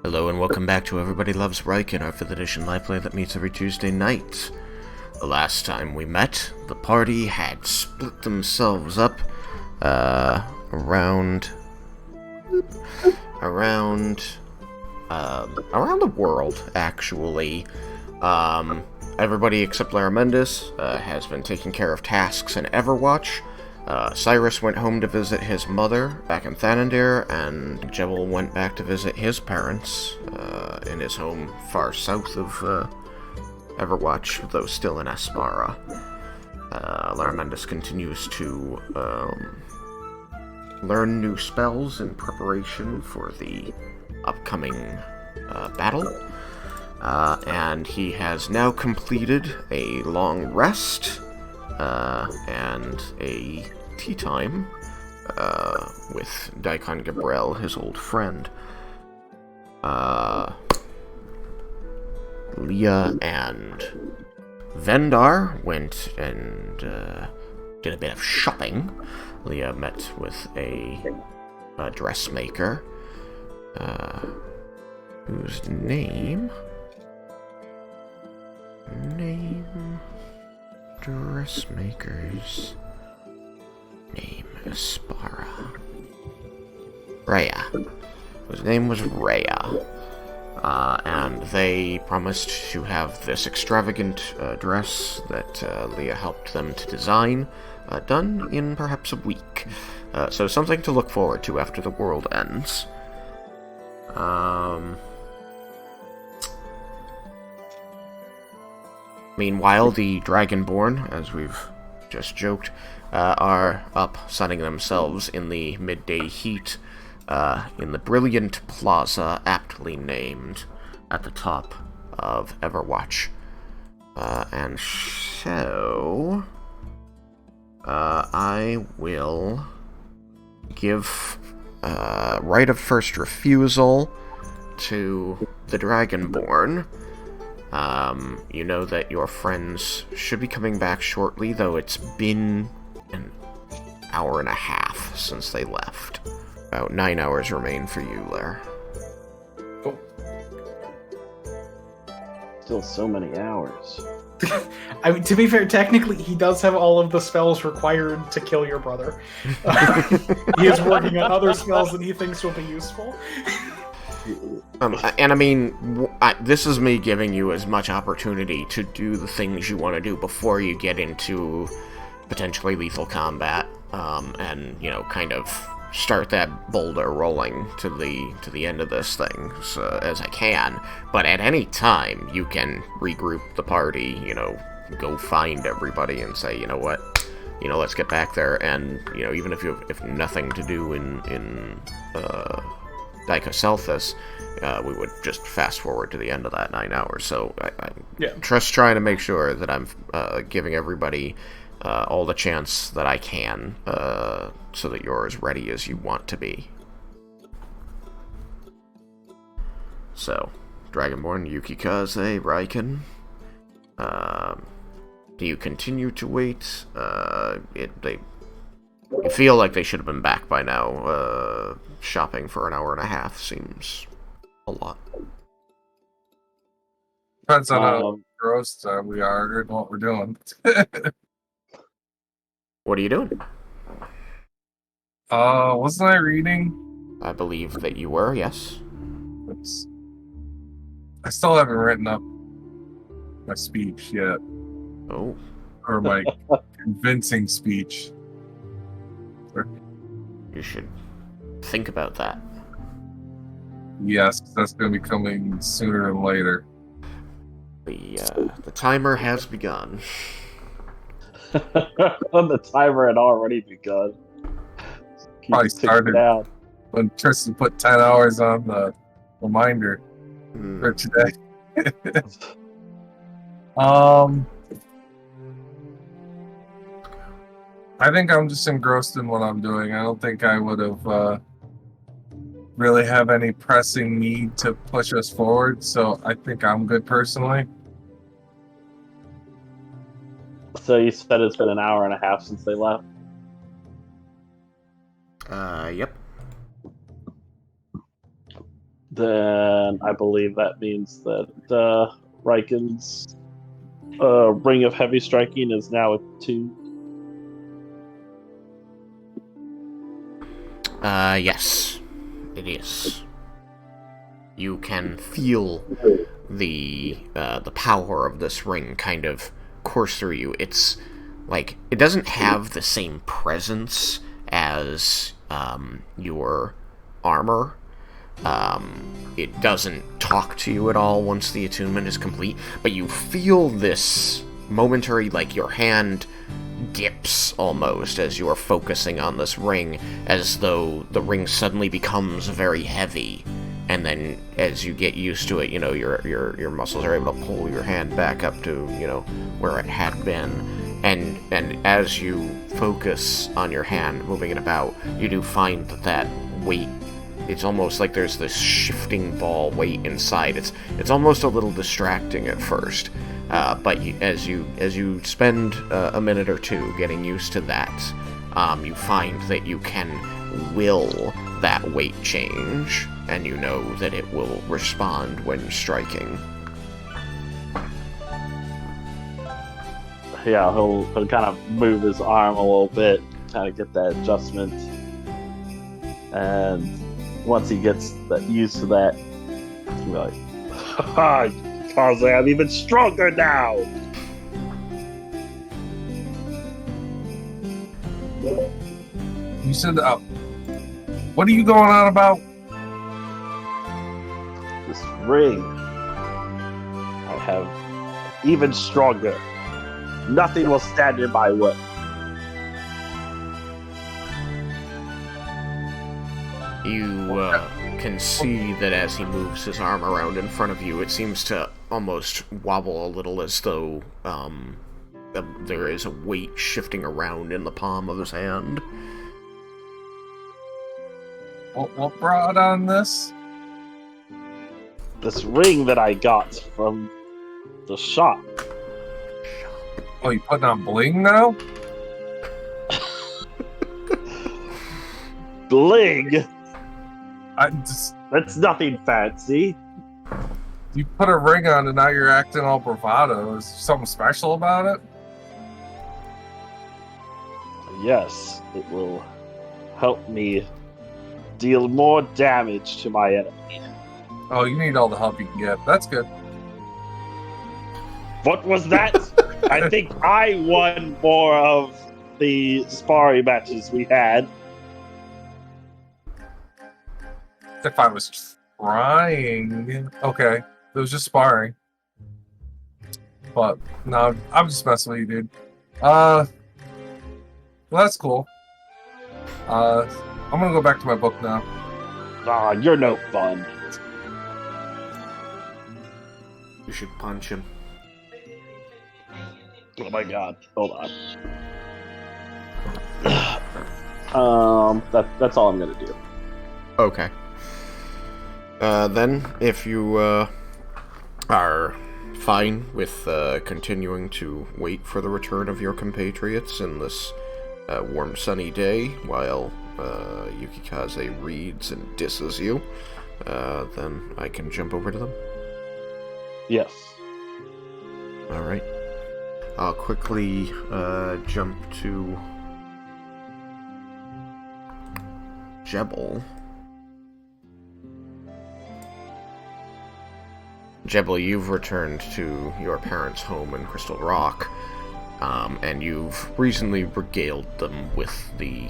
Hello and welcome back to Everybody Loves Raiken, our 5th edition live play that meets every Tuesday night. The last time we met, the party had split themselves up around the world, actually. Everybody except Laramendis has been taking care of tasks in Everwatch. Cyrus went home to visit his mother back in Thanandir, and Jebel went back to visit his parents in his home far south of Everwatch, though still in Aspara. Laramendis continues to learn new spells in preparation for the upcoming battle. And he has now completed a long rest and a tea time with Daiko Gabriel, his old friend. Leah and Vendar went and did a bit of shopping. Leah met with a dressmaker whose name dressmaker's name Aspara. Rhea. His name was Rhea. And they promised to have this extravagant dress that Leah helped them to design done in perhaps a week. So something to look forward to after the world ends. Meanwhile, the Dragonborn, as we've just joked, are up sunning themselves in the midday heat in the brilliant plaza aptly named at the top of Everwatch. And so I will give right of first refusal to the Dragonborn. You know that your friends should be coming back shortly, though it's been an hour and a half since they left. About 9 hours remain for you, Lair. Cool. Still so many hours. I mean, to be fair, technically, he does have all of the spells required to kill your brother. He is working on other spells that he thinks will be useful. And I mean, this is me giving you as much opportunity to do the things you want to do before you get into potentially lethal combat, and, you know, kind of start that boulder rolling to the end of this thing as I can. But at any time, you can regroup the party, you know, go find everybody and say, you know what, you know, let's get back there. And, you know, even if you have nothing to do in Daiko Selthis, we would just fast forward to the end of that 9 hours. So I'm just trying to make sure that I'm giving everybody all the chance that I can, so that you're as ready as you want to be. So, Dragonborn, Yukikaze, Raiken, do you continue to wait? They feel like they should have been back by now. Shopping for an hour and a half seems a lot. Depends on how gross we are and what we're doing. What are you doing? Wasn't I reading? I believe that you were, yes. I still haven't written up my speech yet. Oh. Or my convincing speech. You should think about that. Yes, that's going to be coming sooner than later. The timer has begun. The timer had already begun. Probably started when Tristan put 10 hours on the reminder for today. I think I'm just engrossed in what I'm doing. I don't think I would have really have any pressing need to push us forward, so I think I'm good personally. So you said it's been an hour and a half since they left? Yep. Then I believe that means that Raiken's ring of heavy striking is now attuned. Yes, it is. You can feel the power of this ring kind of course through you. It's like it doesn't have the same presence as your armor. It doesn't talk to you at all once the attunement is complete, but you feel this momentary, like your hand dips almost as you are focusing on this ring, as though the ring suddenly becomes very heavy, and then as you get used to it, you know, your muscles are able to pull your hand back up to, you know, where it had been, and as you focus on your hand, moving it about, you do find that weight. It's almost like there's this shifting ball weight inside. It's almost a little distracting at first, but as you spend a minute or two getting used to that, you find that you can will that weight change, and you know that it will respond when striking. Yeah, he'll kind of move his arm a little bit, kind of get that adjustment, and once he gets used to that, he'll be like, "Ha! Kaze, I'm even stronger now!" You said, what are you going on about? This ring, I have even stronger. Nothing will stand in my way. You can see that as he moves his arm around in front of you, it seems to almost wobble a little, as though there is a weight shifting around in the palm of his hand. What brought on this? This ring that I got from the shop. Oh, you putting on bling now? Bling? That's nothing fancy. You put a ring on and now you're acting all bravado. Is there something special about it? Yes, it will help me deal more damage to my enemy. Oh, you need all the help you can get. That's good. What was that? I think I won more of the sparring matches we had. If I was trying. Okay. It was just sparring. But, no, I'm just messing with you, dude. Well, that's cool. I'm gonna go back to my book now. Ah, you're no fun. You should punch him. Oh my god, hold on. That's all I'm gonna do. Okay. Then, if you are fine with continuing to wait for the return of your compatriots in this warm, sunny day while Yukikaze reads and disses you, then I can jump over to them. Yes. Alright. I'll quickly jump to Jebel. Jebel, you've returned to your parents' home in Crystal Rock, and you've recently regaled them with the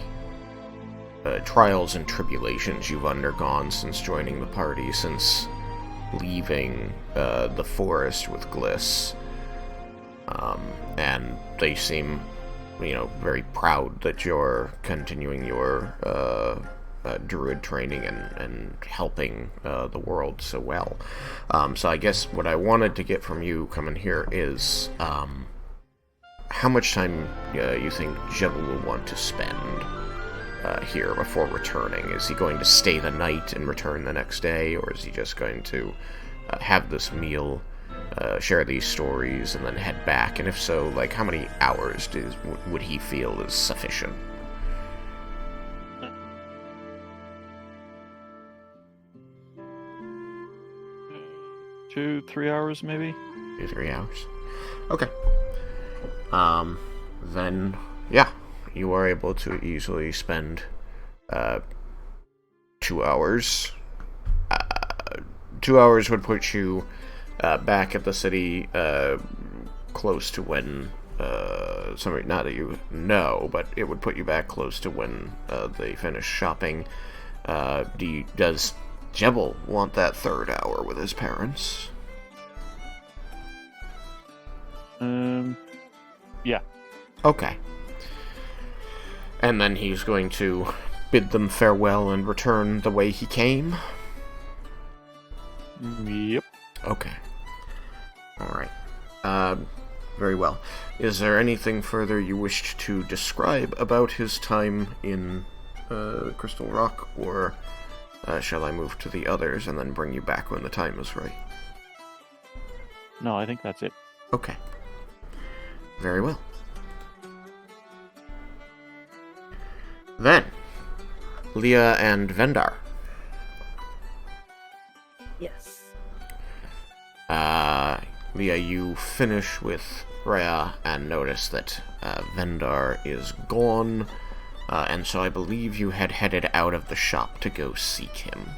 trials and tribulations you've undergone since joining the party, since leaving the forest with Gliss. And they seem, very proud that you're continuing your druid training and helping the world so well. So I guess what I wanted to get from you coming here is how much time you think Jebel will want to spend here before returning. Is he going to stay the night and return the next day, or is he just going to have this meal, share these stories, and then head back? And if so, how many hours would he feel is sufficient? 2-3 hours, maybe. 2-3 hours. Okay. Then, yeah, you are able to easily spend 2 hours. 2 hours would put you back at the city close to when not that you know, but it would put you back close to when they finish shopping. Does Jebel want that 3rd hour with his parents? Yeah. Okay. And then he's going to bid them farewell and return the way he came? Yep. Okay. Alright. Very well. Is there anything further you wished to describe about his time in Crystal Rock, or shall I move to the others and then bring you back when the time is right? No, I think that's it. Okay. Very well. Then, Leah and Vendar. Yes. Leah, you finish with Rhea and notice that Vendar is gone, and so I believe you had headed out of the shop to go seek him.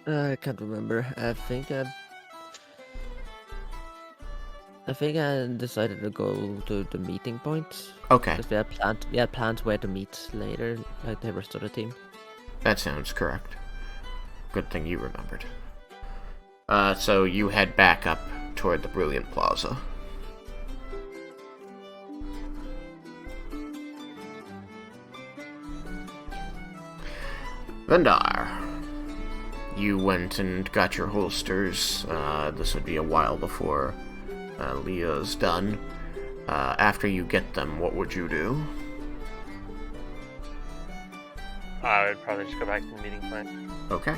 I can't remember. I think I decided to go to the meeting point. Okay, Because we had planned where to meet later, like the rest of the team. that sounds correct. Good thing you remembered. So you head back up toward the Brilliant Plaza. Vendar, you went and got your holsters. This would be a while before Leah's done. After you get them, what would you do? I would probably just go back to the meeting point. Okay.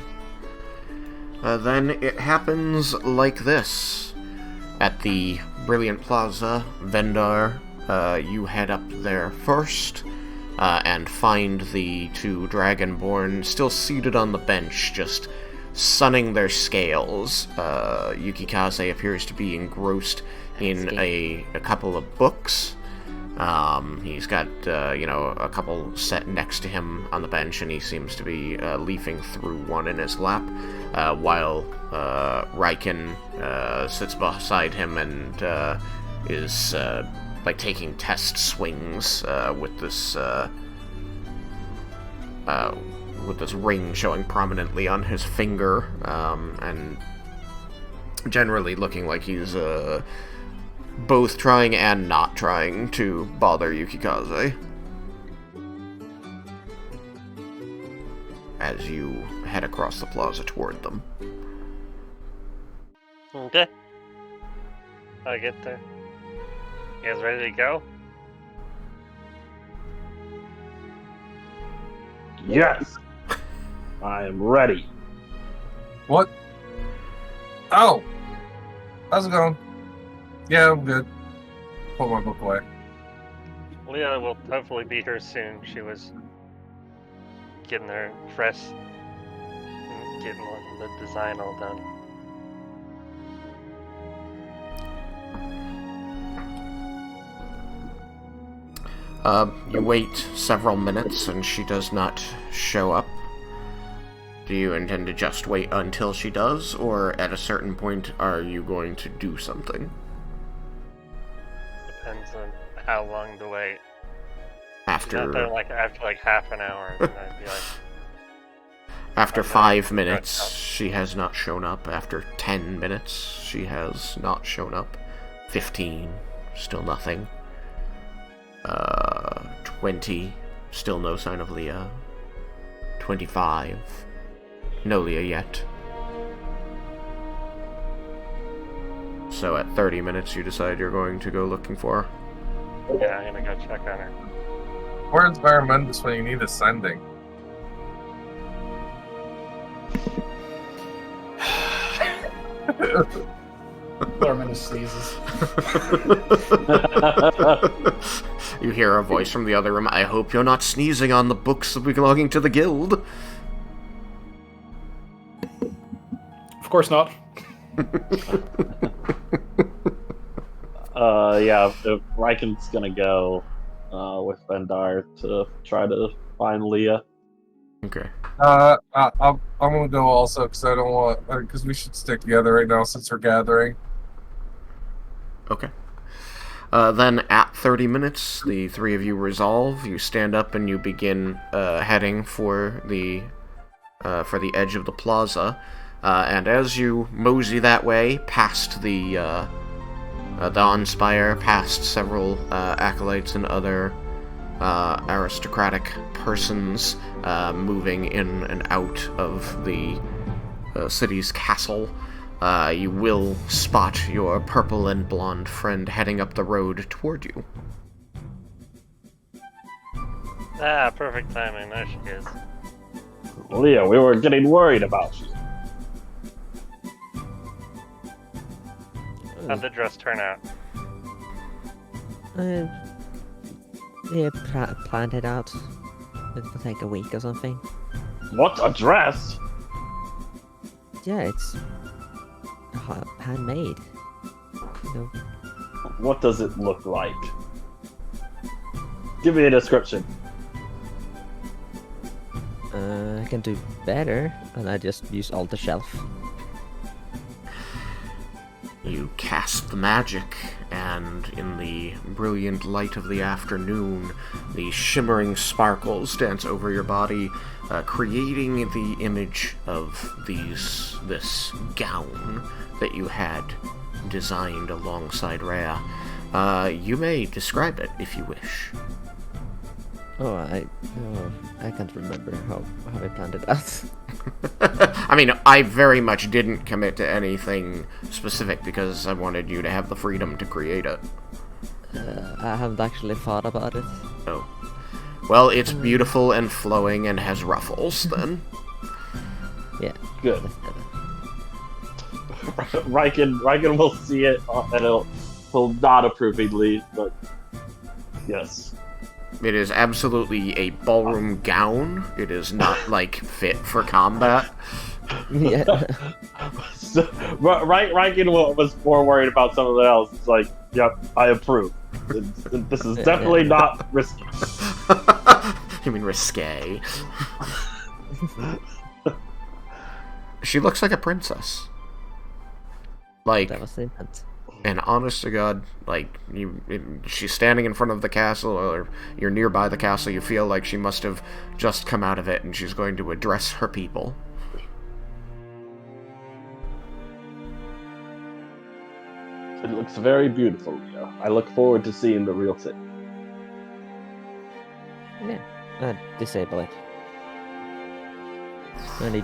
Then it happens like this. At the Brilliant Plaza, Vendar, you head up there first, and find the 2 Dragonborn still seated on the bench, just sunning their scales. Yukikaze appears to be engrossed in a couple of books. He's got, a couple set next to him on the bench, and he seems to be leafing through one in his lap, while Raiken sits beside him and is taking test swings with this ring showing prominently on his finger, and generally looking like he's both trying and not trying to bother Yukikaze. As you head across the plaza toward them. Okay. I get there. You guys ready to go? Yes! I am ready. What? Oh! How's it going? Yeah, I'm good. Put my book away. Leah will hopefully be here soon. She was getting her dress and getting the design all done. You wait several minutes and she does not show up. Do you intend to just wait until she does, or at a certain point are you going to do something? Depends on how long to wait. After After half an hour, then I'd be like... After 5 minutes, she has not shown up. After 10 minutes, she has not shown up. 15, still nothing. 20, still no sign of Leah. 25, no Leah yet. So at 30 minutes, you decide you're going to go looking for her? Yeah, I'm gonna go check on her. Where's Barramundus when you need ascending? Lorman sneezes. You hear a voice from the other room. I hope you're not sneezing on the books belonging to the guild. Of course not. Yeah, if Raiken's gonna go with Vendar to try to find Leah. Okay. I'm gonna go also because I don't want because we should stick together right now since we're gathering. Okay. Then at 30 minutes, the three of you resolve. You stand up and you begin heading for the edge of the plaza. And as you mosey that way, past the Dawn Spire, past several acolytes and other aristocratic persons moving in and out of the city's castle, you will spot your purple and blonde friend heading up the road toward you. Ah, perfect timing. There she is. Leah, we were getting worried about you. How'd the dress turn out? Yeah, planned it out. It will take a week or something. What a dress! Yeah, it's handmade. You know, What does it look like? Give me a description. I can do better, and I just use Alter Shelf. You cast the magic, and in the brilliant light of the afternoon, the shimmering sparkles dance over your body, creating the image of this gown that you had designed alongside Rhea. You may describe it if you wish. I can't remember how I planned it out. I mean, I very much didn't commit to anything specific because I wanted you to have the freedom to create it. I haven't actually thought about it. Oh. Well, it's beautiful and flowing and has ruffles, then. Yeah. Good. Raiken will see it and he'll nod approvingly, but yes. It is absolutely a ballroom gown. It is not, like, fit for combat. Yeah. So, Raiken was more worried about something else. It's like, yep, I approve. This is definitely not risky. You mean risque? She looks like a princess. Like, That was the intent. and honest to God, like, she's standing in front of the castle, or you're nearby the castle, you feel like she must have just come out of it, and she's going to address her people. It looks very beautiful, Leah. I look forward to seeing the real thing. Yeah. Disable it. I need...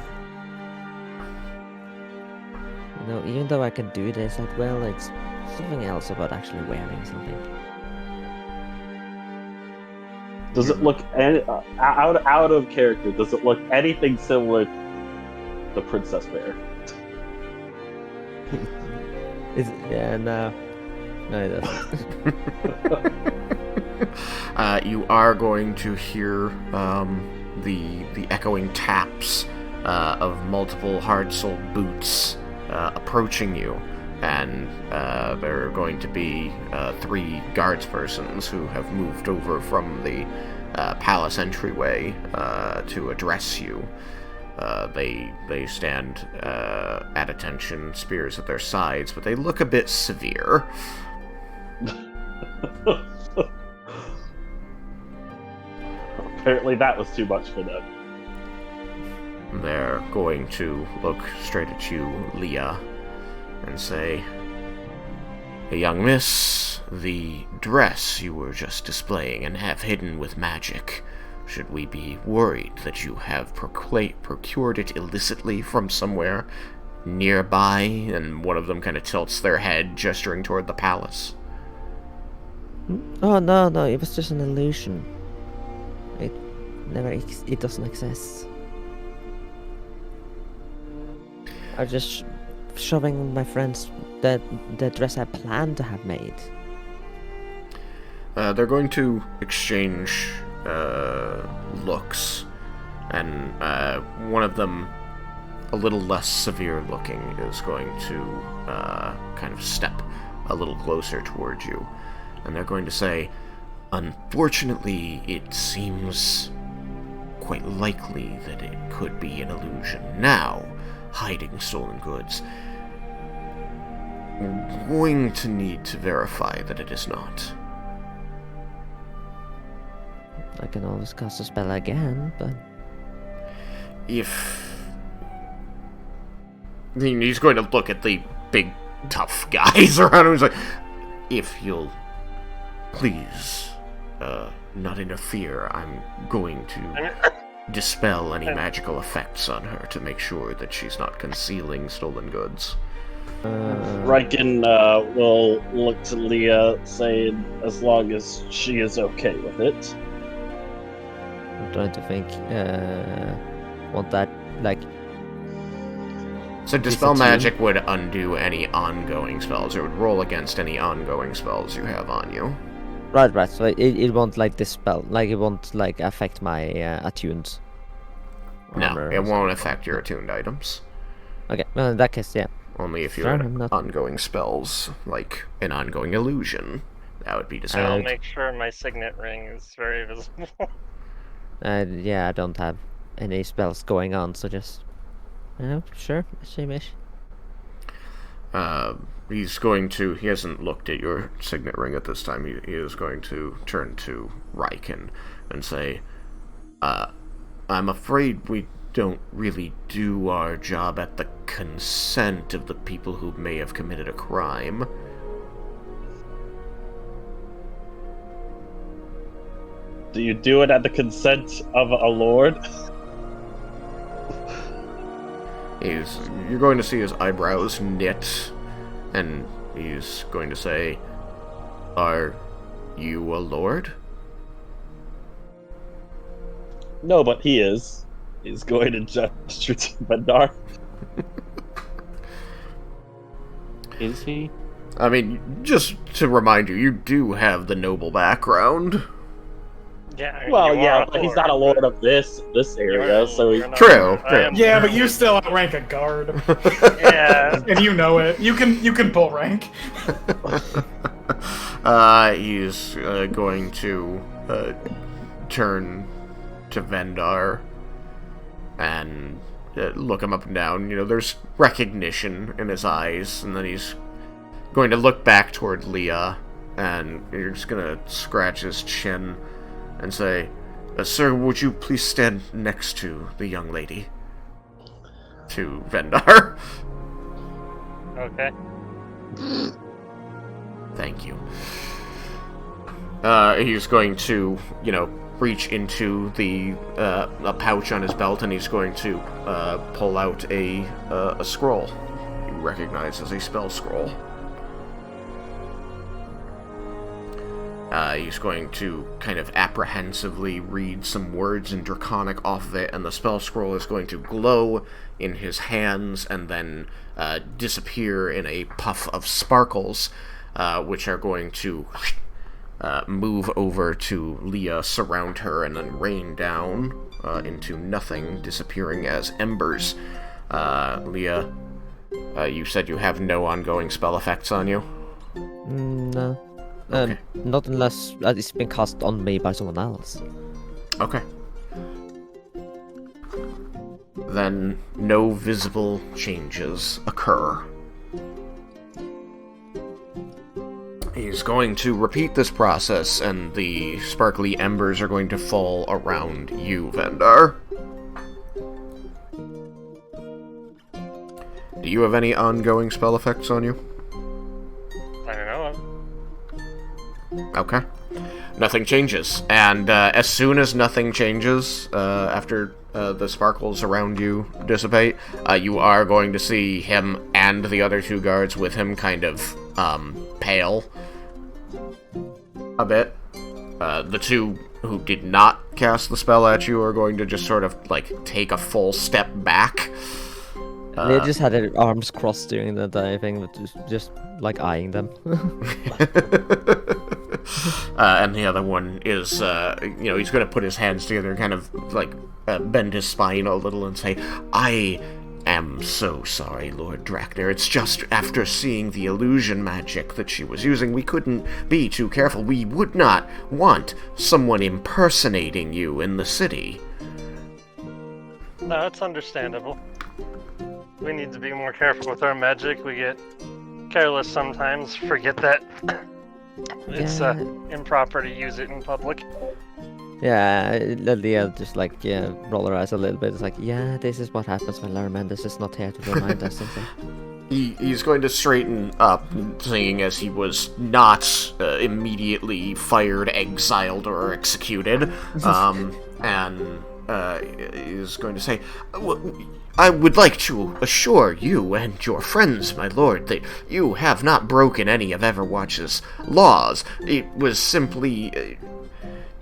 No, even though I can do this, like, well, it's something else about actually wearing something. Does it look out of character? Does it look anything similar to the Princess Bear? No, it doesn't. You are going to hear the echoing taps of multiple hard-soled boots approaching you, and there are going to be 3 guardspersons who have moved over from the palace entryway to address you. They stand at attention, spears at their sides, but they look a bit severe. Apparently that was too much for them. They're going to look straight at you, Leah, and say, "Hey, young miss, the dress you were just displaying and have hidden with magic, should we be worried that you have procured it illicitly from somewhere nearby?" And one of them kind of tilts their head, gesturing toward the palace. Oh, no, it was just an illusion. It doesn't exist. I'm just showing my friends the dress I plan to have made. They're going to exchange looks, and one of them a little less severe looking, is going to kind of step a little closer towards you. And they're going to say, "Unfortunately, it seems quite likely that it could be an illusion now, hiding stolen goods. We're going to need to verify that it is not." I can always cast a spell again, but If... He's going to look at the big, tough guys around him. He's like, "If you'll please not interfere, I'm going to dispel any magical effects on her to make sure that she's not concealing stolen goods." Raiken will look to Leah, saying, as long as she is okay with it. I'm trying to think. Want that, like... So dispel attuned? magic would undo any ongoing spells. It would roll against any ongoing spells you have on you. Right, so it won't, like, dispel, like, it won't, like, affect my attuned No, armor it or won't affect your attuned items. Okay, well, in that case, yeah. Only if you Sure, had I'm not- ongoing spells, like an ongoing illusion. That would be I'll dispelled. make sure my signet ring is very visible. Yeah, I don't have any spells going on, so just... sure, same-ish. He's going to... He hasn't looked at your signet ring at this time. He is going to turn to Raiken and say, "I'm afraid we don't really do our job at the consent of the people who may have committed a crime." Do you do it at the consent of a lord? You're going to see his eyebrows knit, and he's going to say, "Are you a lord?" No, but he is. He's going to gesture to Vendar. Is he? I mean, just to remind you, you do have the noble background. Yeah. Well, you yeah, are but he's not a lord of this area, so he... you're not- True, I true. am- Yeah, but you still outrank a guard, Yeah. and you know it. You can pull rank. He's going to turn to Vendar and look him up and down. You know, there's recognition in his eyes, and then he's going to look back toward Leah, and you're just gonna scratch his chin and say, "Sir, would you please stand next to the young lady?" To Vendar. Okay. Thank you. He's going to, reach into a pouch on his belt, and he's going to pull out a scroll you recognize as a spell scroll. He's going to kind of apprehensively read some words in Draconic off of it, and the spell scroll is going to glow in his hands and then disappear in a puff of sparkles, which are going to move over to Leah, surround her, and then rain down into nothing, disappearing as embers. Leah, you said you have no ongoing spell effects on you? No. Okay. Not unless it's been cast on me by someone else. Okay. Then no visible changes occur. He's going to repeat this process, and the sparkly embers are going to fall around you, Vendar. Do you have any ongoing spell effects on you? I don't know. Okay. Nothing changes. And as soon as nothing changes, after the sparkles around you dissipate, you are going to see him and the other two guards with him kind of pale a bit. The two who did not cast the spell at you are going to just sort of, take a full step back. They just had their arms crossed during the entire thing, but just eyeing them. And the other one is, he's going to put his hands together and kind of, bend his spine a little and say, "I am so sorry, Lord Drakner. It's just after seeing the illusion magic that she was using, we couldn't be too careful. We would not want someone impersonating you in the city. No, it's understandable. We need to be more careful with our magic. We get careless sometimes, forget that it's improper to use it in public. Yeah, Lilia just like roll her eyes a little bit. It's like, yeah, this is what happens when Laramendas is not here to remind us something. He's going to straighten up, seeing as he was not immediately fired, exiled, or executed, and is going to say, I would like to assure you and your friends, my lord, that you have not broken any of Everwatch's laws. It was simply...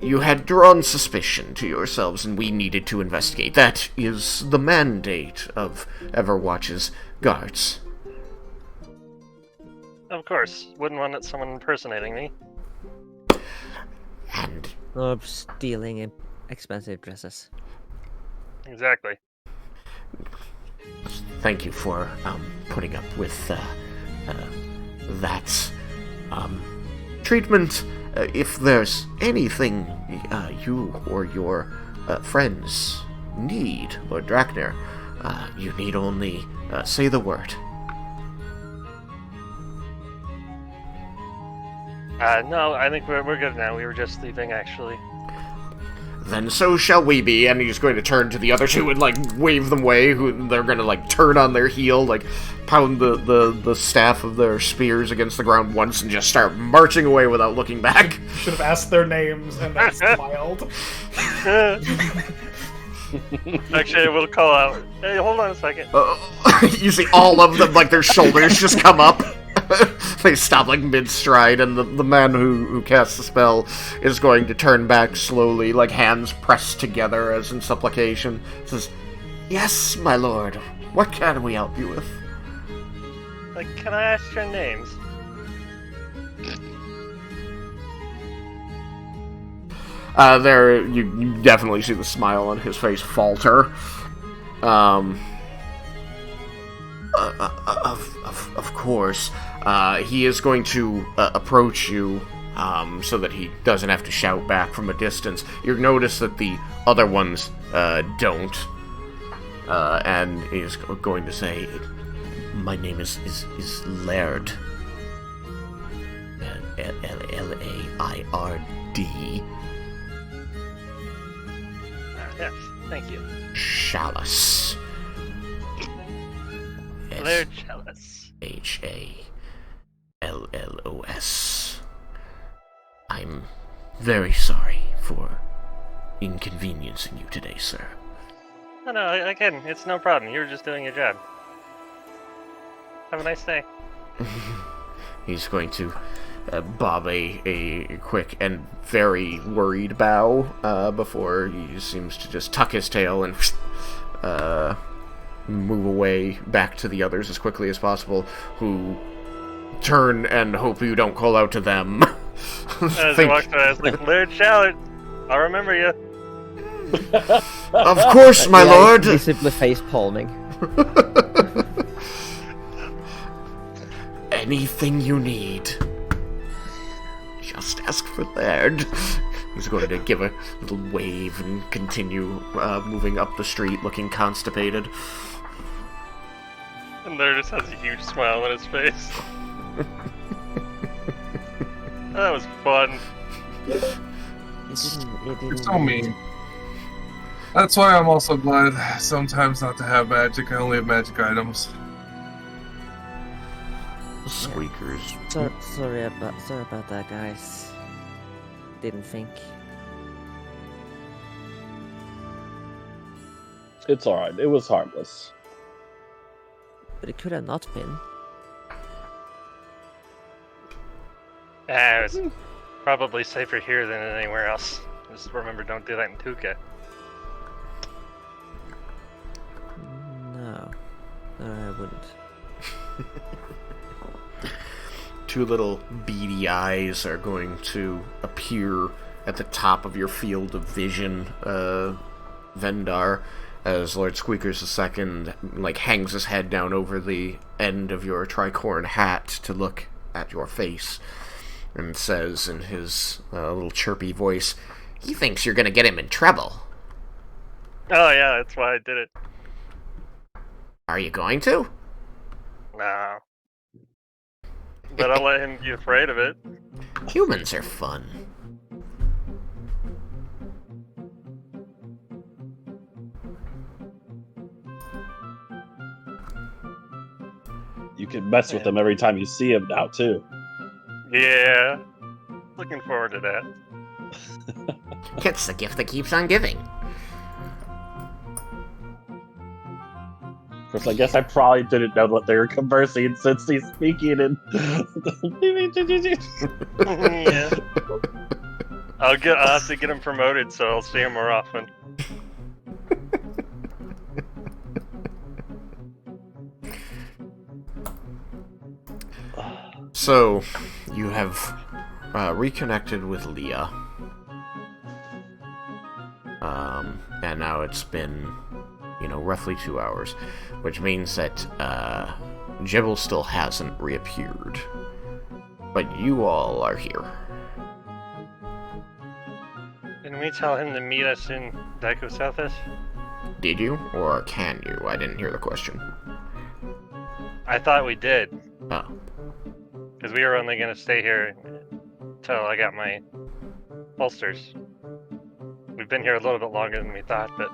you had drawn suspicion to yourselves, and we needed to investigate. That is the mandate of Everwatch's guards. Of course, wouldn't want someone impersonating me. And Or stealing expensive dresses. Exactly. thank you for putting up with that treatment. If there's anything you or your friends need, Lord Drakner, you need only say the word. No, I think we're good now. We were just leaving, actually. Then so shall we be. And he's going to turn to the other two and like wave them away. Who they're going to like turn on their heel, like pound the staff of their spears against the ground once, and just start marching away without looking back. Should have asked their names and then smiled. Actually, I will call out. Hey, hold on a second. You see all of them, like their shoulders just come up. They stop like mid-stride, and the man who casts the spell is going to turn back slowly, like hands pressed together as in supplication. Says, "Yes, my lord. What can we help you with?" Like, can I ask your names? There, you definitely see the smile on his face falter. Of course. He is going to approach you so that he doesn't have to shout back from a distance. You notice that the other ones don't. And he's going to say, "My name is Laird. Laird. Yes, thank you. Chalice. Laird Chalice. Hallos. I'm very sorry for inconveniencing you today, sir. No, again, it's no problem. You were just doing your job. Have a nice day. He's going to bob a quick and very worried bow before he seems to just tuck his tail and move away back to the others as quickly as possible, who turn and hope you don't call out to them. As he walks by, I was like, "Laird Chalice, I'll remember you." Of course, my lord! He's simply face palming. Anything you need, just ask for Laird. He's going to give a little wave and continue moving up the street looking constipated. And Laird just has a huge smile on his face. That was fun. You're so mean. That's why I'm also glad sometimes not to have magic. I only have magic items. Squeakers. Sorry about that, guys. Didn't think. It's alright. It was harmless. But it could have not been. It was probably safer here than anywhere else. Just remember, don't do that in Tuca. No, I wouldn't. Two little beady eyes are going to appear at the top of your field of vision, Vendar, as Lord Squeakers II, like, hangs his head down over the end of your tricorn hat to look at your face, and says in his little chirpy voice, "He thinks you're gonna get him in trouble." Oh yeah, that's why I did it. Are you going to? No. But I'll let him be afraid of it. Humans are fun. You can mess with him every time you see him now, too. Yeah. Looking forward to that. It's the gift that keeps on giving. Of course, I guess I probably didn't know what they were conversing since he's speaking in... Yeah. I'll have to get him promoted, so I'll see him more often. So, you have reconnected with Leah. And now it's been, roughly 2 hours, which means that Jibble still hasn't reappeared. But you all are here. Didn't we tell him to meet us in Daiko Selthis? Did you? Or can you? I didn't hear the question. I thought we did. Oh. Because we were only going to stay here until I got my holsters. We've been here a little bit longer than we thought, but...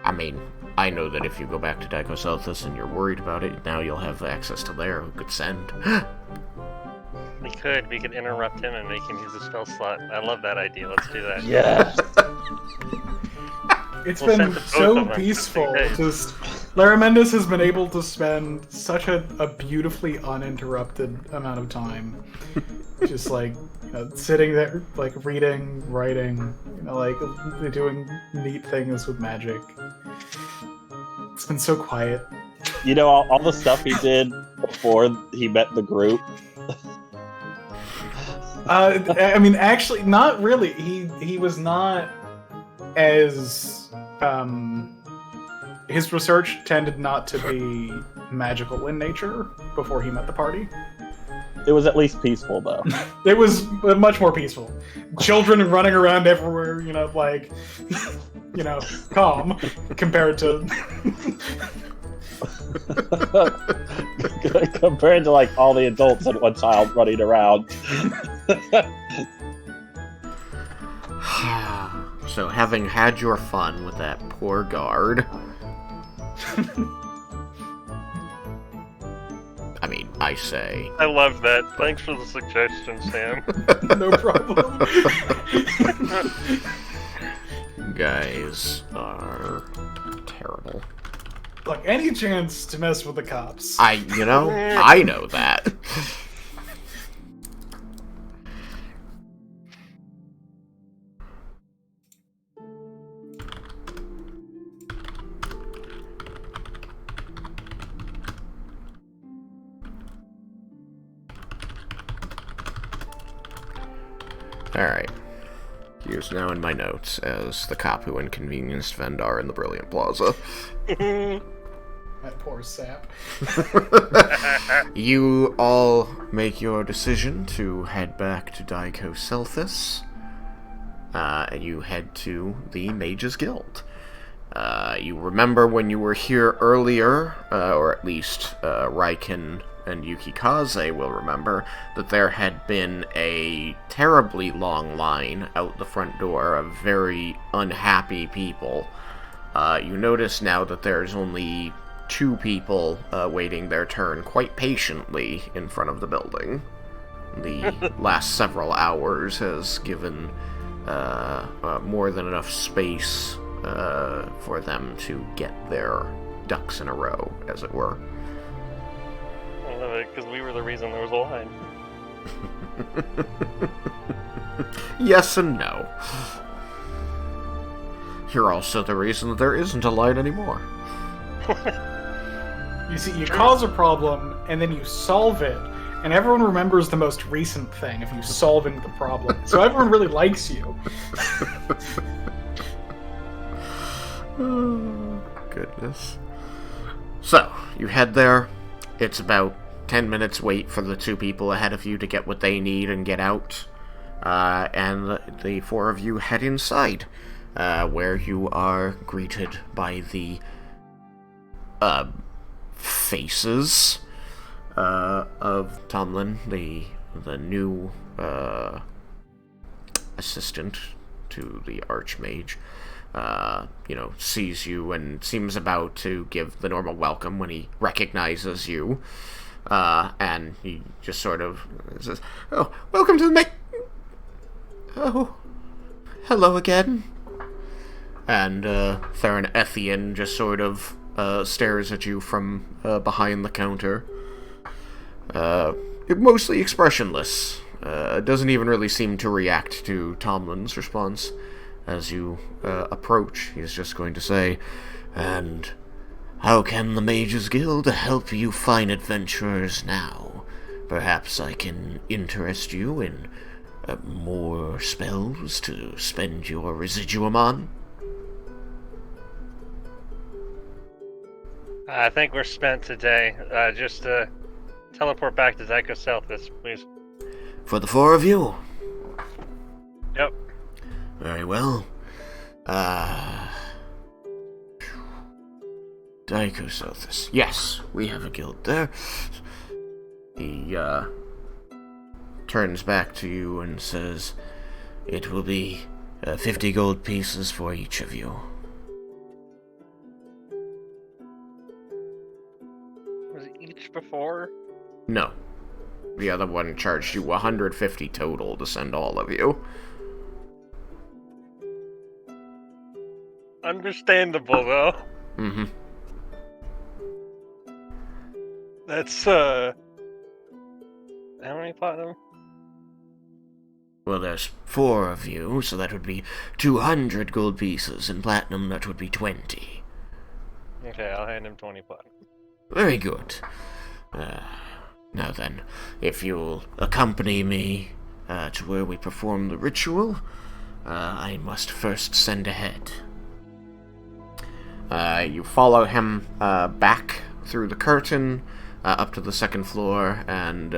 I mean, I know that if you go back to Daiko Selthis and you're worried about it, now you'll have access to there who could send. We could interrupt him and make him use a spell slot. I love that idea, let's do that. Yes! It's We'll been send the both so of them peaceful. just in case. Just Laramentis has been able to spend such a beautifully uninterrupted amount of time, just sitting there, reading, writing, doing neat things with magic. It's been so quiet. All the stuff he did before he met the group. I mean, actually, not really. He was not as his research tended not to be magical in nature before he met the party. It was at least peaceful, though. It was much more peaceful. Children running around everywhere, calm compared to compared to all the adults and one child running around. So, having had your fun with that poor guard... I mean, I say... I love that. Thanks for the suggestion, Sam. no problem. You guys are terrible. Any chance to mess with the cops. I know that. Alright. Here's now in my notes as the cop who inconvenienced Vendar in the Brilliant Plaza. That poor sap. You all make your decision to head back to Daiko Selthis, and you head to the Mages Guild. You remember when you were here earlier, or at least Raiken and Yukikaze will remember, that there had been a terribly long line out the front door of very unhappy people. You notice now that there's only 2 people waiting their turn quite patiently in front of the building. The last several hours has given more than enough space for them to get their ducks in a row, as it were. I love it, because we were the reason there was a line. Yes and no. You're also the reason that there isn't a line anymore. You see, you cause a problem, and then you solve it, and everyone remembers the most recent thing of you solving the problem. So everyone really likes you. Oh, goodness. So, you head there. It's about 10 minutes wait for the 2 people ahead of you to get what they need and get out. And the 4 of you head inside, where you are greeted by the faces of Tomlin, the new assistant to the Archmage. Sees you and seems about to give the normal welcome when he recognizes you. And he just sort of says, "Oh, welcome to the Oh, hello again." And Theron Ethian just sort of stares at you from behind the counter. Mostly expressionless. Doesn't even really seem to react to Tomlin's response. As you approach, he's just going to say, "And how can the Mages Guild help you fine adventurers now? Perhaps I can interest you in more spells to spend your residuum on?" I think we're spent today. Just teleport back to Daiko Selthis, please. For the 4 of you? Yep. Very well. Daiko Selthis. Yes, we have a guild there. He, turns back to you and says, "It will be 50 gold pieces for each of you." Was it each before? No. The other one charged you 150 total to send all of you. Understandable, though. Mm-hmm. That's, how many platinum? Well, there's 4 of you, so that would be 200 gold pieces. In platinum, that would be 20. Okay, I'll hand him 20 platinum. Very good. Now then, if you'll accompany me to where we perform the ritual, I must first send ahead. You follow him back through the curtain, up to the 2nd floor, and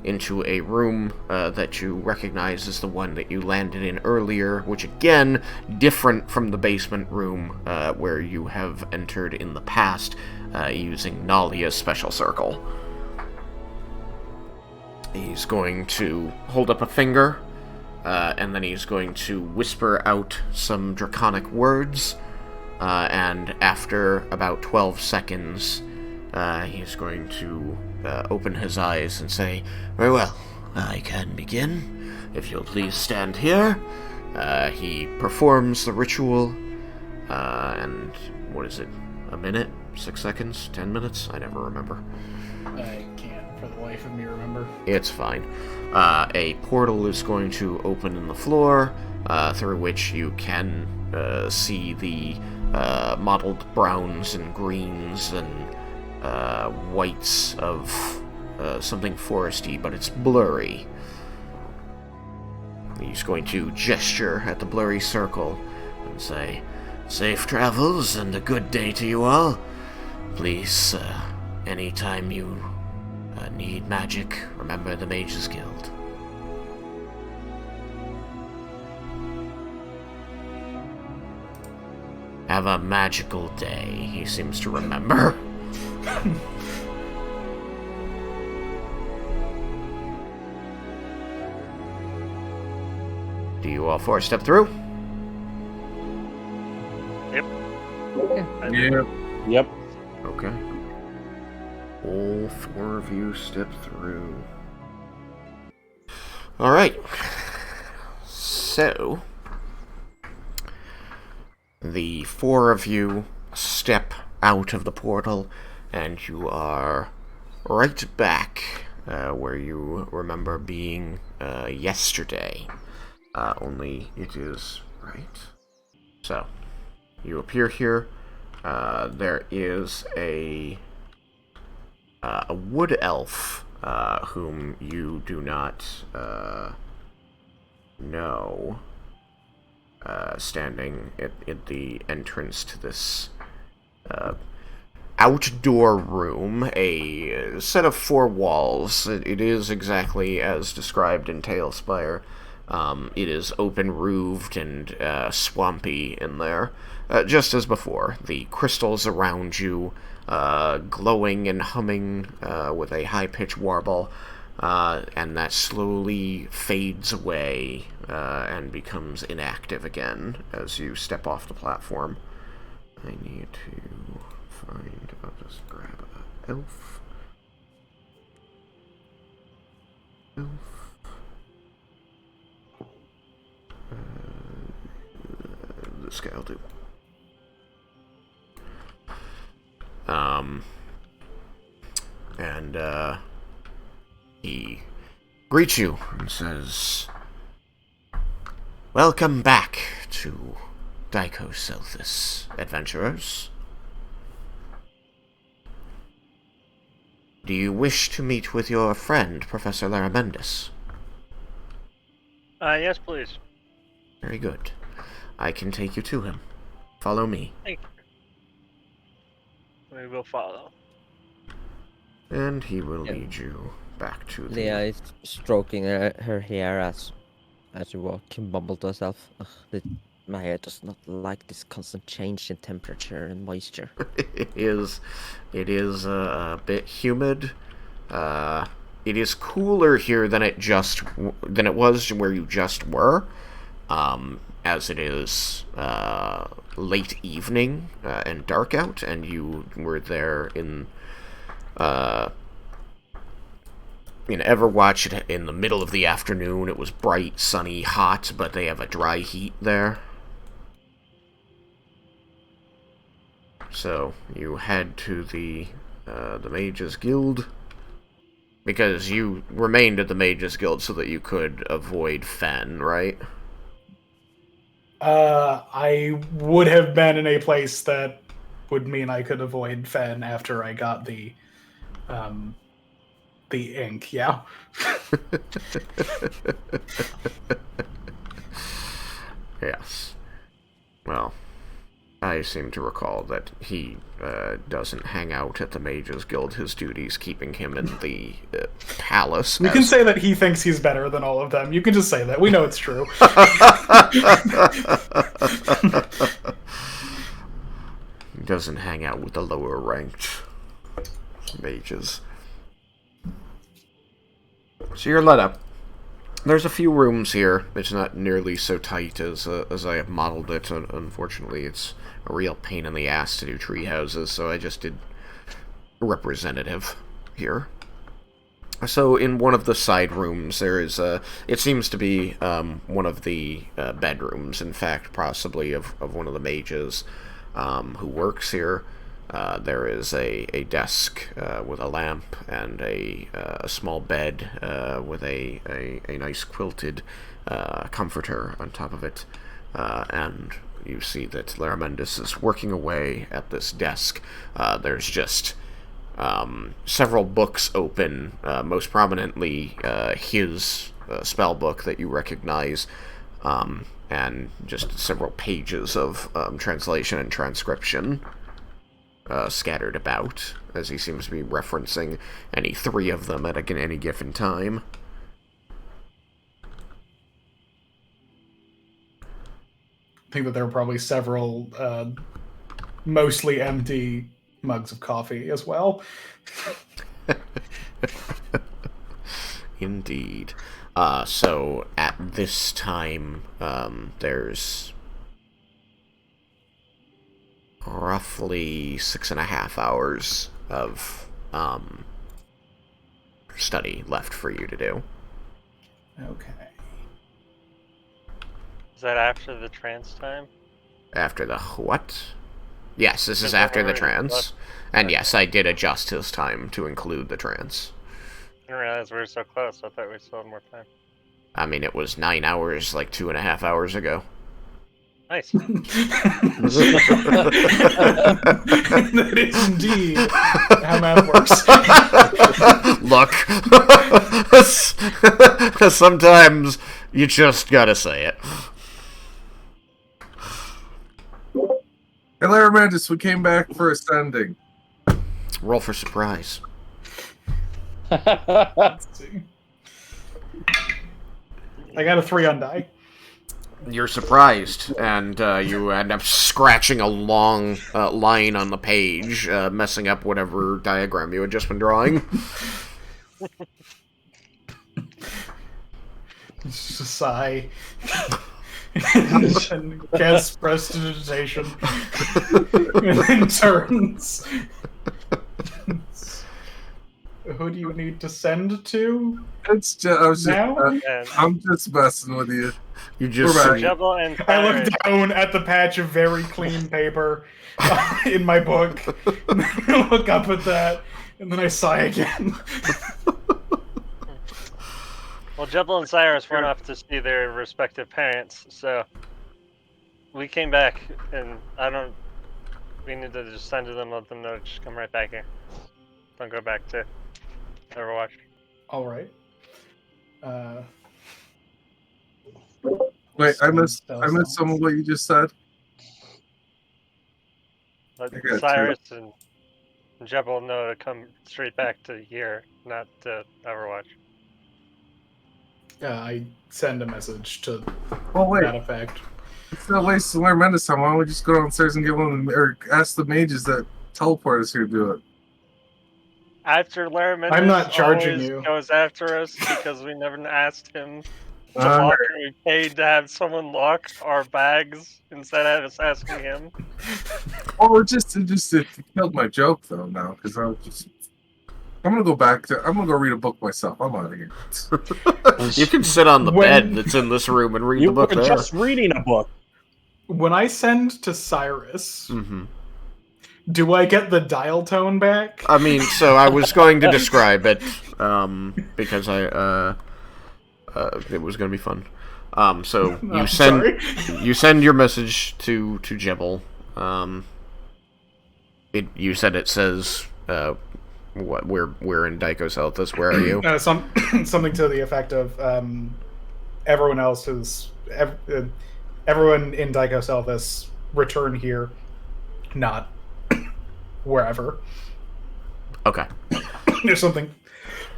into a room that you recognize as the one that you landed in earlier, which again, different from the basement room where you have entered in the past using Nalia's special circle. He's going to hold up a finger, and then he's going to whisper out some draconic words, and after about 12 seconds, he's going to open his eyes and say, "Very well, I can begin. If you'll please stand here." He performs the ritual, and what is it? A minute? 6 seconds? 10 minutes? I never remember. I can't for the life of me remember. It's fine. A portal is going to open in the floor, through which you can see the mottled browns and greens and whites of something foresty, but it's blurry. He's going to gesture at the blurry circle and say, "Safe travels and a good day to you all. Please, anytime you need magic, remember the Mages Guild." Have a magical day, he seems to remember. Do you all 4 step through? Yep. Yeah. Yep. Okay. All 4 of you step through. Alright. So, the 4 of you step out of the portal, and you are right back where you remember being yesterday. Only it is right. So, you appear here. There is a wood elf whom you do not know, standing at the entrance to this outdoor room, a set of 4 walls. It is exactly as described in Tailspire. It is open-roofed and swampy in there, just as before. The crystals around you glowing and humming with a high-pitched warble, and that slowly fades away and becomes inactive again as you step off the platform. I need to find... I'll just grab a elf. This guy will do. And he greets you and says, "Welcome back to Daiko Selthis, adventurers. Do you wish to meet with your friend, Professor Laramendis?" Yes, please. Very good. I can take you to him. Follow me. Thank you. We will follow. And he will lead you back to the... Leah is stroking her hair as you walk and mumble to herself. My hair does not like this constant change in temperature and moisture. It is a bit humid. It is cooler here than it was where you just were, as it is late evening and dark out, and you were there in Everwatch in the middle of the afternoon. It was bright, sunny, hot, but they have a dry heat there. So you head to the Mages Guild, because you remained at the Mages Guild so that you could avoid Fen, right? I would have been in a place that would mean I could avoid Fen after I got the ink, yeah. Yes. Well, I seem to recall that he doesn't hang out at the Mages Guild. His duties keeping him in the palace. You can say that he thinks he's better than all of them. You can just say that. We know it's true. He doesn't hang out with the lower ranked mages. So you're let up. There's a few rooms here. It's not nearly so tight as I have modeled it. Unfortunately, it's a real pain in the ass to do tree houses, so I just did representative here. So in one of the side rooms, there is it seems to be one of the bedrooms, in fact, possibly of one of the mages who works here. There is a desk with a lamp and a small bed with a nice quilted comforter on top of it. And you see that Laramendis is working away at this desk. There's just several books open, most prominently his spell book that you recognize, and just several pages of translation and transcription scattered about, as he seems to be referencing any 3 of them at any given time. I think that there are probably several mostly empty mugs of coffee as well. Indeed. So at this time, there's roughly 6.5 hours of study left for you to do. Okay. Is that after the trance time? After the what? Yes, this is after the trance. And yes, I did adjust his time to include the trance. I didn't realize we were so close. I thought we still had more time. I mean, it was 9 hours, like 2.5 hours ago. Nice. That is indeed how math works. Look, sometimes you just gotta say it. Hey, Larry Mantis, we came back for ascending. Roll for surprise. Let's see. I got a 3 on die. You're surprised, and you end up scratching a long line on the page, messing up whatever diagram you had just been drawing. Just a sigh. And casts prestidigitation. And then turns. Who do you need to send to? It's just, Now? I'm just messing with you. You just We're back. Jebel and I look Cyrus. down at the patch of very clean paper in my book, and then I look up at that, and then I sigh again. Well, Jebel and Cyrus went off to see their respective parents, so we came back, and we need to just send to them, let them know to just come right back here. Don't go back to Everwatch. All right. Wait, I Spell missed songs. some of what you just said. Let I got Cyrus and Jebel know to come straight back to here, not to Overwatch. I send a message to Oh wait, that effect. it's not wasting Larry Mantis time. Why don't we just go downstairs and get one, or ask the mages that teleport us here to do it? After Larry I'm not Mendes charging always you. goes after us because we never asked him to Alright. lock, and we paid to have someone lock our bags instead of us asking him. Oh, it killed my joke though now because I'm gonna go read a book myself. I'm out of here. You can sit on the When- bed that's in this room and read You the book were there. just reading a book. When I send to Cyrus, Mm-hmm. do I get the dial tone back? I mean, so I was going to describe it, because it was going to be fun. So you I'm send sorry. you send your message to Jebel. You said it says what we're in Daiko Selthis. Where are you? Something to the effect of everyone else is everyone in Daiko Selthis return here, not wherever. Okay. There's something.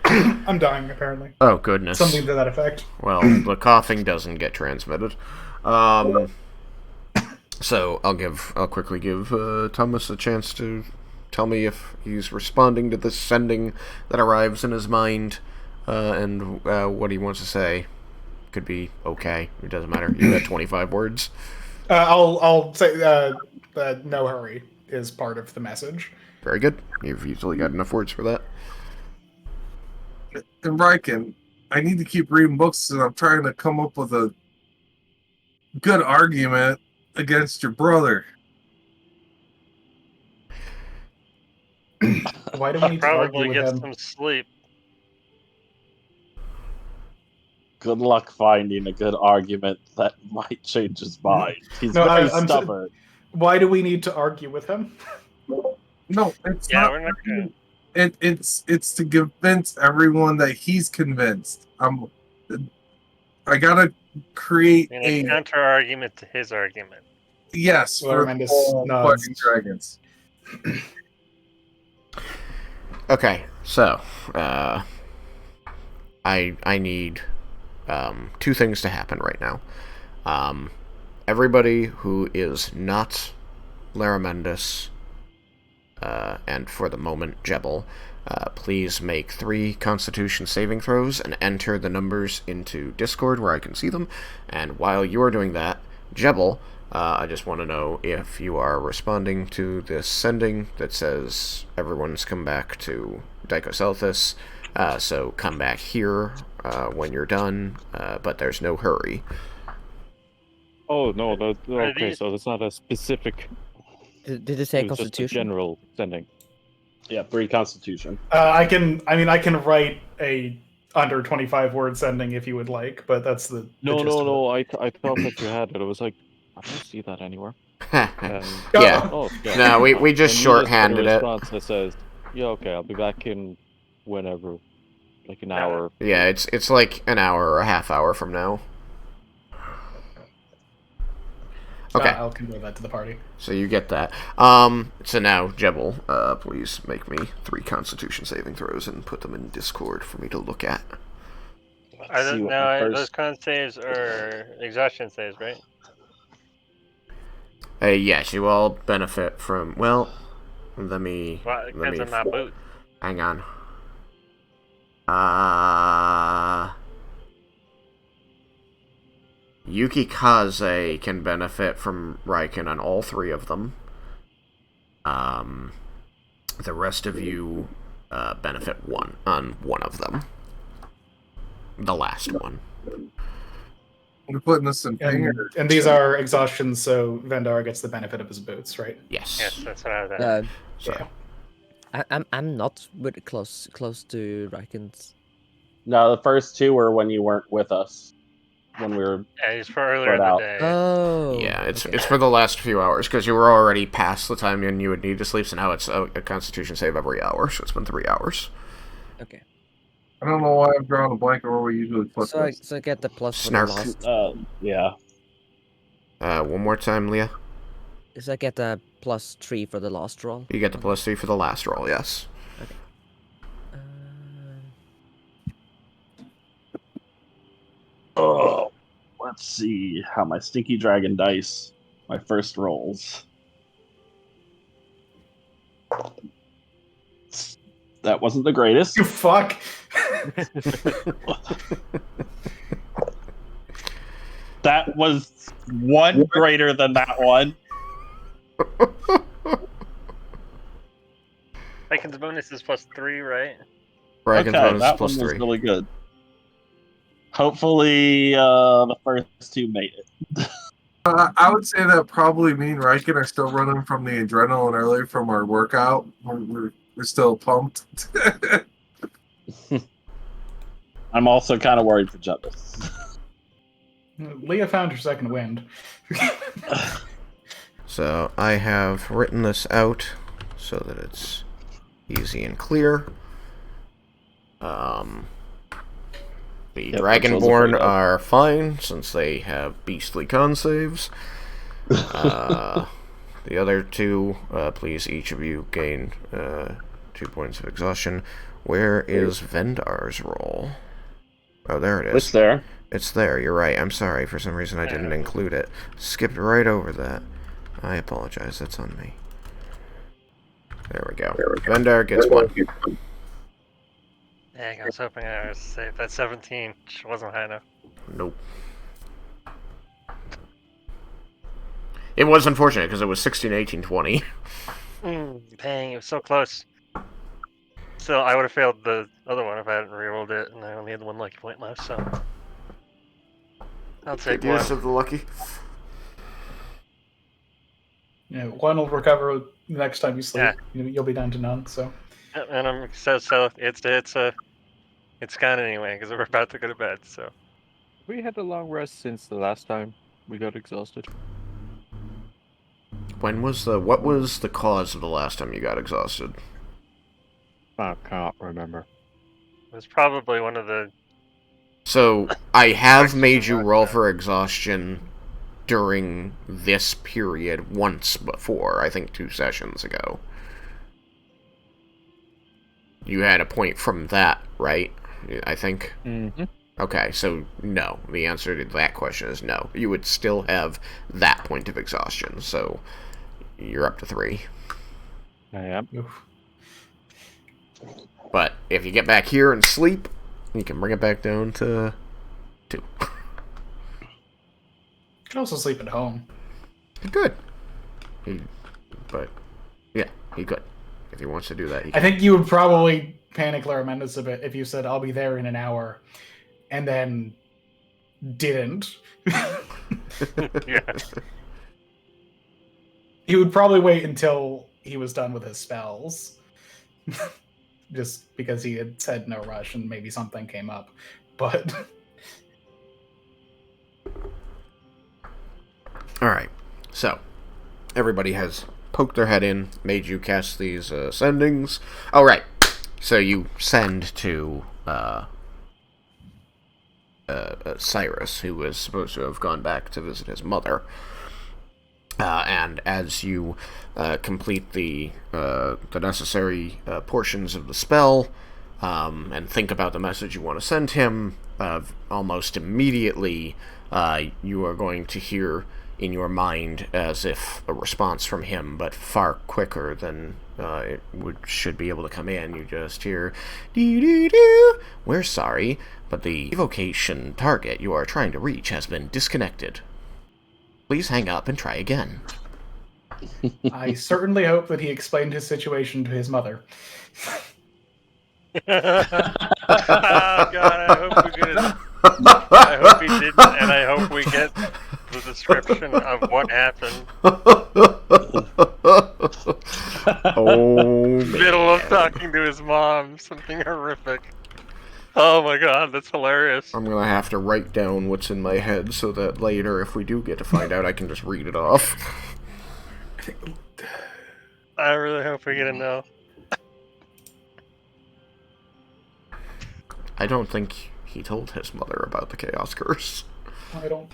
I'm dying apparently. Oh goodness. Something to that effect. Well, the coughing doesn't get transmitted. So I'll quickly give Thomas a chance to tell me if he's responding to this sending that arrives in his mind, and what he wants to say. Could be okay. It doesn't matter. You got 25 words. I'll say no hurry is part of the message. Very good. You've usually got enough words for that. And Raiken, I need to keep reading books, and I'm trying to come up with a good argument against your brother. Why do we need to argue Probably with get him? some sleep. Good luck finding a good argument that might change his mind. He's No, very I'm stubborn. Why do we need to argue with him? No, it's Yeah, not. we're not gonna. It's to convince everyone that he's convinced. I gotta create In a a counter argument to his argument. yes Well, for Mendes all nods. fucking dragons. Okay, so I need two things to happen right now. Everybody who is not Laramendus, and for the moment Jebel, please make 3 Constitution saving throws and enter the numbers into Discord where I can see them. And while you're doing that, Jebel, I just want to know if you are responding to this sending that says everyone's come back to Daiko Selthis, so come back here when you're done, but there's no hurry. Oh no, okay, these- so it's not a specific. Did it say It was just a Constitution? general sending. Yeah, 3 Constitution. I can write a under 25 word sending if you would like, but that's the No, gist of no. I thought that you had it. I was like, I don't see that anywhere. Yeah. Oh, yeah. No, we just And you just put a shorthanded it. response that says, "Yeah, okay, I'll be back in whenever, like an hour. Yeah, it's like an hour or a half hour from now. Okay. I'll convey that to the party. So you get that. So now, Jebel, please make me 3 Constitution saving throws and put them in Discord for me to look at. I see don't what know. my Those first. con saves are exhaustion saves, right? Yes, you all benefit from. Well, let me. Well, it Let depends me. on my boot. Hang on. Yukikaze can benefit from Raiken on all 3 of them. The rest of you benefit on one of them. The last one. We're putting this in finger. And these are exhaustions, so Vendar gets the benefit of his boots, right? Yes. Yes, that's what I was at. So, I'm not with close to Raiken's. No, the first 2 were when you weren't with us. When we were. Yeah, he's for earlier in Spread the out. day. Oh. yeah, it's okay. for the last few hours, because you were already past the time when you would need to sleep, so now it's a Constitution save every hour, so it's been 3 hours. Okay. I don't know why I'm drawing a blank or where we usually put So I, this. so I get the plus for Snark. the last. Yeah. One more time, Leah. So I get a +3 for the last roll. You get the +3 for the last roll, yes. Oh, let's see how my stinky dragon dice. My first rolls. That wasn't the greatest. You fuck! That was 1 greater than that one. Raiken's bonus is +3, right? Raiken's Okay, bonus that is one was +3. really good. Hopefully, the first 2 made it. I would say that probably me and Raiken are still running from the adrenaline early from our workout. We're still pumped. I'm also kind of worried for Justice. Leah found her second wind. So I have written this out so that it's easy and clear. The Yep, that's what I was Dragonborn afraid of. are fine since they have beastly con saves. The other 2, please each of you gain 2 points of exhaustion. Where is Vendar's roll? Oh, there it is. It's there. It's there, you're right. I'm sorry, for some reason I didn't include it. Skipped right over that. I apologize, that's on me. There we go. Vendar gets 1. Dang, I was hoping I was safe. That 17 wasn't high enough. Nope. It was unfortunate because it was 16, 18, 20. Dang, it was so close. Still, I would have failed the other one if I hadn't rerolled it, and I only had 1 lucky point left, so... I'll take Get 1. use of the lucky. Yeah, 1 will recover the next time you sleep. Yeah. You'll be down to none, so... And I'm so it's gone anyway because we're about to go to bed. So We had a long rest since the last time we got exhausted. What was the cause of the last time you got exhausted? I can't remember. it was probably one of the. So, I have made you roll for exhaustion during this period once before, I think 2 sessions ago. You had a point from that, right? I think? Mm-hmm. Okay, so no. The answer to that question is no. You would still have that point of exhaustion, so you're up to 3. I am. Oof. But if you get back here and sleep, you can bring it back down to 2. You can also sleep at home. Good. But, yeah, he could. If he wants to do that, he I can. think you would probably panic Laramentis a bit if you said, I'll be there in an hour, and then didn't. Yeah. He would probably wait until he was done with his spells. Just because he had said no rush and maybe something came up. But Alright, so everybody has poked their head in, made you cast these sendings. Alright, So you send to Cyrus, who was supposed to have gone back to visit his mother. And as you complete the necessary portions of the spell, and think about the message you want to send him, almost immediately you are going to hear in your mind as if a response from him, but far quicker than should be able to come in. You just hear, doo-doo-doo, we're sorry, but the evocation target you are trying to reach has been disconnected. Please hang up and try again. I certainly hope that he explained his situation to his mother. Oh, God, I hope he didn't, and I hope we get the description of what happened. Oh, man. Middle of talking to his mom, something horrific. Oh my God, that's hilarious. I'm gonna have to write down what's in my head so that later, if we do get to find out, I can just read it off. I really hope we get a no. I don't think he told his mother about the Chaos Curse. I don't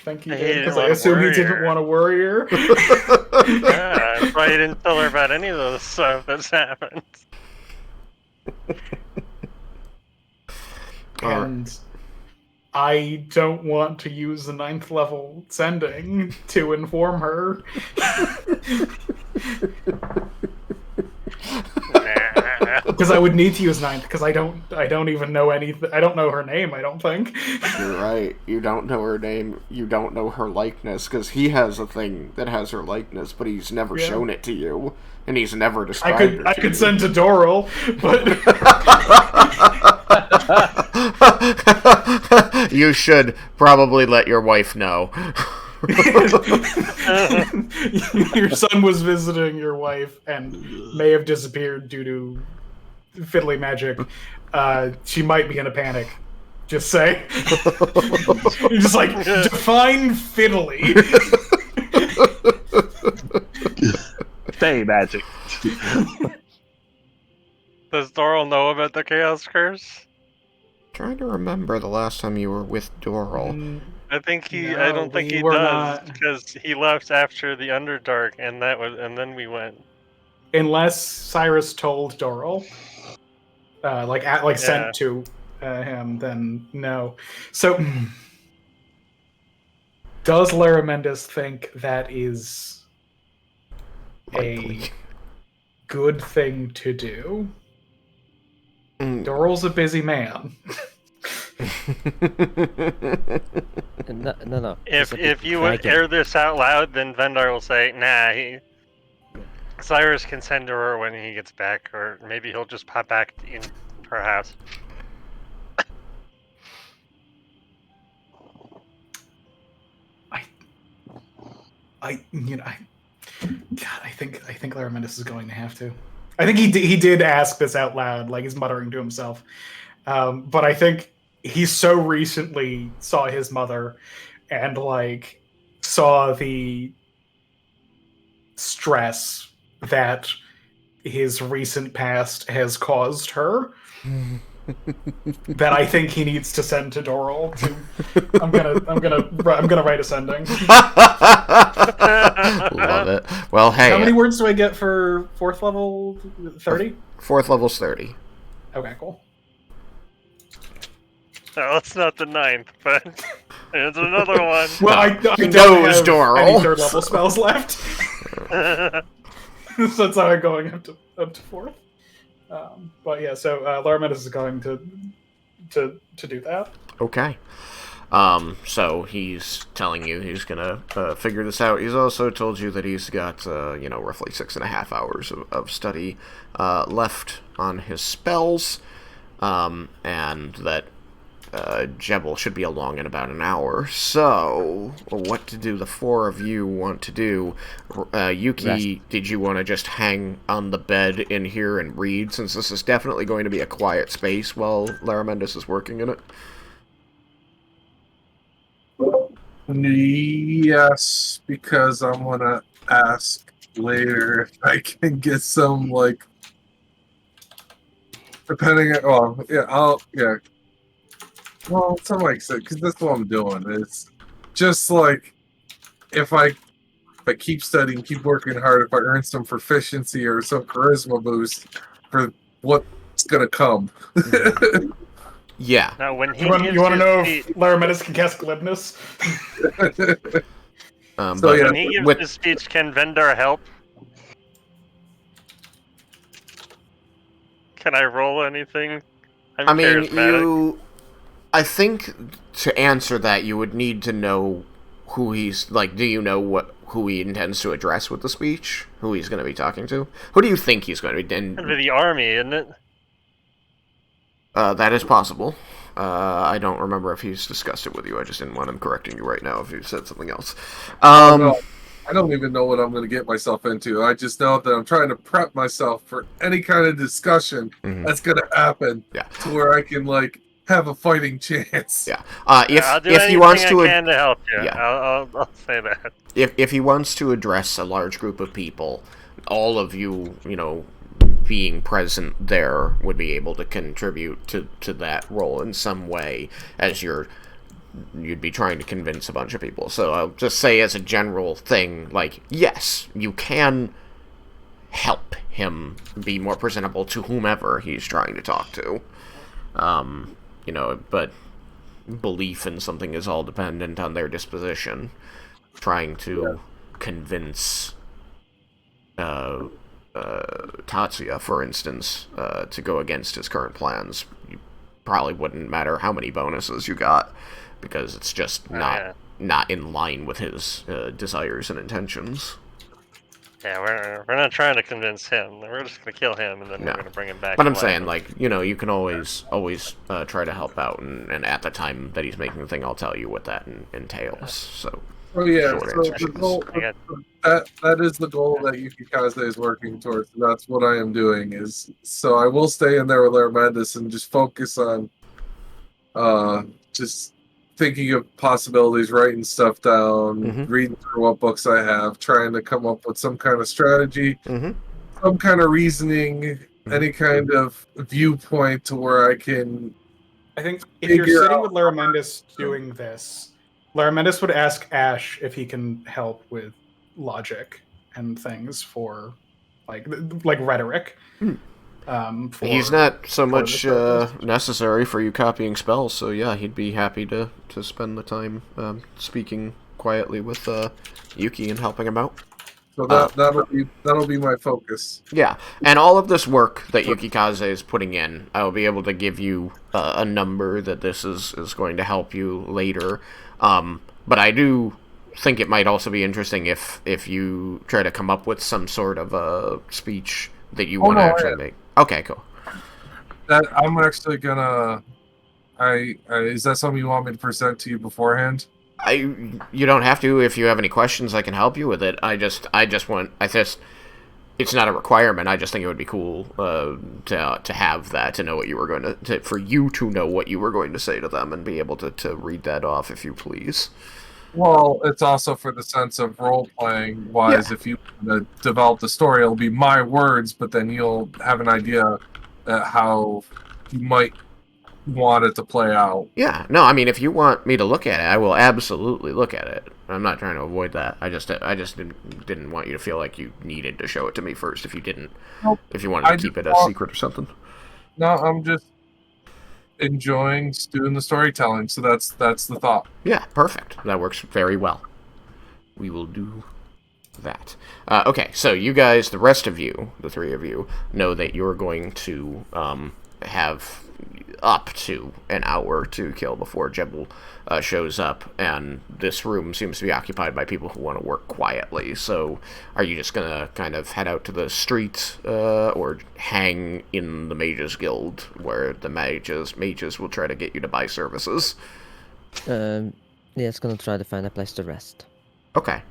think he He did, didn't because I wanna assume he worry didn't her. want to worry her. Yeah, that's why he didn't tell her about any of the stuff that's happened. And I don't want to use the 9th level sending to inform her. Because I would need to use 9th, because I don't even know anything. I don't know her name, I don't think. You're right. You don't know her name. You don't know her likeness, because he has a thing that has her likeness, but he's never shown it to you, and he's never described her to I could you. send to Doral, but You should probably let your wife know. your son was visiting your wife and may have disappeared due to fiddly magic. She might be in a panic. Just say. You're just like, define fiddly. Fey magic. Does Doral know about the Chaos Curse? Trying to remember the last time you were with Doral. I think he. No, I don't think we he were does not. because he left after the Underdark, and then we went. Unless Cyrus told Doral, sent to him, then no. So, does Lara Mendes think that is Likely. a good thing to do? Mm. Doral's a busy man. No. If you would air this out loud, then Vendar will say, "Nah, Cyrus can send to her when he gets back, or maybe he'll just pop back in her house." I think Lara Mendes is going to have to. I think he did ask this out loud, like he's muttering to himself. But I think he so recently saw his mother and like saw the stress that his recent past has caused her that I think he needs to send to Doral to I'm gonna write a sending. Love it. Well, hey. How many words do I get for 4th level? 30? 4th level's 30. Okay, cool. No, it's not the 9th, but it's another one. Well, I He don't knows, have Doral. any 3rd level spells left. So that's how I'm going up to 4th. But yeah, so Lara Mendes is going to do that. Okay. So he's telling you he's gonna figure this out. He's also told you that he's got, roughly 6.5 hours of study left on his spells, and that Jebel should be along in about an hour. So, what do the 4 of you want to do? Yuki, did you want to just hang on the bed in here and read, since this is definitely going to be a quiet space while Lara Mendes is working in it? Yes, because I'm gonna ask later if I can get some depending on, well, to like said, because that's what I'm doing. It's just like if I keep studying, keep working hard, if I earn some proficiency or some charisma boost for what's gonna come. Yeah. Now, when he You want gives to his know speech, if Larametis can cast glibness? So, But yeah, when he gives with his speech, can Vendor help? Can I roll anything? I'm I mean, charismatic. I think to answer that, you would need to know who he's like. Do you know who he intends to address with the speech? Who he's going to be talking to? Who do you think he's going to be? It'd be the army, isn't it? That is possible. I don't remember if he's discussed it with you. I just didn't want him correcting you right now if you said something else. no, I don't even know what I'm going to get myself into. I just know that I'm trying to prep myself for any kind of discussion that's going to happen Yeah. to where I can like have a fighting chance. Yeah. I'll do if anything he wants I to, can to help you. yeah. I'll say that. If he wants to address a large group of people, all of you, being present there would be able to contribute to that role in some way, as you'd be trying to convince a bunch of people. So I'll just say as a general thing, like, yes, you can help him be more presentable to whomever he's trying to talk to. But belief in something is all dependent on their disposition. Trying to convince Tatsuya, for instance, to go against his current plans, you probably wouldn't matter how many bonuses you got, because it's just not in line with his desires and intentions. Yeah, we're not trying to convince him. We're just gonna kill him, and then we're gonna bring him back. But to I'm life. saying, like, you can always try to help out, and at the time that he's making the thing, I'll tell you what that entails. So. Oh yeah, Short so answer. the goal, that is the goal that Yukikaze is working towards. And that's what I am doing. Is so I will stay in there with Larmendis and just focus on, just thinking of possibilities, writing stuff down, reading through what books I have, trying to come up with some kind of strategy, some kind of reasoning, any kind of viewpoint to where I can. I think if you're sitting with Laramentis doing this, Laramentis would ask Ash if he can help with logic and things for like rhetoric. He's not so much necessary for you copying spells, so yeah, he'd be happy to spend the time speaking quietly with Yuki and helping him out. So that'll be my focus. Yeah, and all of this work that Yukikaze is putting in, I will be able to give you a number that this is going to help you later. But I do think it might also be interesting if you try to come up with some sort of a speech that you want to actually make. Okay, cool. That I'm actually gonna. Is that something you want me to present to you beforehand? You don't have to. If you have any questions, I can help you with it. It's not a requirement. I just think it would be cool to have that, to know what you were going for you to know what you were going to say to them and be able to read that off, if you please. Well, it's also for the sense of role-playing wise. Yeah. If you develop the story, it'll be my words, but then you'll have an idea how you might want it to play out. Yeah, no, I mean, if you want me to look at it, I will absolutely look at it. I'm not trying to avoid that. I just didn't want you to feel like you needed to show it to me first if you didn't. Nope. If you wanted to keep it a secret or something. No, I'm just enjoying doing the storytelling, so that's the thought. Yeah, perfect. That works very well. We will do that. Okay, so you guys, the rest of you, the three of you, know that you're going to have up to an hour to kill before Jebel shows up, and this room seems to be occupied by people who want to work quietly. So are you just gonna kind of head out to the street or hang in the Mages Guild where the mages will try to get you to buy services? Yeah, it's gonna try to find a place to rest. Okay.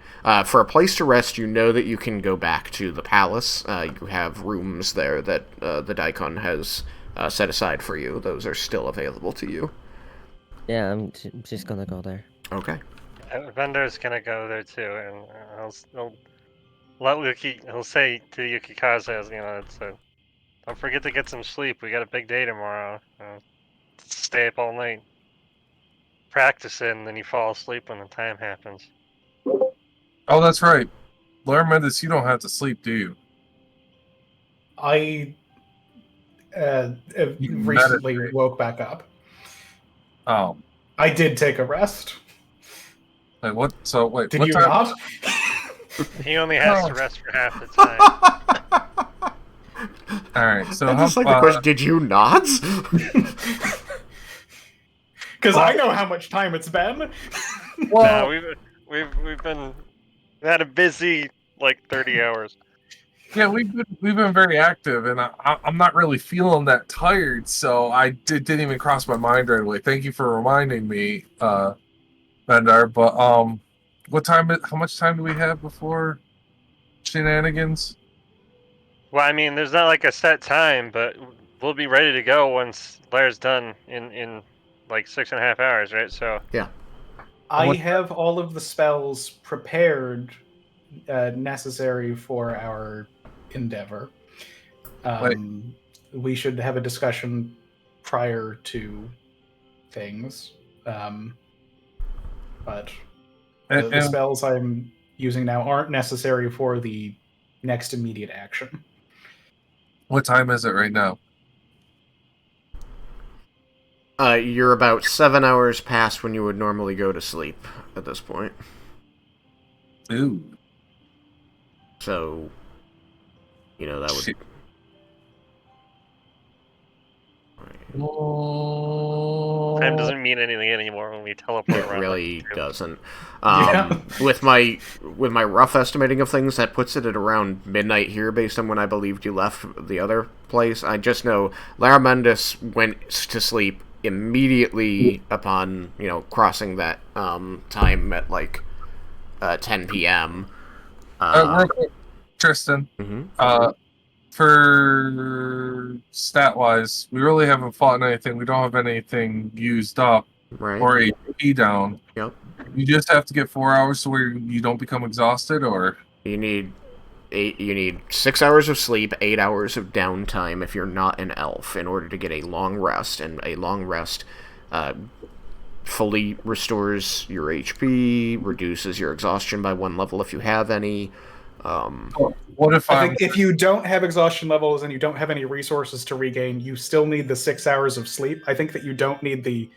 For a place to rest, you know that you can go back to the palace. You have rooms there that the Daikon has set aside for you. Those are still available to you. Yeah, I'm just gonna go there. Okay. Vendor's gonna go there too, and he'll say to Yukikaze, it's Don't forget to get some sleep. We got a big day tomorrow. Stay up all night. Practice it, and then you fall asleep when the time happens. Oh, that's right. Laura Mendes, you don't have to sleep, do you? I You recently meditate. woke back up. Oh, I did take a rest. like what? So wait, Did what you time? not? He only has to rest for half the time. All right. So I how? just like the question, did you not? Because I know how much time it's been. No, we've been had a busy like 30 hours. Yeah, we've been very active, and I'm not really feeling that tired, so didn't even cross my mind right away. Thank you for reminding me, Bendar. But what time? How much time do we have before shenanigans? Well, I mean, there's not like a set time, but we'll be ready to go once Laird's done in like 6.5 hours, right? So Yeah. I have all of the spells prepared necessary for our endeavor. We should have a discussion prior to things. But the spells I'm using now aren't necessary for the next immediate action. What time is it right now? You're about 7 hours past when you would normally go to sleep at this point. Ooh. So, that would... time doesn't mean anything anymore when we teleport around. It really doesn't. Yeah. With my rough estimating of things, that puts it at around midnight here, based on when I believed you left the other place. I just know Lara Mendes went to sleep immediately upon crossing that time at like 10 p.m. Real quick, Tristan. Mm-hmm. For stat-wise, we really haven't fought anything. We don't have anything used up Right. or AP down. Yep. You just have to get 4 hours so where you don't become exhausted, or You need 6 hours of sleep, 8 hours of downtime if you're not an elf, in order to get a long rest. And a long rest fully restores your HP, reduces your exhaustion by 1 level if you have any. what if I think if you don't have exhaustion levels and you don't have any resources to regain, you still need the 6 hours of sleep. I think that you don't need the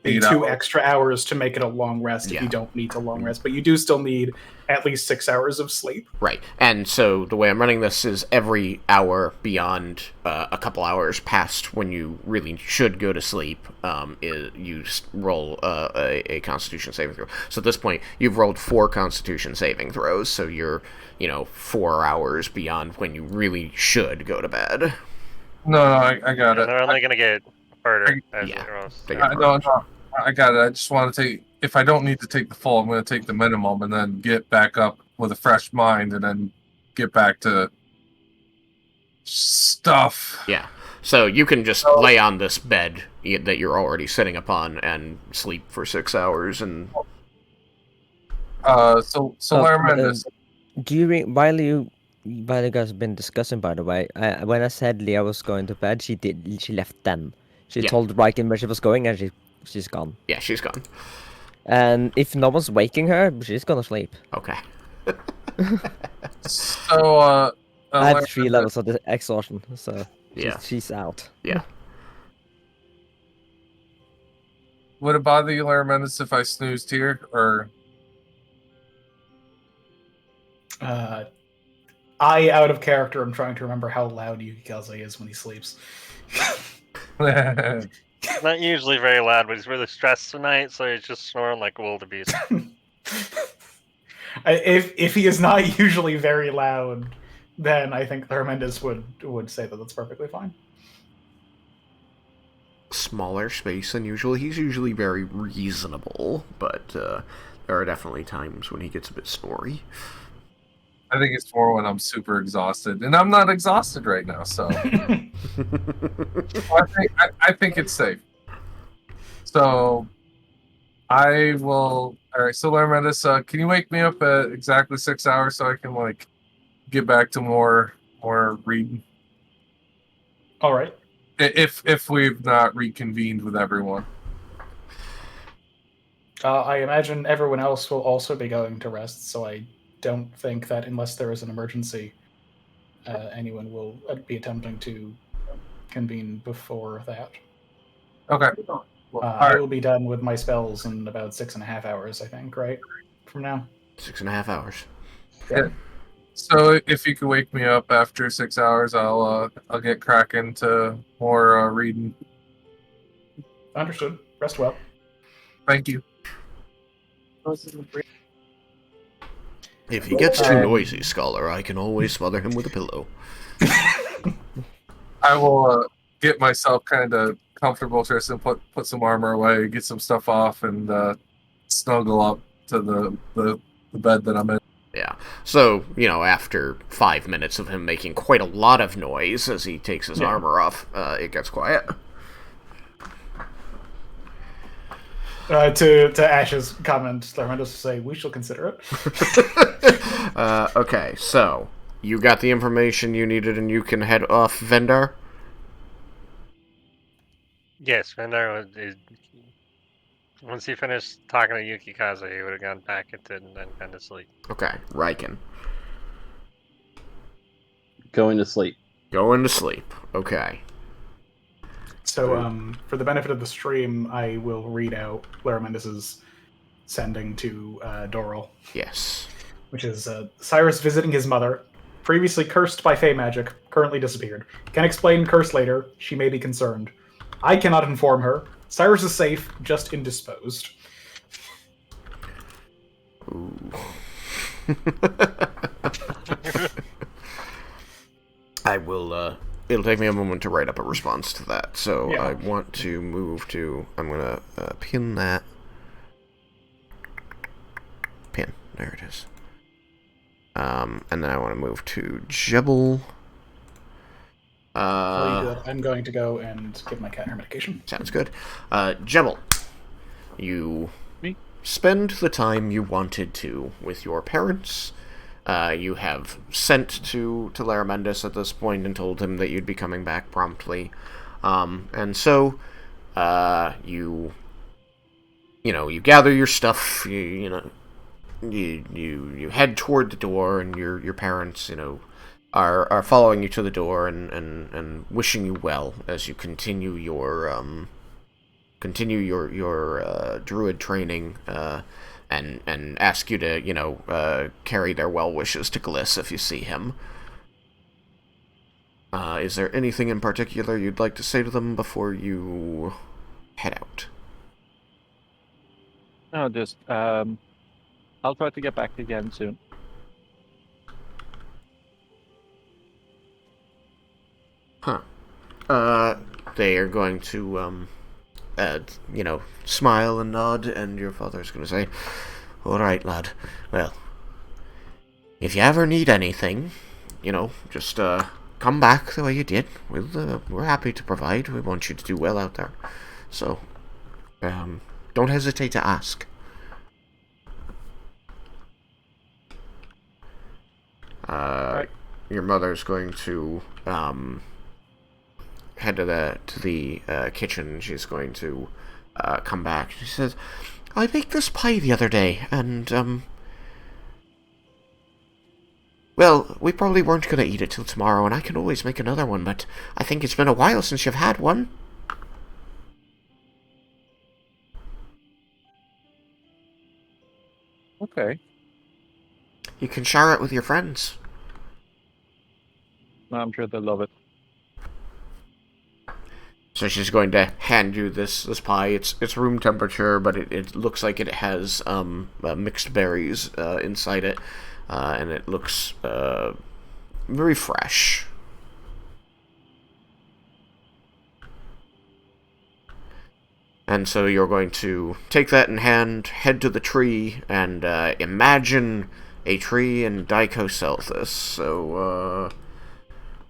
2 extra hours to make it a long rest if you don't need to long rest, but you do still need at least 6 hours of sleep. Right, and so the way I'm running this is every hour beyond a couple hours past when you really should go to sleep, you roll a Constitution saving throw. So at this point, you've rolled 4 Constitution saving throws, so you're 4 hours beyond when you really should go to bed. No, I got it. They're only gonna get harder as yeah. it goes. No, I got it. I just want to take. If I don't need to take the full, I'm going to take the minimum and then get back up with a fresh mind and then get back to stuff. Yeah. So you can just lay on this bed that you're already sitting upon and sleep for 6 hours and. So Lara Mendes. While you guys have been discussing, by the way, when I said Leah was going to bed, she left then. She told Raiken where she was going, and she's gone. Yeah, she's gone. And if no one's waking her, she's gonna sleep. Okay. So I had 3 levels of the exhaustion, so she's out. Yeah. Would it bother you, Lara Mendes, if I snoozed here, or? Out of character, I'm trying to remember how loud Yukikaze is when he sleeps. Not usually very loud, but he's really stressed tonight, so he's just snoring like a wildebeest. If he is not usually very loud, then I think Hermendez would say that that's perfectly fine. Smaller space than usual. He's usually very reasonable, but there are definitely times when he gets a bit snory. I think it's more when I'm super exhausted, and I'm not exhausted right now, so I think it's safe. So I will. All right, so Lara Mendes, can you wake me up at exactly 6 hours so I can get back to more reading? All right. If we've not reconvened with everyone. I imagine everyone else will also be going to rest, so I don't think that unless there is an emergency, anyone will be attempting to convene before that. Okay. I will be done with my spells in about 6.5 hours, I think, right? From now. 6.5 hours. Yeah. So if you could wake me up after 6 hours, I'll get cracking to more reading. Understood. Rest well. Thank you. If he gets too noisy, Scholar, I can always smother him with a pillow. I will get myself kind of comfortable, Tristan, put some armor away, get some stuff off, and snuggle up to the bed that I'm in. Yeah. So, after 5 minutes of him making quite a lot of noise as he takes his armor off, it gets quiet. To Ash's comment, Thurman does say, we shall consider it. Okay, so, you got the information you needed and you can head off Vendar? Yes, Vendar was. Once he finished talking to Yukikaze, he would have gone back into and then gone to sleep. Okay, Raiken. Going to sleep. Going to sleep. Okay. So, for the benefit of the stream, I will read out Laramendus's sending to Doral. Yes. Which is Cyrus visiting his mother, previously cursed by fey magic, currently disappeared. Can explain curse later. She may be concerned. I cannot inform her. Cyrus is safe, just indisposed. Ooh. I will, it'll take me a moment to write up a response to that, so I want to move to, I'm gonna pin that. Pin, there it is. And then I want to move to Jebel. I'm going to go and give my cat her medication. Sounds good. Jebel, you spend the time you wanted to with your parents. You have sent to Laramendus at this point and told him that you'd be coming back promptly. And so, you gather your stuff, you head toward the door, and your parents, are following you to the door and wishing you well as you continue your druid training, and ask you to, carry their well wishes to Gliss if you see him. Is there anything in particular you'd like to say to them before you head out? No, just, I'll try to get back again soon. Huh. They are going to, smile and nod, and your father's going to say, "Alright, lad. Well, if you ever need anything, just, come back the way you did. We're happy to provide. We want you to do well out there. So, don't hesitate to ask." Your mother's going to, head to the kitchen. She's going to come back. She says, "I baked this pie the other day, and well, we probably weren't going to eat it till tomorrow, and I can always make another one, but I think it's been a while since you've had one." Okay. You can share it with your friends. I'm sure they'll love it. So she's going to hand you this pie. It's room temperature, but it looks like it has mixed berries inside it, and it looks very fresh. And so you're going to take that in hand, head to the tree, and imagine a tree in Daiko Selthis. So,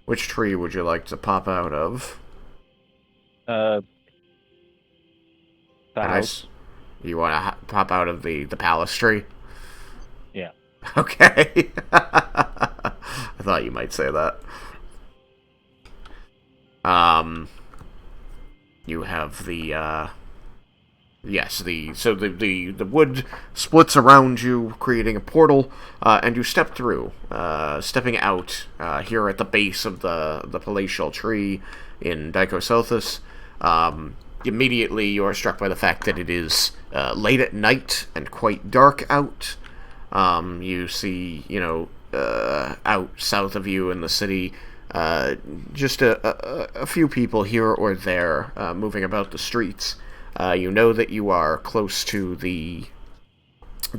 which tree would you like to pop out of? The house. You want to pop out of the palace tree? Yeah. Okay. I thought you might say that. You have the, yes, the wood splits around you, creating a portal, and you step through, stepping out, here at the base of the palatial tree in Daiko Selthis. Immediately you are struck by the fact that it is, late at night and quite dark out. You see, out south of you in the city, just a few people here or there, moving about the streets. You know that you are close to the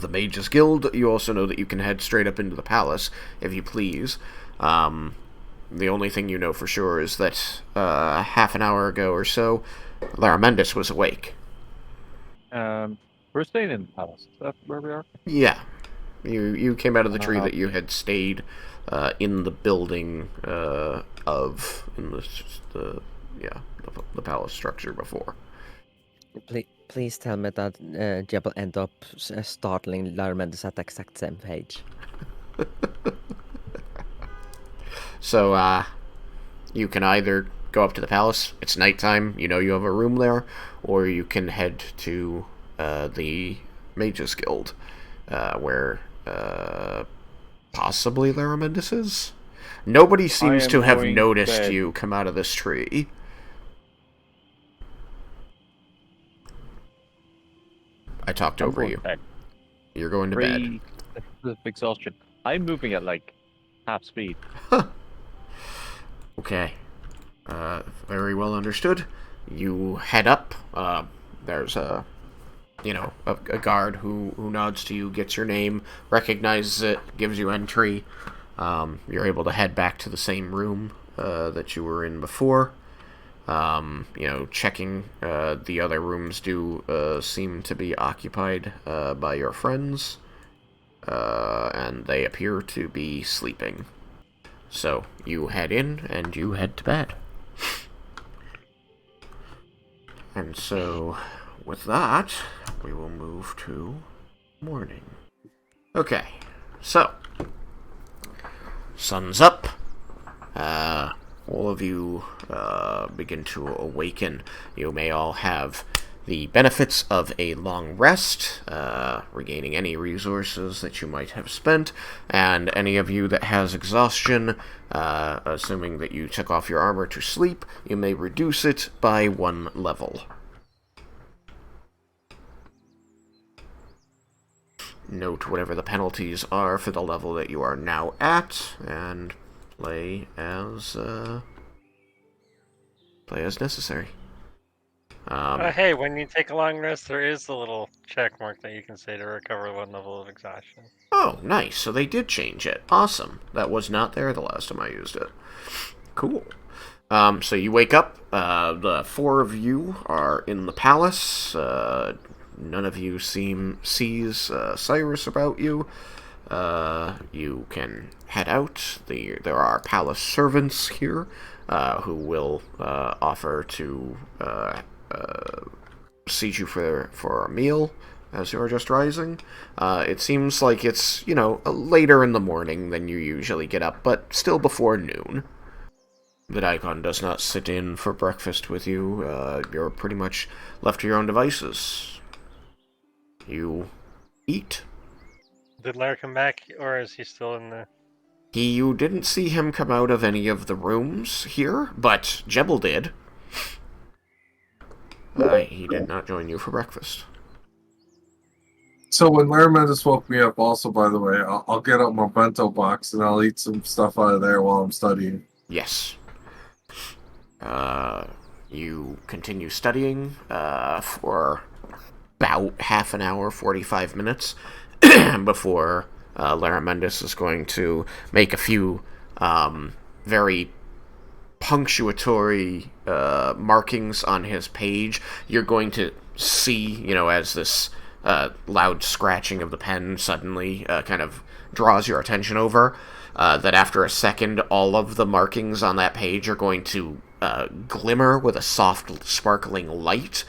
Mages Guild. You also know that you can head straight up into the palace, if you please. The only thing you know for sure is that, half an hour ago or so, Laramendis was awake. We're staying in the palace. Is that where we are? Yeah. You came out of the tree that you had stayed, in the building, in the palace structure before. Please tell me that Jeb will end up startling Laramendes at the exact same page. So, you can either go up to the palace, it's nighttime, you know you have a room there, or you can head to, the Mages Guild, where, possibly Laramendes is? Nobody seems to have noticed you come out of this tree. I talked over you. You're going to bed. Exhaustion. I'm moving at like half speed. Okay. Very well understood. You head up. There's a guard who nods to you, gets your name, recognizes it, gives you entry. You're able to head back to the same room that you were in before. Checking, the other rooms do seem to be occupied by your friends, and they appear to be sleeping. So, you head in, and you head to bed. And so, with that, we will move to morning. Okay, so, sun's up. All of you begin to awaken. You may all have the benefits of a long rest, regaining any resources that you might have spent, and any of you that has exhaustion, assuming that you took off your armor to sleep, you may reduce it by 1 level. Note whatever the penalties are for the level that you are now at, and play as necessary. Hey, when you take a long rest, there is a little check mark that you can say to recover 1 level of exhaustion. Oh, nice. So they did change it. Awesome. That was not there the last time I used it. Cool. So you wake up. The 4 of you are in the palace. None of you sees Cyrus about you. You can head out. There are palace servants here who will offer to seat you for a meal as you are just rising. It seems like it's, later in the morning than you usually get up, but still before noon. The Daikon does not sit in for breakfast with you. You're pretty much left to your own devices. You eat. Did Lair come back, or is he still in the... You didn't see him come out of any of the rooms here, but Jebel did. He did not join you for breakfast. So when Laramendis woke me up, also, by the way, I'll get out my bento box and I'll eat some stuff out of there while I'm studying. Yes. You continue studying for about half an hour, 45 minutes, before Laramendis is going to make a few very punctuatory markings on his page. You're going to see, as this loud scratching of the pen suddenly kind of draws your attention over, that after a second, all of the markings on that page are going to glimmer with a soft, sparkling light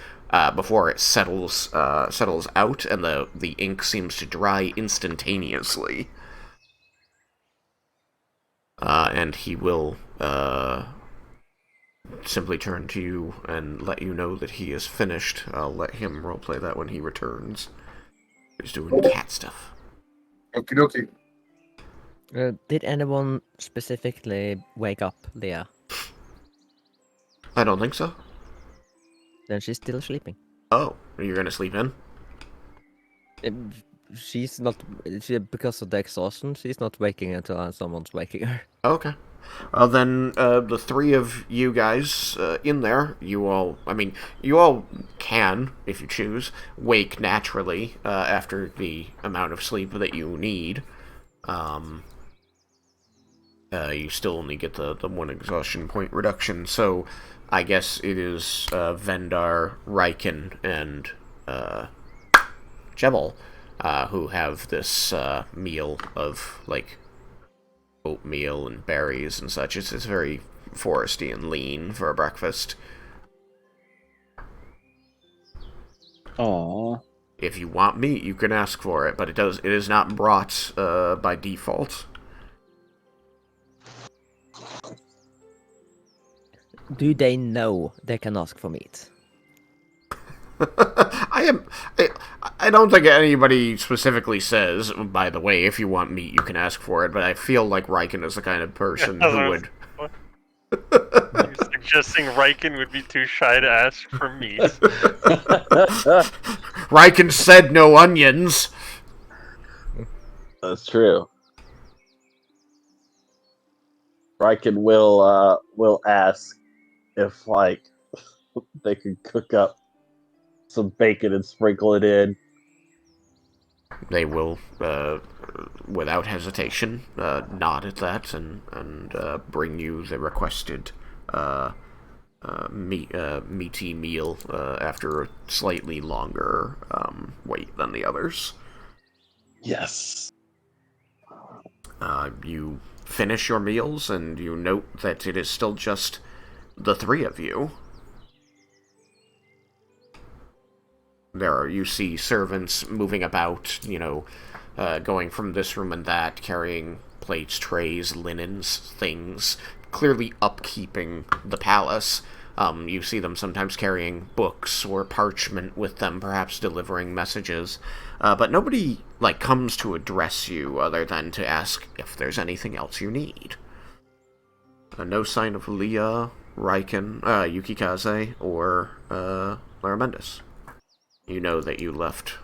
before it settles out, and the ink seems to dry instantaneously. And he will simply turn to you and let you know that he is finished. I'll let him roleplay that when he returns. He's doing cat stuff. Okie dokie. Did anyone specifically wake up Leah? I don't think so. Then she's still sleeping. Oh, you're gonna sleep in? She's not, because of the exhaustion, she's not waking until someone's waking her. Okay. Well, then, the three of you guys in there, you all can, if you choose, wake naturally after the amount of sleep that you need. You still only get the one exhaustion point reduction, so I guess it is Vendar, Raiken, and Jebel who have this meal of, like, oatmeal and berries and such. It's very foresty and lean for a breakfast. Aww. If you want meat, you can ask for it, but it is not brought by default. Do they know they can ask for meat? I don't think anybody specifically says, by the way, if you want meat, you can ask for it, but I feel like Raiken is the kind of person who would... You're suggesting Raiken would be too shy to ask for meat. Raiken said no onions! That's true. Raiken will ask if, like, they could cook up some bacon and sprinkle it in. They will, without hesitation, nod at that and bring you the requested meaty meal after a slightly longer wait than the others. Yes. You finish your meals, and you note that it is still just the three of you. You see servants moving about, going from this room and that, carrying plates, trays, linens, things, clearly upkeeping the palace. You see them sometimes carrying books or parchment with them, perhaps delivering messages. But nobody, comes to address you other than to ask if there's anything else you need. No sign of Leah, Raiken, Yukikaze, or Laramendus. You know that you left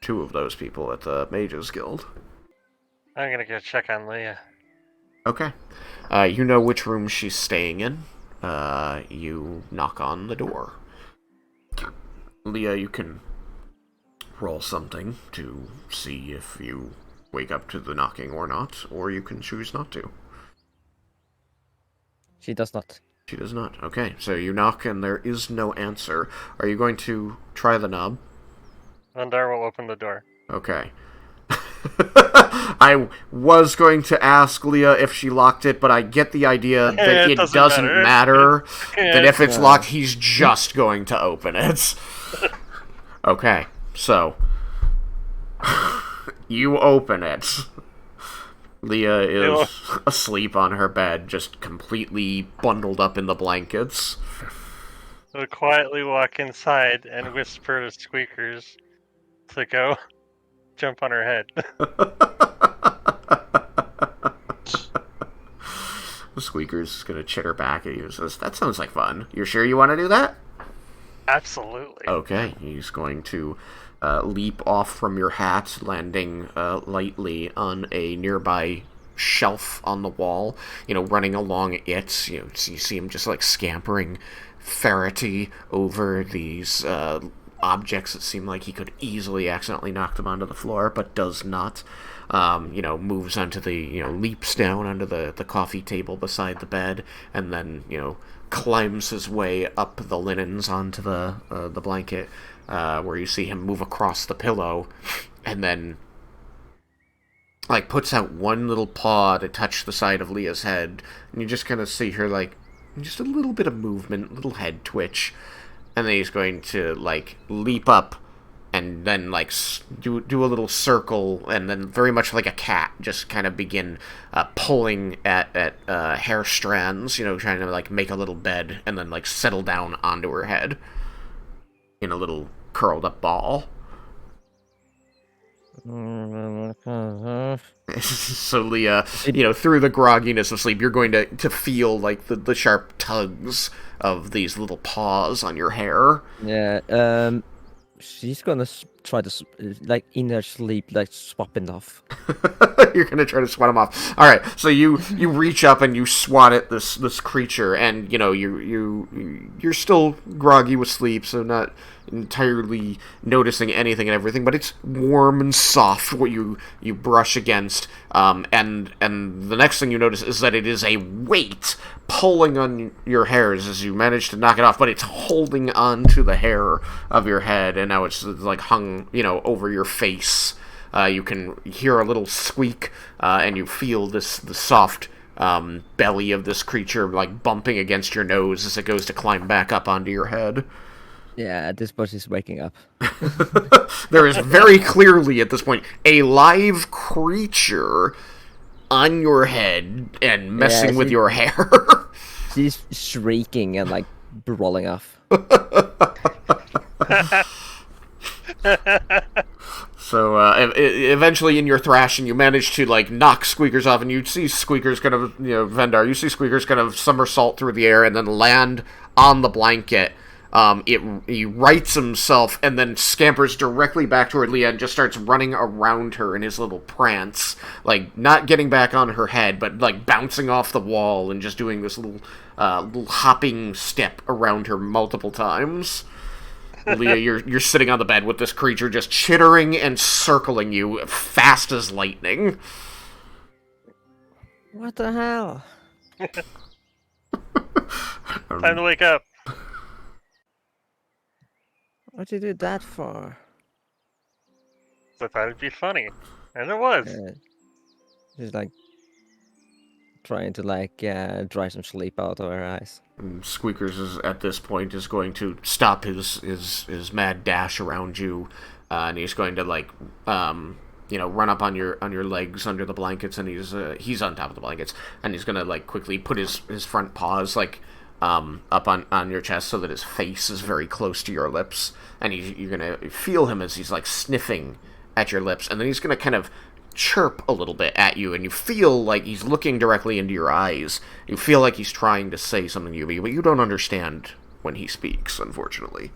two of those people at the Mages Guild. I'm gonna go check on Leah. Okay. You know which room she's staying in. You knock on the door. Leah, you can roll something to see if you wake up to the knocking or not, or you can choose not to. She does not. She does not. Okay, so you knock and there is no answer. Are you going to try the knob? Vendar will open the door. Okay. I was going to ask Leah if she locked it, but I get the idea that it doesn't matter. That if it's locked, he's just going to open it. Okay, so you open it. Leah is asleep on her bed, just completely bundled up in the blankets. He'll quietly walk inside and whisper to Squeakers to go jump on her head. Squeakers is gonna chitter back at you and says, "That sounds like fun. You're sure you want to do that?" Absolutely. Okay, he's going to leap off from your hat, landing lightly on a nearby shelf on the wall, running along it. So you see him just, scampering ferrety over these objects that seem like he could easily accidentally knock them onto the floor, but does not. Moves onto the, leaps down onto the coffee table beside the bed, and then, climbs his way up the linens onto the blanket, where you see him move across the pillow, and then, puts out one little paw to touch the side of Leah's head, and you just kind of see her, just a little bit of movement, little head twitch, and then he's going to, leap up and then like do a little circle, and then very much like a cat, just kind of begin pulling at hair strands, trying to like make a little bed, and then like settle down onto her head in a little curled up ball. So Leah, through the grogginess of sleep, you're going to feel like the sharp tugs of these little paws on your hair. Yeah, she's gonna try to, like, in her sleep, like, swap it off. You're gonna try to swat him off. All right, so you reach up and you swat at this creature, and you're still groggy with sleep, so not entirely noticing anything and everything, but it's warm and soft what you brush against, and the next thing you notice is that it is a weight pulling on your hairs as you manage to knock it off, but it's holding on to the hair of your head, and now it's like hung over your face. You can hear a little squeak, and you feel the soft belly of this creature like bumping against your nose as it goes to climb back up onto your head. Yeah, this boss is waking up. There is very clearly at this point a live creature on your head and messing with your hair. She's shrieking and like rolling off. So eventually, in your thrashing, you manage to like knock Squeakers off, and you see Squeakers kind of, Vendar. You see Squeakers kind of somersault through the air and then land on the blanket. He rights himself and then scampers directly back toward Leah and just starts running around her in his little prance, like not getting back on her head, but like bouncing off the wall and just doing this little hopping step around her multiple times. Leah, you're sitting on the bed with this creature just chittering and circling you fast as lightning. What the hell? Time to wake up. What'd you do that for? I thought it'd be funny, and it was. She's like trying to like dry some sleep out of her eyes. Squeakers at this point is going to stop his mad dash around you, and he's going to like run up on your legs under the blankets, and he's on top of the blankets, and he's gonna like quickly put his front paws like up on your chest so that his face is very close to your lips, and you're gonna feel him as he's like sniffing at your lips, and then he's gonna kind of chirp a little bit at you, and you feel like he's looking directly into your eyes. You feel like he's trying to say something to you, but you don't understand when he speaks, unfortunately.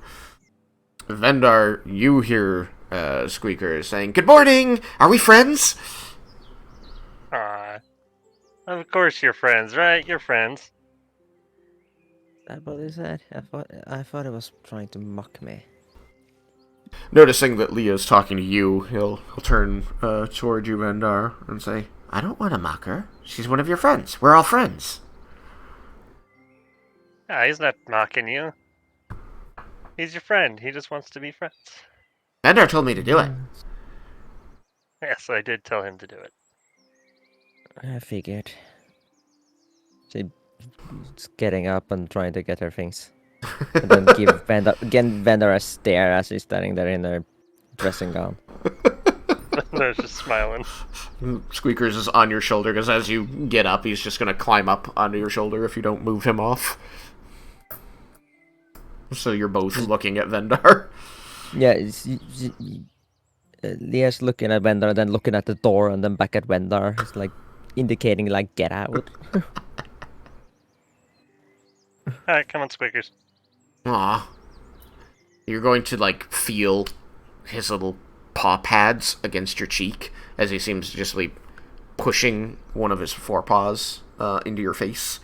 Vendar, you hear Squeaker saying, "Good morning! Are we friends?" Of course you're friends, right? You're friends. Is that what he said? I thought he was trying to mock me. Noticing that Leah's talking to you, he'll turn toward you, Vendar, and say, "I don't want to mock her. She's one of your friends. We're all friends." Ah, he's not mocking you. He's your friend. He just wants to be friends. Vendar told me to do it. Yes, I did tell him to do it. I figured. She's getting up and trying to get her things. And then give Vendor a stare as she's standing there in her dressing gown. They're just smiling. Squeakers is on your shoulder, because as you get up, he's just going to climb up onto your shoulder if you don't move him off. So you're both looking at Vendar. Yeah, Leah's looking at Vendor, then looking at the door, and then back at Vendor. It's like indicating, like, get out. Alright, come on, Squeakers. Aw. You're going to, like, feel his little paw pads against your cheek as he seems to just, like, pushing one of his forepaws into your face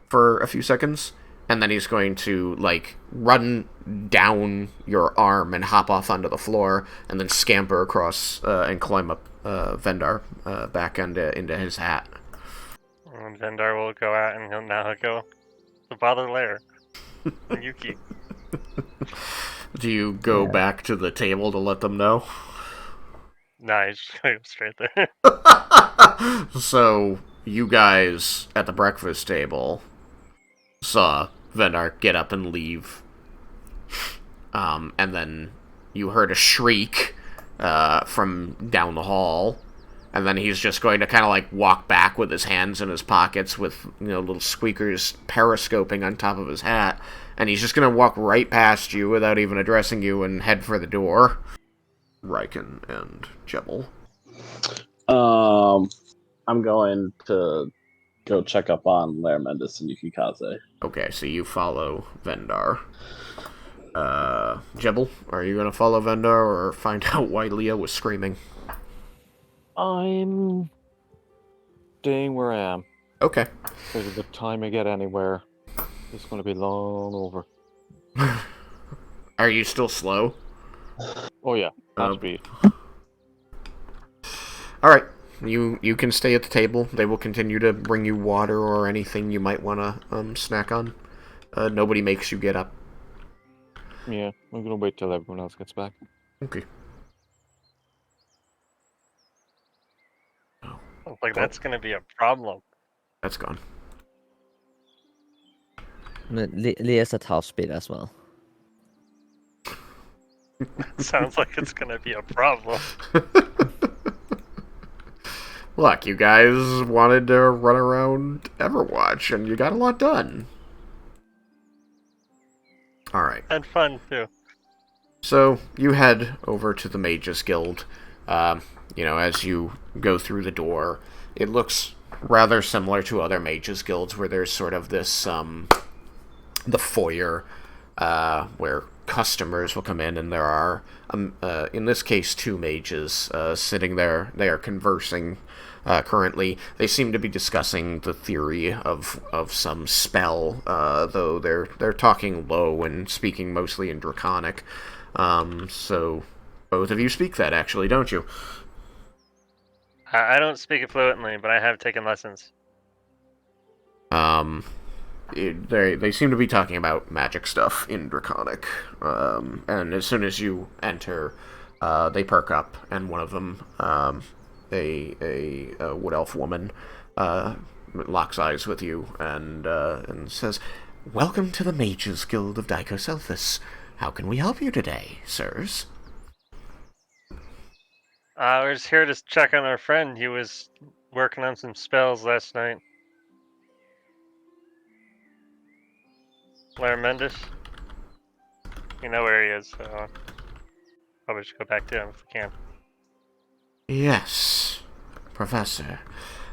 for a few seconds. And then he's going to, like, run down your arm and hop off onto the floor and then scamper across and climb up Vendar back into his hat. And Vendar will go out and he'll go to bother Lair. And Yuki. Do you go back to the table to let them know? Nah, he's just gonna go straight there. So, you guys at the breakfast table saw Vendar get up and leave. And then, you heard a shriek from down the hall, and then he's just going to kind of like walk back with his hands in his pockets with, you know, little squeakers periscoping on top of his hat, and he's just going to walk right past you without even addressing you and head for the door. Raiken and Jebel. I'm going to go check up on Larmendis and Yukikaze. Okay, so you follow Vendar. Jebel, are you going to follow Vendar or find out why Leah was screaming? I'm staying where I am. Okay. Because by the time I get anywhere, it's going to be long over. Are you still slow? Oh yeah, not speed. Alright, you can stay at the table. They will continue to bring you water or anything you might want to snack on. Nobody makes you get up. Yeah, I'm going to wait till everyone else gets back. Okay. Like, that's gonna be a problem. That's gone. Leah's at half speed as well. Sounds like it's gonna be a problem. Look, you guys wanted to run around Everwatch, and you got a lot done. Alright. And fun, too. So, you head over to the Mages Guild. You know, as you go through the door, it looks rather similar to other Mages Guilds, where there's sort of this, the foyer, where customers will come in, and there are, in this case, 2 mages sitting there. They are conversing currently. They seem to be discussing the theory of some spell, though they're talking low and speaking mostly in Draconic. So both of you speak that, actually, don't you? I don't speak it fluently, but I have taken lessons. They seem to be talking about magic stuff in Draconic, and as soon as you enter, they perk up, and one of them, a wood elf woman, locks eyes with you and says, "Welcome to the Mages Guild of Daiko Selthis. How can we help you today, sirs?" We're just here to check on our friend. He was working on some spells last night. Larmendis. You know where he is, so probably should go back to him if we can. Yes, Professor.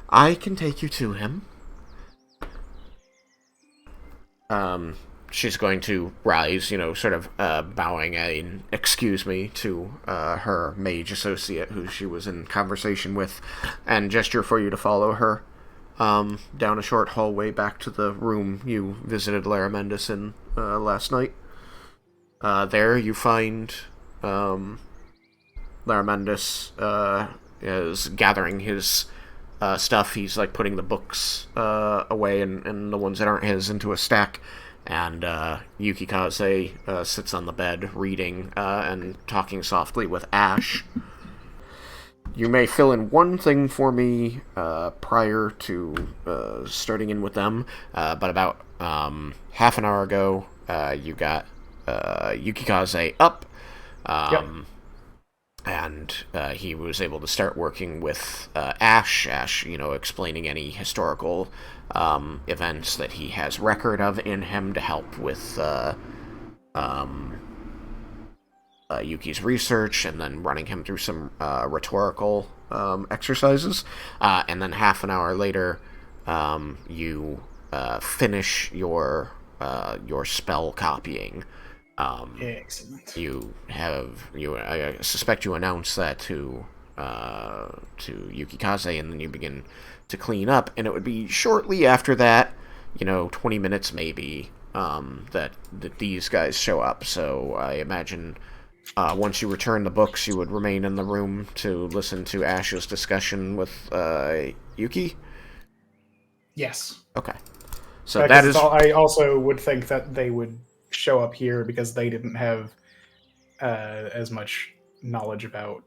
I can take you to him. She's going to rise, you know, sort of bowing an excuse me to her mage associate who she was in conversation with, and gesture for you to follow her down a short hallway back to the room you visited Larmendis in last night. There you find Larmendis is gathering his stuff. He's like putting the books away and the ones that aren't his into a stack. And Yukikaze sits on the bed reading and talking softly with Ash. You may fill in one thing for me prior to starting in with them, but about half an hour ago, you got Yukikaze up, Yep. and he was able to start working with Ash. Ash, you know, explaining any historical events that he has record of in him to help with Yuki's research, and then running him through some rhetorical exercises. And then half an hour later, you finish your spell copying. Excellent. I suspect you announce that to Yukikaze, and then you begin to clean up, and it would be shortly after that, 20 minutes maybe, that these guys show up. So I imagine once you return the books, you would remain in the room to listen to Ash's discussion with Yuki? Yes. Okay. So that is... I also would think that they would show up here because they didn't have as much knowledge about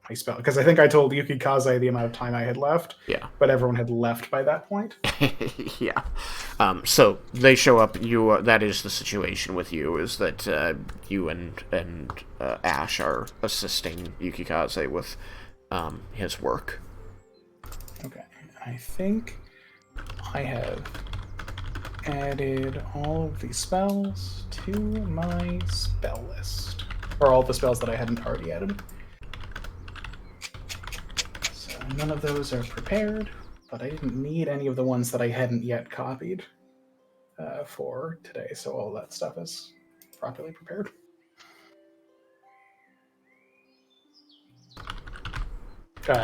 my spell. Because I think I told Yukikaze the amount of time I had left. Yeah. But everyone had left by that point. Yeah. So they show up. That is the situation with you. Is that you and Ash are assisting Yukikaze with his work. Okay, I think I have added all of the spells to my spell list. Or all the spells that I hadn't already added. So none of those are prepared, but I didn't need any of the ones that I hadn't yet copied for today, so all that stuff is properly prepared.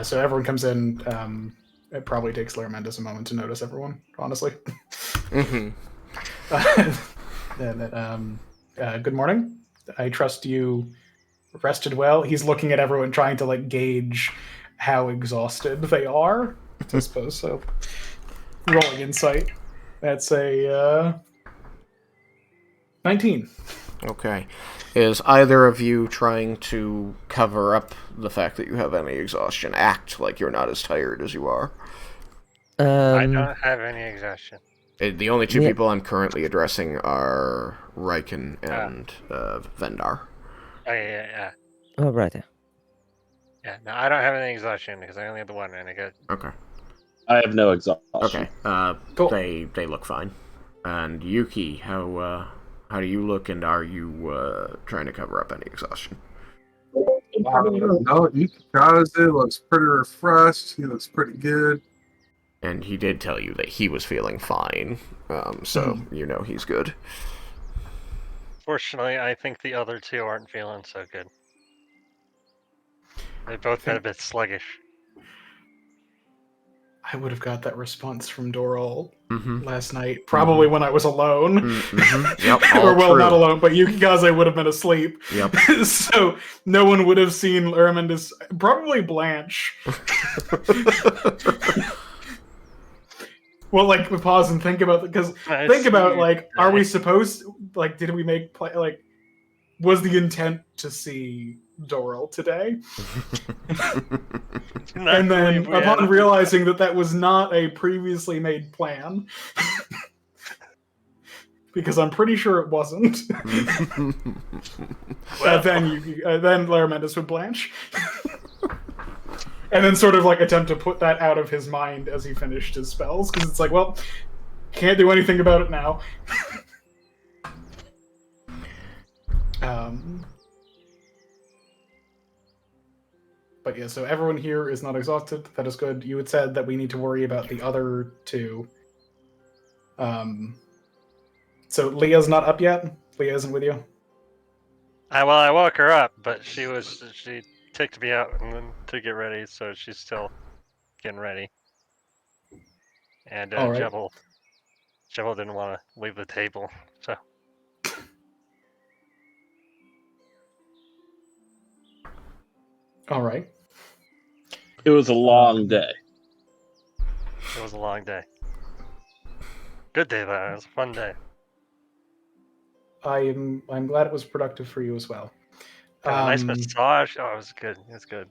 So everyone comes in. It probably takes Laramentis a moment to notice everyone, honestly. Mm-hmm. Good morning. I trust you rested well. He's looking at everyone, trying to gauge how exhausted they are. I suppose so. Rolling insight. That's a 19. Okay. Is either of you trying to cover up the fact that you have any exhaustion? Act like you're not as tired as you are. I don't have any exhaustion. The only two people I'm currently addressing are Raiken and Vendar. Oh, yeah. Oh, right. Yeah, no, I don't have any exhaustion because I only have the one and I got... Okay. I have no exhaustion. Okay. Cool. They look fine. And Yuki, how do you look, and are you trying to cover up any exhaustion? No, Yukikaze looks pretty refreshed. He looks pretty good. And he did tell you that he was feeling fine, so you know he's good. Fortunately, I think the other two aren't feeling so good. They both been a bit sluggish. I would have got that response from Doral Mm-hmm. last night, probably when I was alone. Mm-hmm. Yep, all or, well, true. not alone, but Yukikaze would have been asleep. Yep. So no one would have seen Laramentis. Probably Blanche. Well, pause and think about it, because think about, are we supposed, did we make, was the intent to see Doral today? And then, upon realizing that was not a previously made plan, because I'm pretty sure it wasn't, then Laramentis would blanch. And then sort of attempt to put that out of his mind as he finished his spells, because it's well, can't do anything about it now. But yeah, so everyone here is not exhausted. That is good. You had said that we need to worry about the other two. So Leah's not up yet? Leah isn't with you? I woke her up, but she ticked me out and then to get ready, so she's still getting ready. And right. Jebel didn't want to leave the table, so. All right. It was a long day. It was a long day. Good day, though. It was a fun day. I'm glad it was productive for you as well. Got a nice massage. Oh, it was good. It was good.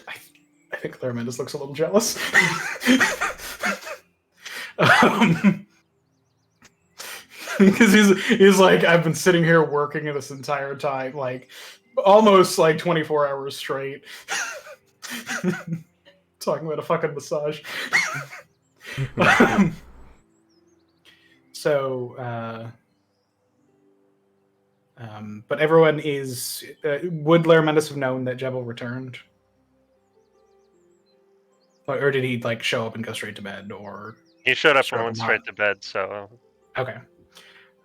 I think Laramentis looks a little jealous. Because he's I've been sitting here working this entire time, almost 24 hours straight. Talking about a fucking massage. But everyone is... would Laramentis have known that Jebel returned? Or did he show up and go straight to bed? Or he showed up and went straight to bed, so... Okay.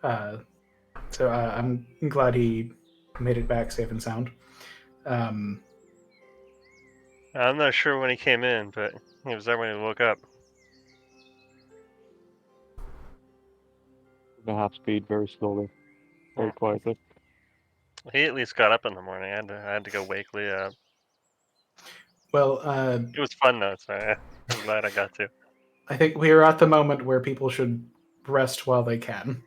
So I'm glad he made it back safe and sound. I'm not sure when he came in, but he was there when he woke up. The half speed very slowly, very quietly. He at least got up in the morning. I had to go wake Leah up. Well, it was fun though, so I'm glad I got to. I think we are at the moment where people should rest while they can.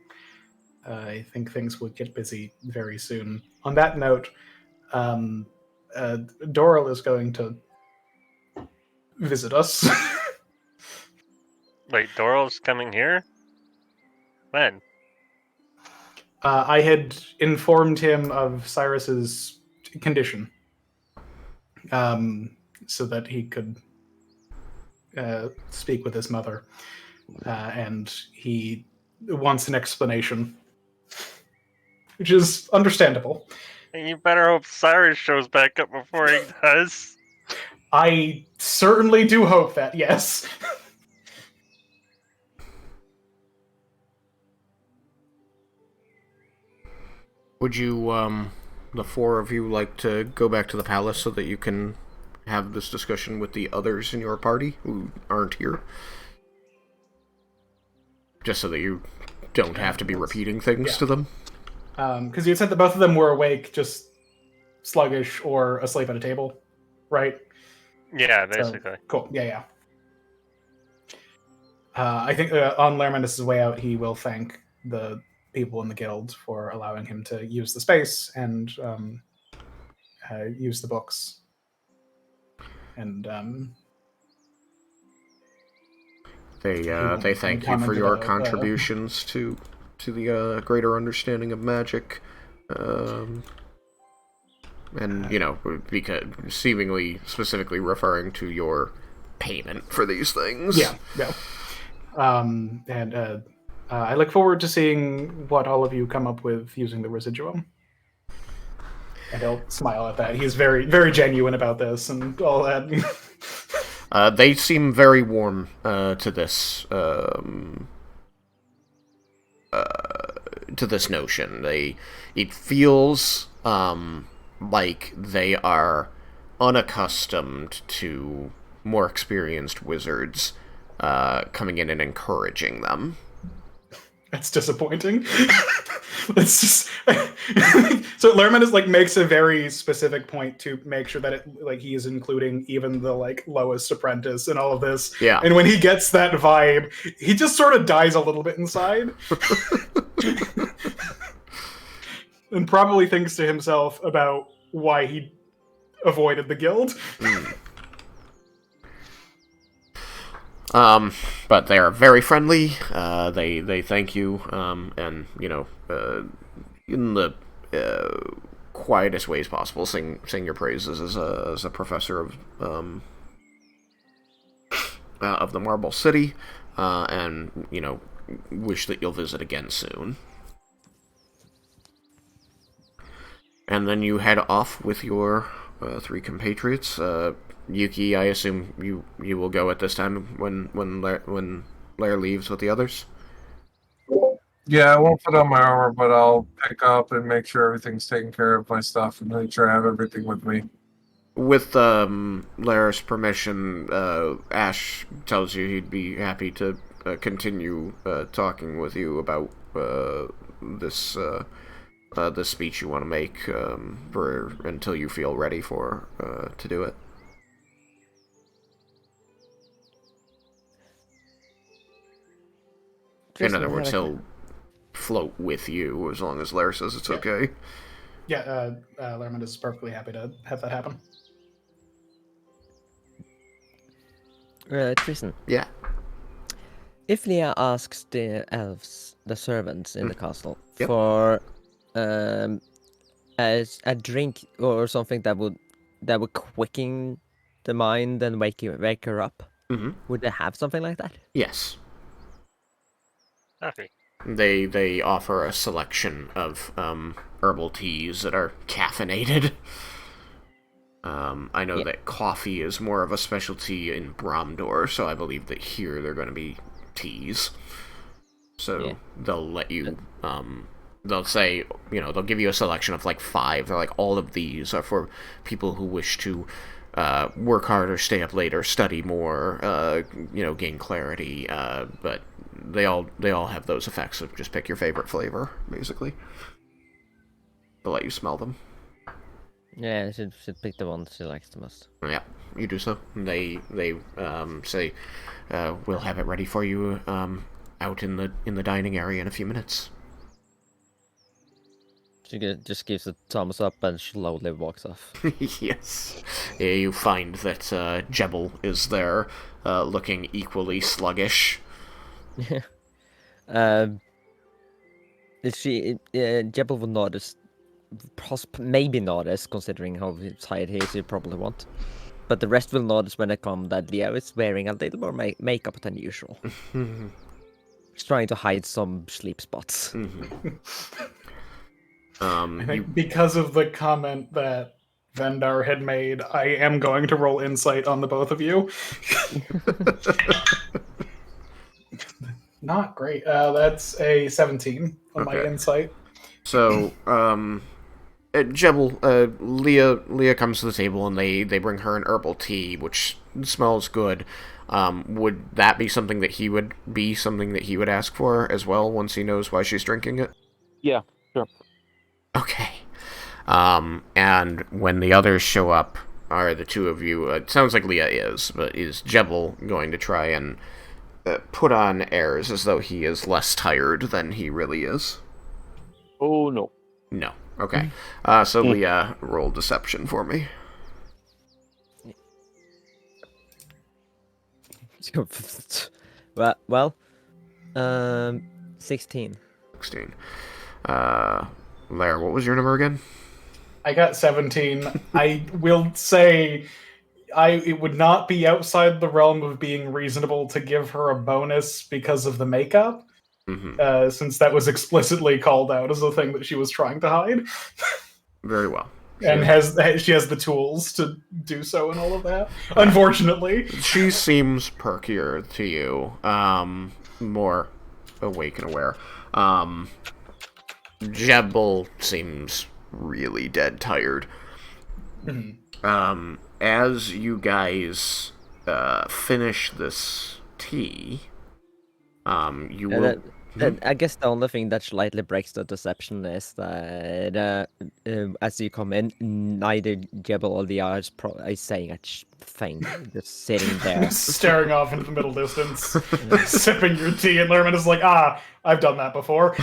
I think things will get busy very soon. On that note, Doral is going to visit us. Wait, Doral's coming here? When? I had informed him of Cyrus's condition, so that he could speak with his mother, and he wants an explanation, which is understandable. And you better hope Cyrus shows back up before he does. I certainly do hope that, yes. Would you, the four of you, like to go back to the palace so that you can have this discussion with the others in your party who aren't here? Just so that you don't have to be repeating things to them? Because you said that both of them were awake, just sluggish or asleep at a table, right? Yeah, basically. So, cool. Yeah. I think on Lermanus' way out, he will thank the people in the guild for allowing him to use the space and use the books. And they thank you for your contributions to the greater understanding of magic, and because seemingly specifically referring to your payment for these things. Yeah. I look forward to seeing what all of you come up with using the residuum. And he'll smile at that. He's very, very genuine about this and all that. They seem very warm to this notion. It feels like they are unaccustomed to more experienced wizards coming in and encouraging them. That's disappointing. It's just so Lerman is makes a very specific point to make sure that he is including even the lowest apprentice in all of this. Yeah. And when he gets that vibe, he just sort of dies a little bit inside. And probably thinks to himself about why he avoided the guild. But they are very friendly. They thank you, and in the quietest ways possible, sing your praises as a professor of the Marble City, and wish that you'll visit again soon. And then you head off with your three compatriots. Yuki, I assume you will go at this time when Lair leaves with the others? Yeah, I won't put on my armor, but I'll pick up and make sure everything's taken care of, my stuff, and make sure I have everything with me. With Lair's permission, Ash tells you he'd be happy to continue talking with you about this speech you want to make until you feel ready to do it. In other words, he'll float with you as long as Lair says it's okay. Yeah, Lerman is perfectly happy to have that happen. Tristan. Yeah. If Leah asks the elves, the servants in the castle, Yep. for a drink or something that would quicken the mind and wake her up, would they have something like that? Yes. Okay. They offer a selection of herbal teas that are caffeinated. I know that coffee is more of a specialty in Bromdor, so I believe that here they're going to be teas. So they'll let you, they'll say, they'll give you a selection of 5. They're all of these are for people who wish to work harder, stay up later, study more, gain clarity, but they all have those effects of just pick your favorite flavor, basically. They'll let you smell them. Yeah, should pick the one she likes the most. Yeah, you do so. They say we'll have it ready for you out in the dining area in a few minutes. She just gives a thumbs up and slowly walks off. Yes. You find that Jebel is there, looking equally sluggish. um, Jebel will notice, maybe notice, considering how tired he is, he probably won't. But the rest will notice when they come that Leo is wearing a little more makeup than usual. He's trying to hide some sleep spots. I think because of the comment that Vendar had made, I am going to roll insight on the both of you. Not great. That's a 17 on my Okay. insight. So, Jebel, Leah comes to the table and they bring her an herbal tea, which smells good. Would that be something that he would ask for as well once he knows why she's drinking it? Yeah, sure. Okay. And when the others show up, are the two of you, it sounds like Leah is, but is Jebel going to try and put on airs as though he is less tired than he really is? Oh, no. No. Okay. So Leah, roll deception for me. well, 16. 16. Lair, what was your number again? I got 17. I will say it would not be outside the realm of being reasonable to give her a bonus because of the makeup, since that was explicitly called out as a thing that she was trying to hide. Very well. And she has the tools to do so and all of that. Unfortunately, she seems perkier to you, more awake and aware. Jebel seems really dead tired. As you guys finish this tea, you will. I guess the only thing that slightly breaks the deception is that as you come in, neither Jebel or Leah is saying a thing, just sitting there. Staring off into the middle distance, sipping your tea, and Lerman is like, I've done that before.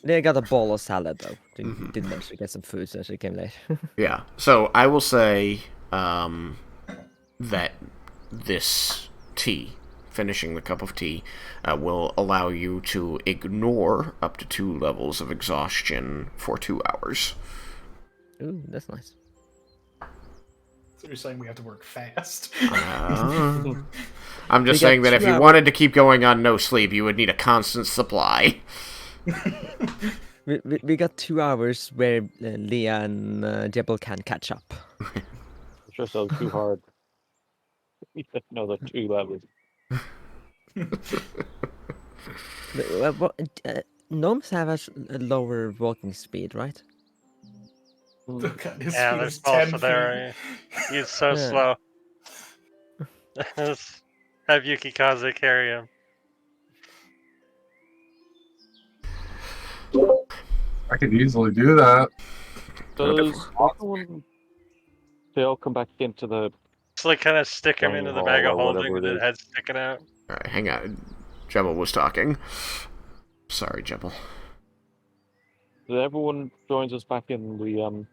Leah got a bowl of salad, though. Didn't actually get some food, so she came late. Yeah, so I will say that this tea, finishing the cup of tea, will allow you to ignore up to 2 levels of exhaustion for 2 hours. Ooh, that's nice. So you're saying we have to work fast? I'm just saying that if you wanted to keep going on no sleep, you would need a constant supply. We got 2 hours where Leah and Jebel can catch up. It's just so too hard. Another 2 levels. Gnomes have a lower walking speed, right? Look at his Yeah, feet there's is 10 also there. He's so Yeah. slow. Let's have Yukikaze carry him. I could easily do that. Does everyone... They all come back into the... Just like kind of stick him into the bag of Or whatever holding with it the is. head sticking out. Alright, hang on. Jebel was talking. Sorry, Jebel. That everyone joins us back in the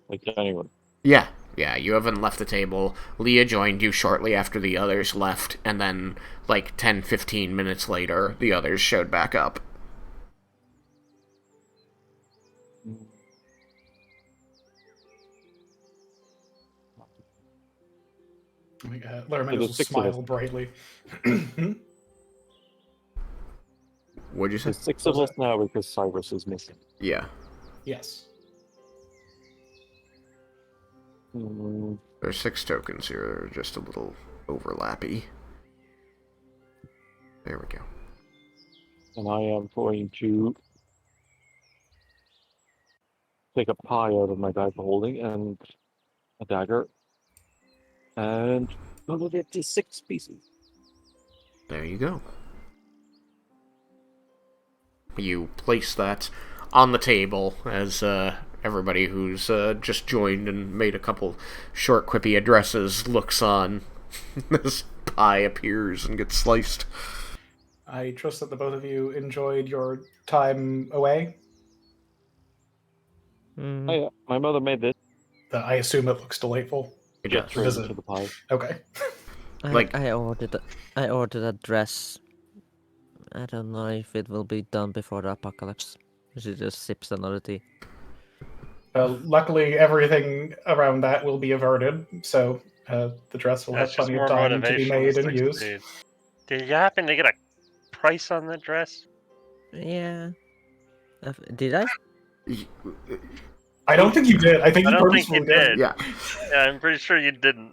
like dining room. Yeah, you haven't left the table. Leah joined you shortly after the others left, and then, like, 10-15 minutes later, the others showed back up. Lerman will smile brightly. What'd you say? There's 6 of us now because Cyrus is missing. Yeah. Yes. There's 6 tokens here, they're just a little overlappy. There we go. And I am going to take a pie out of my bag of holding and a dagger. And I'm going to get to 6 pieces. There you go. You place that on the table as everybody who's just joined and made a couple short quippy addresses looks on. This pie appears and gets sliced. I trust that the both of you enjoyed your time away. Oh yeah, my mother made this. I assume it looks delightful. It Get does. thrown Does into it? the pie. Okay. Like- I ordered a dress. I don't know if it will be done before the apocalypse. She just sips another tea. Luckily, everything around that will be averted, so the dress will That's have just plenty of more time to be motivation made to and used. succeed. Did you happen to get a price on the dress? Yeah. Did I? I don't think you did. I think I you don't think you purposefully did. did. Yeah. Yeah, I'm pretty sure you didn't.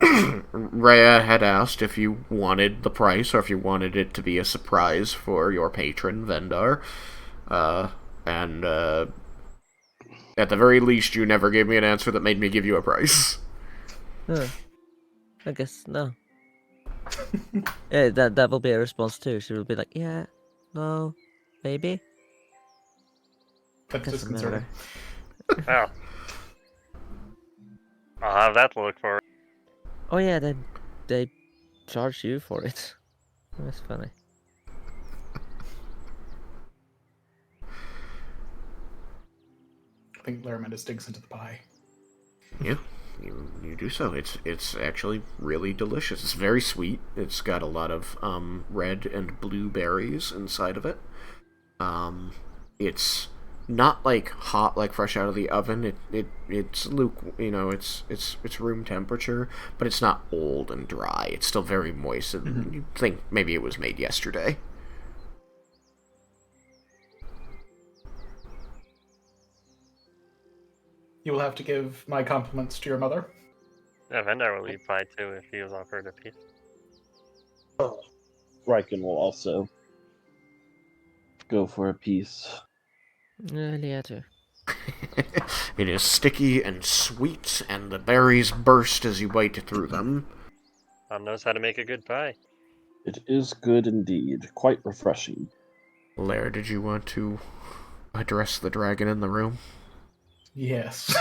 Rhea had asked if you wanted the price or if you wanted it to be a surprise for your patron, Vendar. And at the very least, you never gave me an answer that made me give you a price. Huh. I guess no. Yeah, that will be a response too. She will be like, yeah, no, maybe. That's Doesn't disconcerting. matter. Oh. I'll have that to look forward. Oh yeah, they charge you for it. That's funny. I think Laramantis digs into the pie. Yeah, you do so. It's actually really delicious. It's very sweet. It's got a lot of red and blue berries inside of it. It's not like hot, like fresh out of the oven. It's it's room temperature, but it's not old and dry. It's still very moist. And you think maybe it was made yesterday. You will have to give my compliments to your mother. Yeah, Vendar will eat pie too if he was offered a piece. Raiken will also go for a piece. Yeah, too. It is sticky and sweet, and the berries burst as you bite through them. Tom knows how to make a good pie. It is good indeed. Quite refreshing. Lair, did you want to address the dragon in the room? Yes.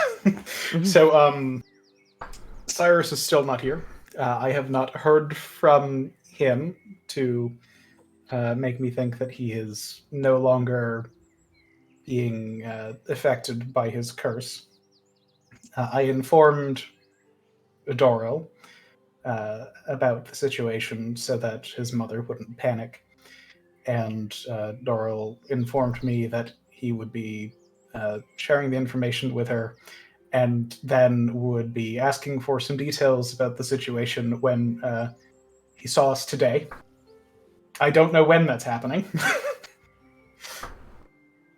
So, Cyrus is still not here. I have not heard from him to make me think that he is no longer being affected by his curse. I informed Doro about the situation so that his mother wouldn't panic, and Doro informed me that he would be sharing the information with her and then would be asking for some details about the situation when he saw us today. I don't know when that's happening.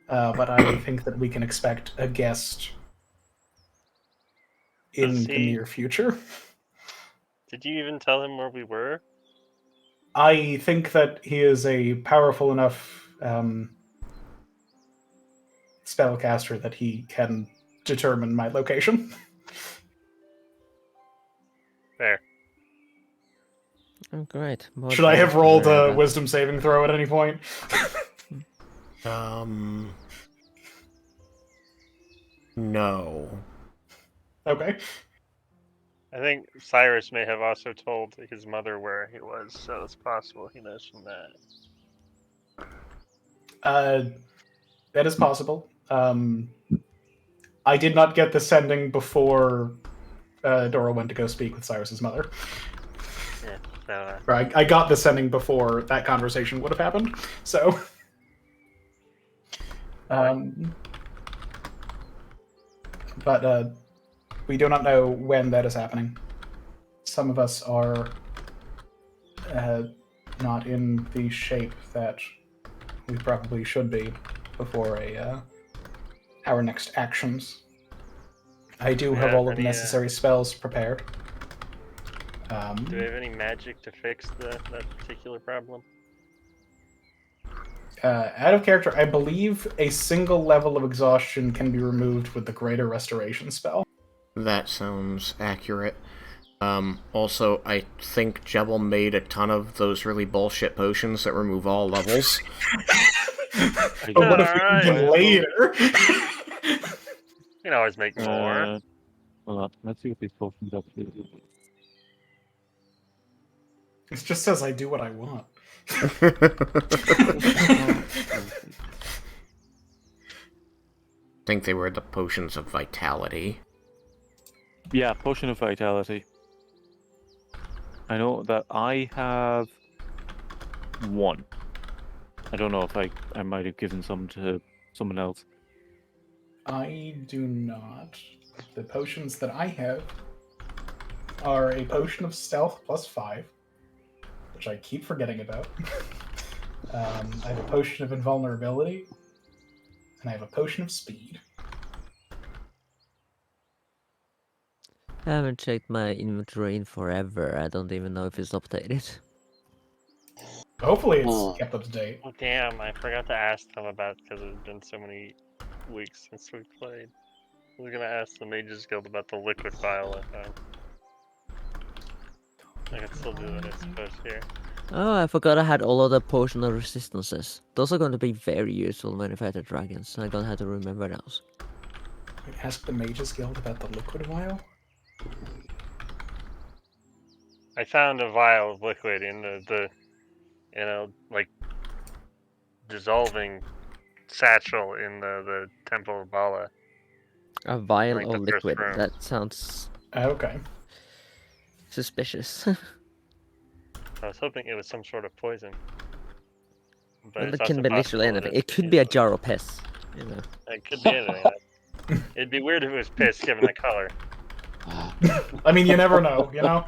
But I think that we can expect a guest in the near future. Did you even tell him where we were? I think that he is a powerful enough spellcaster that he can determine my location. Fair. Oh, great. More Should I have dragons to rolled worry a about. wisdom saving throw at any point? No. Okay. I think Cyrus may have also told his mother where he was, so it's possible he knows from that. That is possible. I did not get the sending before Dora went to go speak with Cyrus's mother. Yeah, so, Or I got the sending before that conversation would have happened. So, but we do not know when that is happening. Some of us are not in the shape that we probably should be before our next actions. I do have all of the necessary spells prepared. do we have any magic to fix that particular problem? Out of character, I believe a single level of exhaustion can be removed with the Greater Restoration spell. That sounds accurate. Also, I think Jebel made a ton of those really bullshit potions that remove all levels. But what if we can later? You can always make more. Hold on, let's see what these potions up to. It just says I do what I want. I think they were the potions of vitality. Yeah, potion of vitality. I know that I have one. I don't know if I might have given some to someone else. I do not. The potions that I have are a potion of stealth +5, which I keep forgetting about. I have a potion of invulnerability, and I have a potion of speed. I haven't checked my inventory in forever. I don't even know if it's updated. Hopefully, it's kept up to date. Oh, damn, I forgot to ask them about because it's been so many weeks since we played. I was gonna ask the Mages Guild about the liquid vial I found. I can still do that, I suppose, here. Oh, I forgot I had all of the potion of resistances. Those are going to be very useful when I fight the dragons. I'm gonna have to remember those. Ask the Mages Guild about the liquid vial. I found a vial of liquid in the like dissolving satchel in the Temple of Bala. A vial Like of the first liquid. room. That sounds Okay. suspicious. I was hoping it was some sort of poison. But Well, it's it can also be literally possible anything. that It could be a jar of piss. You know. it could be anything. It'd be weird if it was piss given the color. I mean, you never know, you know?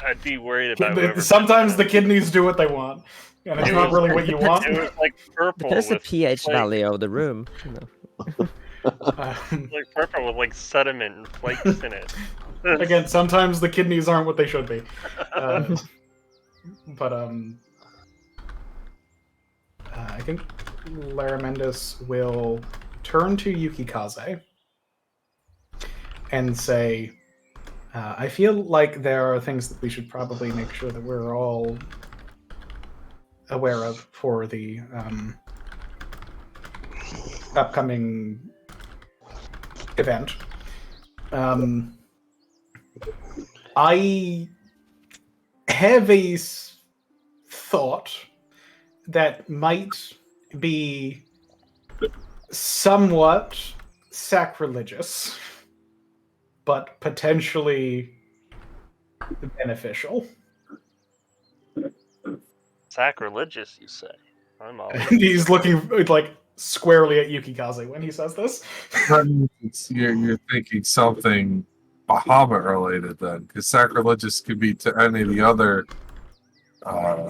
I'd be worried about whoever. Sometimes the kidneys do what they want, and it's It not was- really what you want. It was like purple Depends the with pH like, value of the room. You know. like purple with like sediment and flakes in it. Again, sometimes the kidneys aren't what they should be. But I think Laramendus will turn to Yukikaze and say, I feel like there are things that we should probably make sure that we're all aware of for the upcoming event. I have a thought that might be somewhat sacrilegious, but potentially beneficial. Sacrilegious, you say? I'm all. He's looking like squarely at Yukikaze when he says this. You're thinking something Bahamut related then, because sacrilegious could be to any of the other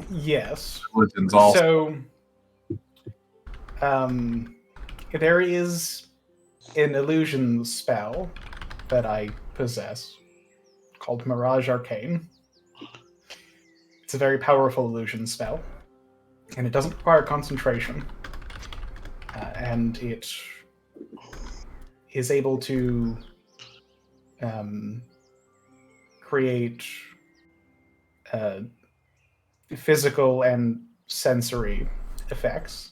Yes. religions also. So, there is an illusion spell that I possess called Mirage Arcane. It's a very powerful illusion spell, and it doesn't require concentration. And it is able to create physical and sensory effects.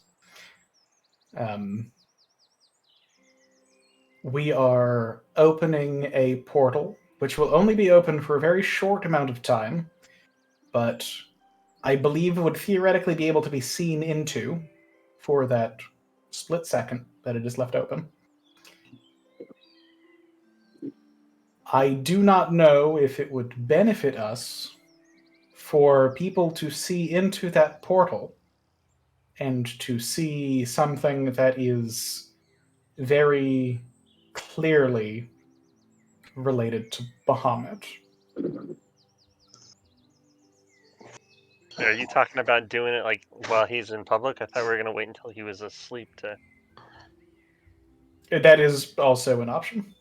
We are opening a portal, which will only be open for a very short amount of time, but I believe would theoretically be able to be seen into for that split second that it is left open. I do not know if it would benefit us for people to see into that portal and to see something that is very clearly related to Bahamut. Are you talking about doing it like while he's in public? I thought we were gonna wait until he was asleep to. That is also an option.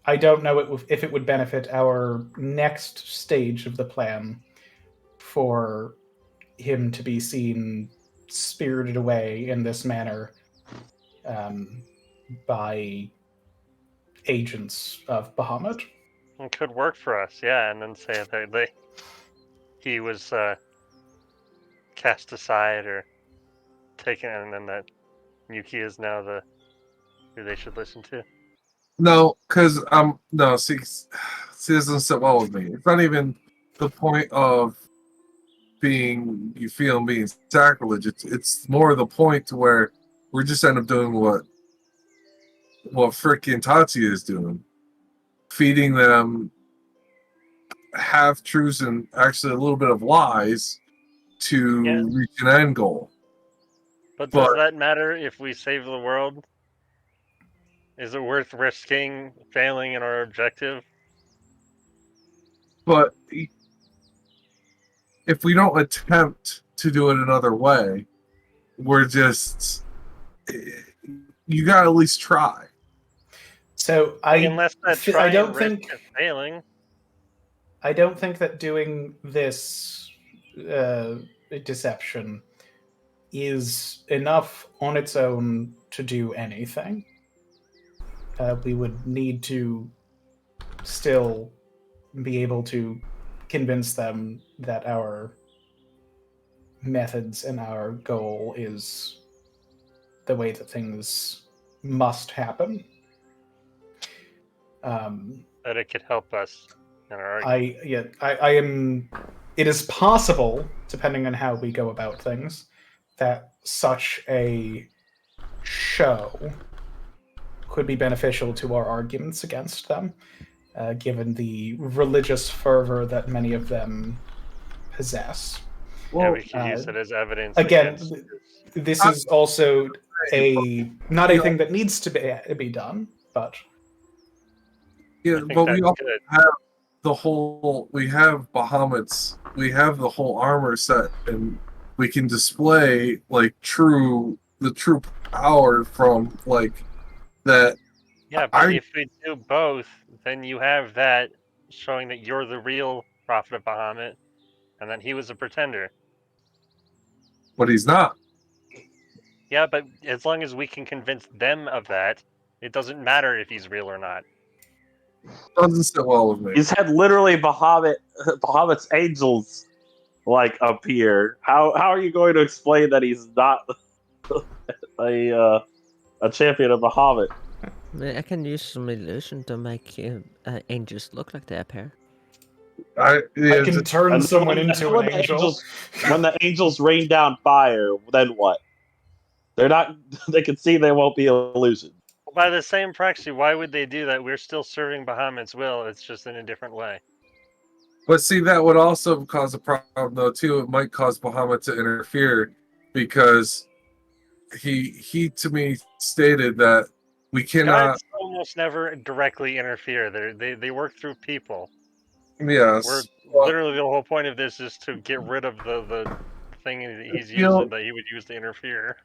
I don't know if it would benefit our next stage of the plan for him to be seen spirited away in this manner by agents of Bahamut. It could work for us, yeah, and then say that he was cast aside or taken, and then that Yuki is now who they should listen to. No, because no, see, this doesn't sit well with me. It's not even the point of being sacrilege. It's more the point to where we just end up doing what frickin' Tatsuya is doing, feeding them half truths and actually a little bit of lies to reach an end goal. But does that matter if we save the world? Is it worth risking failing in our objective? But if we don't attempt to do it another way, we're just... You gotta at least try. So Unless that try I don't and risk think is failing. I don't think that doing this deception is enough on its own to do anything. We would need to still be able to convince them that our methods and our goal is the way that things must happen. That it could help us in our argument. I am. It is possible, depending on how we go about things, that such a show could be beneficial to our arguments against them, given the religious fervor that many of them possess. Yeah, we could use it as evidence. Again, against this is also not a thing that needs to be done, but yeah, I think but we that's also good. have the whole. We have Bahamut's. We have the whole armor set, and we can display like the true power from like that. Yeah, but if we do both, then you have that showing that you're the real prophet of Bahamut, and that he was a pretender. But he's not. Yeah, but as long as we can convince them of that, it doesn't matter if he's real or not. Doesn't sit well with me. He's had literally Bahamut's angels like appear. How are you going to explain that he's not a champion of Bahamut? I can use some illusion to make angels look like they appear. I can turn someone into an angel. When the angels rain down fire, then what? They're not. They can see they won't be illusion. By the same proxy, why would they do that? We're still serving Bahamut's will. It's just in a different way. But see, that would also cause a problem, though. Too, it might cause Bahamut to interfere because he to me stated that we cannot. Gods almost never directly interfere. They work through people. Yes. Literally, the whole point of this is to get rid of the thing that he's using that he would use to interfere.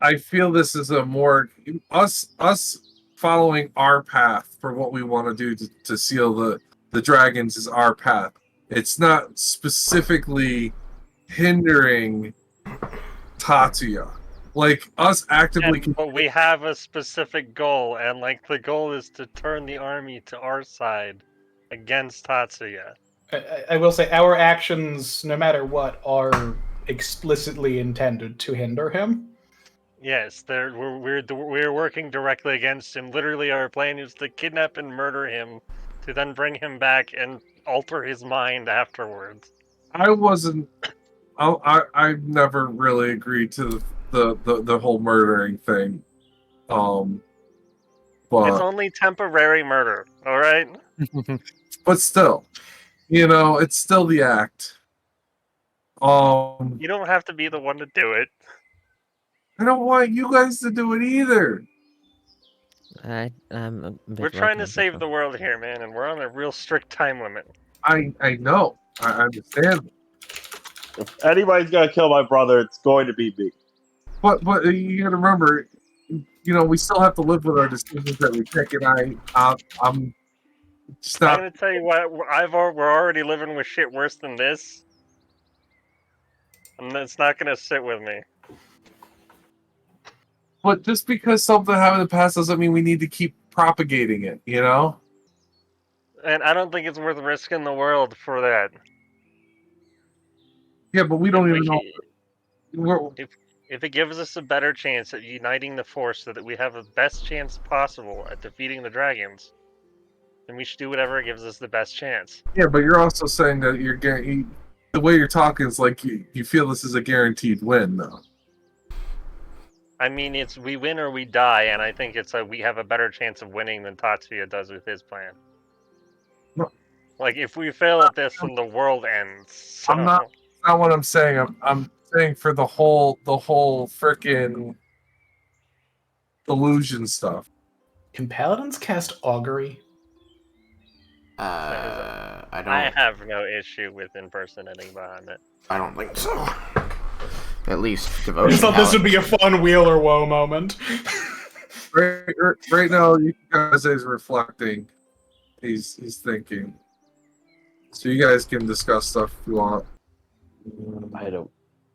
I feel this is a more us following our path for what we want to do to seal the dragons is our path. It's not specifically hindering Tatsuya. Like us actively. But we have a specific goal, and like the goal is to turn the army to our side against Tatsuya. I will say our actions, no matter what, are explicitly intended to hinder him. Yes, we're working directly against him. Literally, our plan is to kidnap and murder him, to then bring him back and alter his mind afterwards. I never really agreed to the whole murdering thing. But it's only temporary murder, all right? But still, it's still the act. You don't have to be the one to do it. I don't want you guys to do it either. We're trying to save the world here, man, and we're on a real strict time limit. I know. I understand. If anybody's gonna kill my brother, it's going to be me. But you gotta remember, we still have to live with our decisions that we take, and I'm just not. I'm gonna tell you what, we're already living with shit worse than this, and it's not gonna sit with me. But just because something happened in the past doesn't mean we need to keep propagating it, And I don't think it's worth risking the world for that. Yeah, but we don't even know. If it gives us a better chance at uniting the force so that we have the best chance possible at defeating the dragons, then we should do whatever gives us the best chance. Yeah, but you're also saying that you're guaranteed. The way you're talking is like you feel this is a guaranteed win, though. I mean, it's we win or we die, and I think we have a better chance of winning than Tatsuya does with his plan. No, Like, if we fail at this, then the world ends. So. I'm not. That's not what I'm saying. I'm saying for the whole frickin' illusion stuff. Can paladins cast augury? I I don't. have no issue with impersonating Bahamut. I don't think so. At least I devotion. just thought this would be a paladins. fun wheel or woe moment. Right now, Yukikaze is reflecting. He's thinking. So you guys can discuss stuff if you want.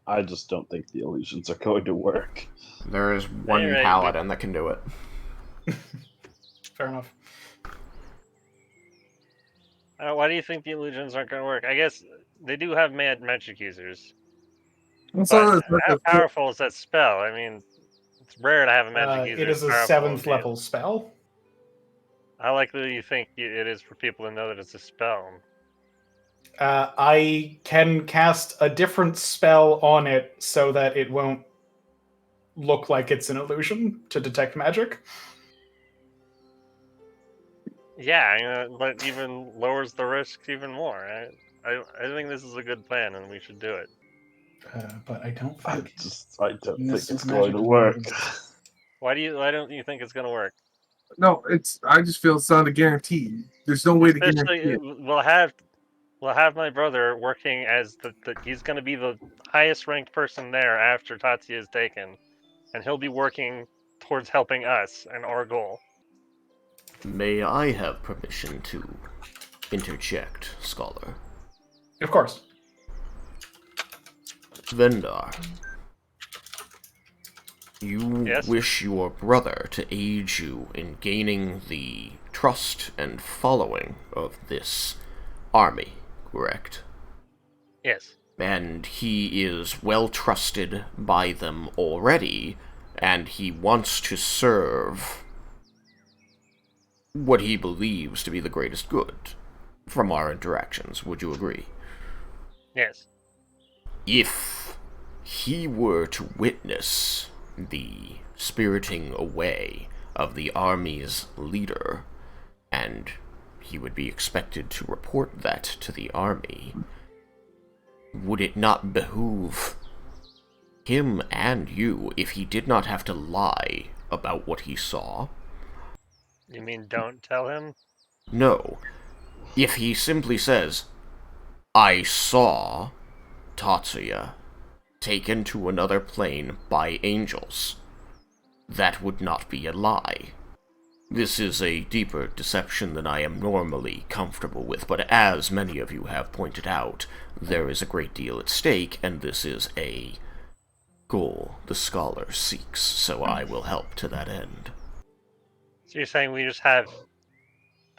I just don't think the illusions are going to work. There is one Alright, paladin that can do it. Fair enough. Why do you think the illusions aren't going to work? I guess they do have mad magic users. It's But not as much how as- powerful is that spell? I mean, it's rare to have a magic user It is as a powerful 7th as level spell. How likely do you think it is for people to know that it's a spell? I can cast a different spell on it so that it won't look like it's an illusion to detect magic. Yeah, but even lowers the risks even more. I think this is a good plan, and we should do it. But I don't I think don't think Miss it's Magic going to is work. Why don't you think it's gonna work? No, I just feel it's not a guarantee. There's no way to guarantee Especially, it. we'll have my brother working as the he's gonna be the highest ranked person there after Tatsuya is taken, and he'll be working towards helping us and our goal. May I have permission to interject, scholar? Of course. Vendar, you Yes? wish your brother to aid you in gaining the trust and following of this army, correct? Yes. And he is well trusted by them already, and he wants to serve what he believes to be the greatest good from our interactions. Would you agree? Yes. If he were to witness the spiriting away of the army's leader, and he would be expected to report that to the army, would it not behoove him and you if he did not have to lie about what he saw? You mean don't tell him? No. If he simply says, I saw Tatsuya taken to another plane by angels, that would not be a lie. This is a deeper deception than I am normally comfortable with, but as many of you have pointed out, there is a great deal at stake, and this is a goal the scholar seeks, so I will help to that end. So you're saying we just have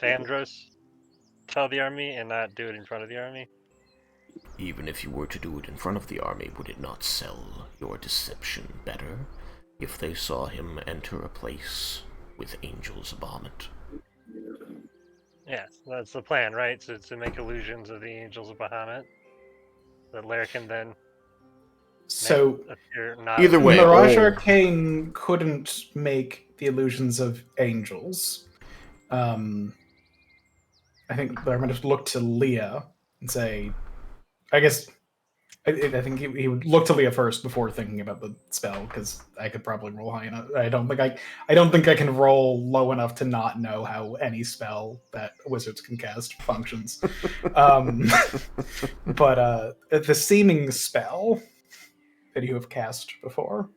Vandros tell the army and not do it in front of the army? Even if you were to do it in front of the army, would it not sell your deception better if they saw him enter a place with angels above it? Yes, that's the plan, right? To make illusions of the angels of Bahamut. That Lair can then So appear not Either way, Mirage all- Arcane couldn't make the illusions of angels. I think they're going to look to Leah and say, I guess, I think he would look to Leah first before thinking about the spell, because I could probably roll high enough. I don't think I can roll low enough to not know how any spell that wizards can cast functions. But the seeming spell that you have cast before,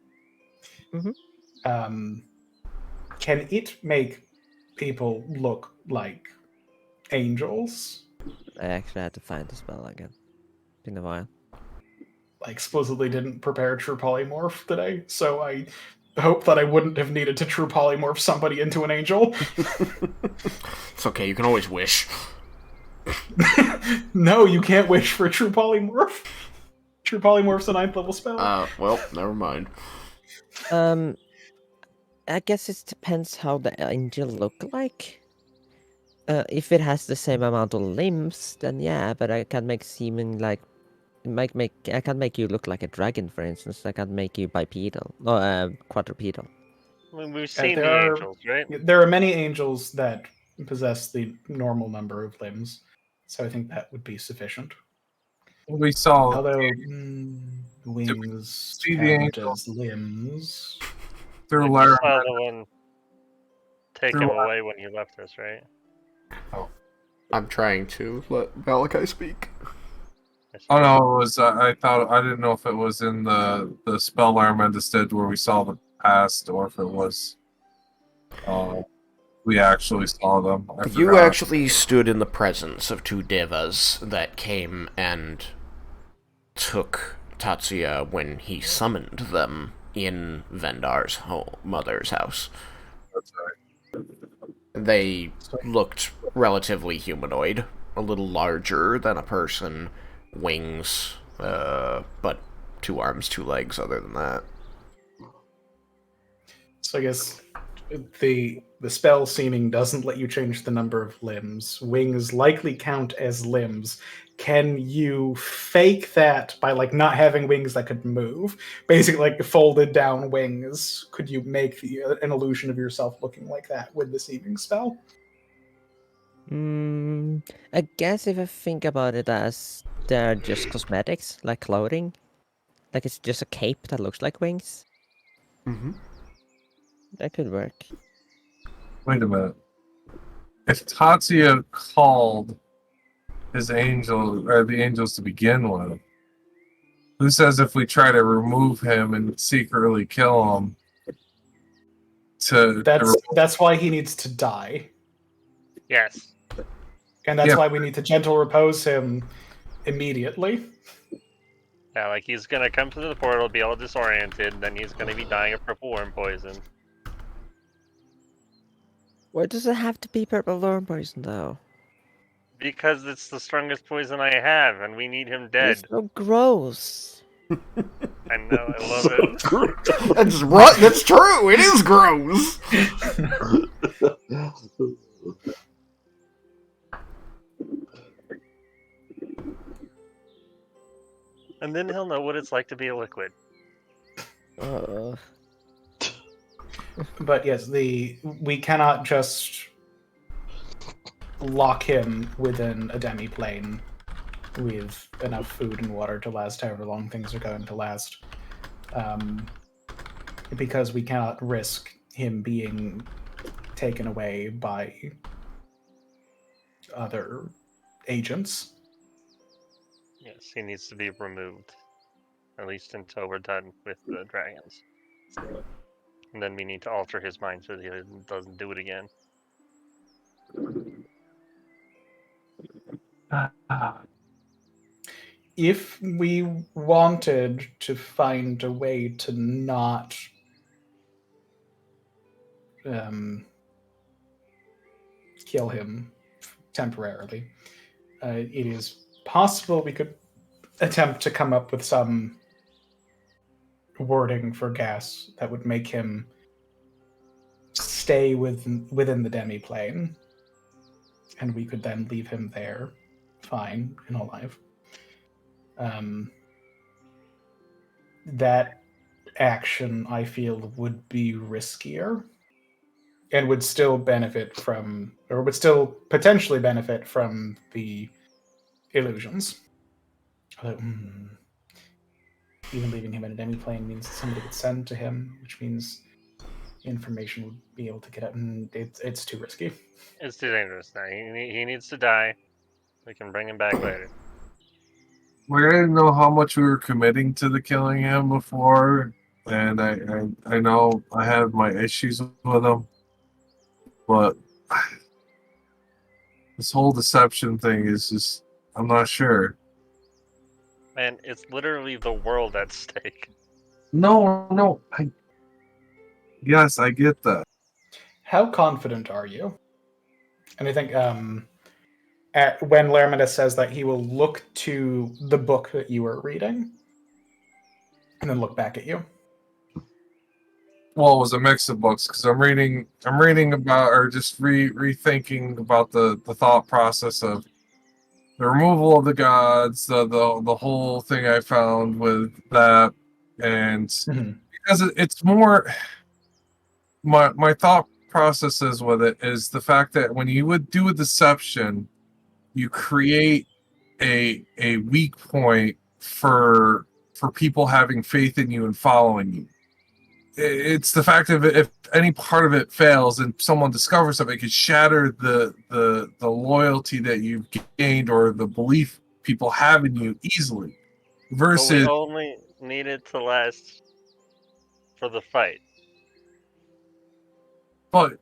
can it make people look like angels? I actually had to find the spell again. Been a while. I explicitly didn't prepare True Polymorph today, so I hope that I wouldn't have needed to True Polymorph somebody into an angel. It's okay, you can always wish. No, you can't wish for True Polymorph. True Polymorph's a 9th level spell. Well, never mind. I guess it depends how the angel look like. If it has the same amount of limbs, then yeah, but I can make seeming like I can make you look like a dragon, for instance. I can make you bipedal, no, quadrupedal. I mean, we've seen the angels, right? There are many angels that possess the normal number of limbs. So I think that would be sufficient. We saw Although wings see the count angel? as limbs. through You Lara. saw the one take Through him what? away when you left us, right? I'm trying to let Valakai speak. Oh no, it was. I thought I didn't know if it was in the spell Armendus did where we saw the past, or if it was. We actually saw them. I You forgot. actually stood in the presence of two devas that came and took Tatsuya when he summoned them in Vendar's mother's house. That's right. They looked relatively humanoid, a little larger than a person, wings, but 2 arms, 2 legs other than that. So I guess the spell seeming doesn't let you change the number of limbs. Wings likely count as limbs. Can you fake that by like not having wings that could move? Basically, like folded down wings. Could you make an illusion of yourself looking like that with the seeming spell? I guess if I think about it as they're just cosmetics, like clothing, like it's just a cape that looks like wings, Mm-hmm. that could work. Wait a minute. If Tatsuya called his angel or the angels to begin with, who says if we try to remove him and secretly kill him? That's why he needs to die, Yes. and that's Yeah. why we need to gentle repose him immediately. Yeah, like he's gonna come through the portal, be all disoriented, and then he's gonna be dying of purple worm poison. Why does it have to be purple worm poison though? Because it's the strongest poison I have, and we need him dead. It's so gross. I know, I love it. That's true. It is gross. And then he'll know what it's like to be a liquid. But yes, we cannot just lock him within a demi-plane with enough food and water to last however long things are going to last. Because we cannot risk him being taken away by other agents. Yes, he needs to be removed. At least until we're done with the dragons. And then we need to alter his mind so that he doesn't do it again. If we wanted to find a way to not kill him temporarily, it is possible we could attempt to come up with some wording for gas that would make him stay within the demi-plane, and we could then leave him there, fine and alive. That action, I feel, would be riskier and would still benefit from, or would still potentially benefit from the illusions. Although, even leaving him in a demi-plane means somebody would send to him, which means information would be able to get out, and it's too risky. It's too dangerous now. He needs to die. We can bring him back later. We didn't know how much we were committing to the killing him before, and I know I have my issues with him, but this whole deception thing is just, I'm not sure. Man, it's literally the world at stake. No, yes, I get that. How confident are you? And I think when Lermida says that, he will look to the book that you were reading and then look back at you. Well, it was a mix of books because I'm reading about, or just rethinking about the thought process of the removal of the gods, the whole thing I found with that, and because it's more my thought processes with it is the fact that when you would do a deception, you create a weak point for people having faith in you and following you. It's the fact of if any part of it fails and someone discovers something, it could shatter the loyalty that you've gained or the belief people have in you easily. But we Versus, only need it to last for the fight. but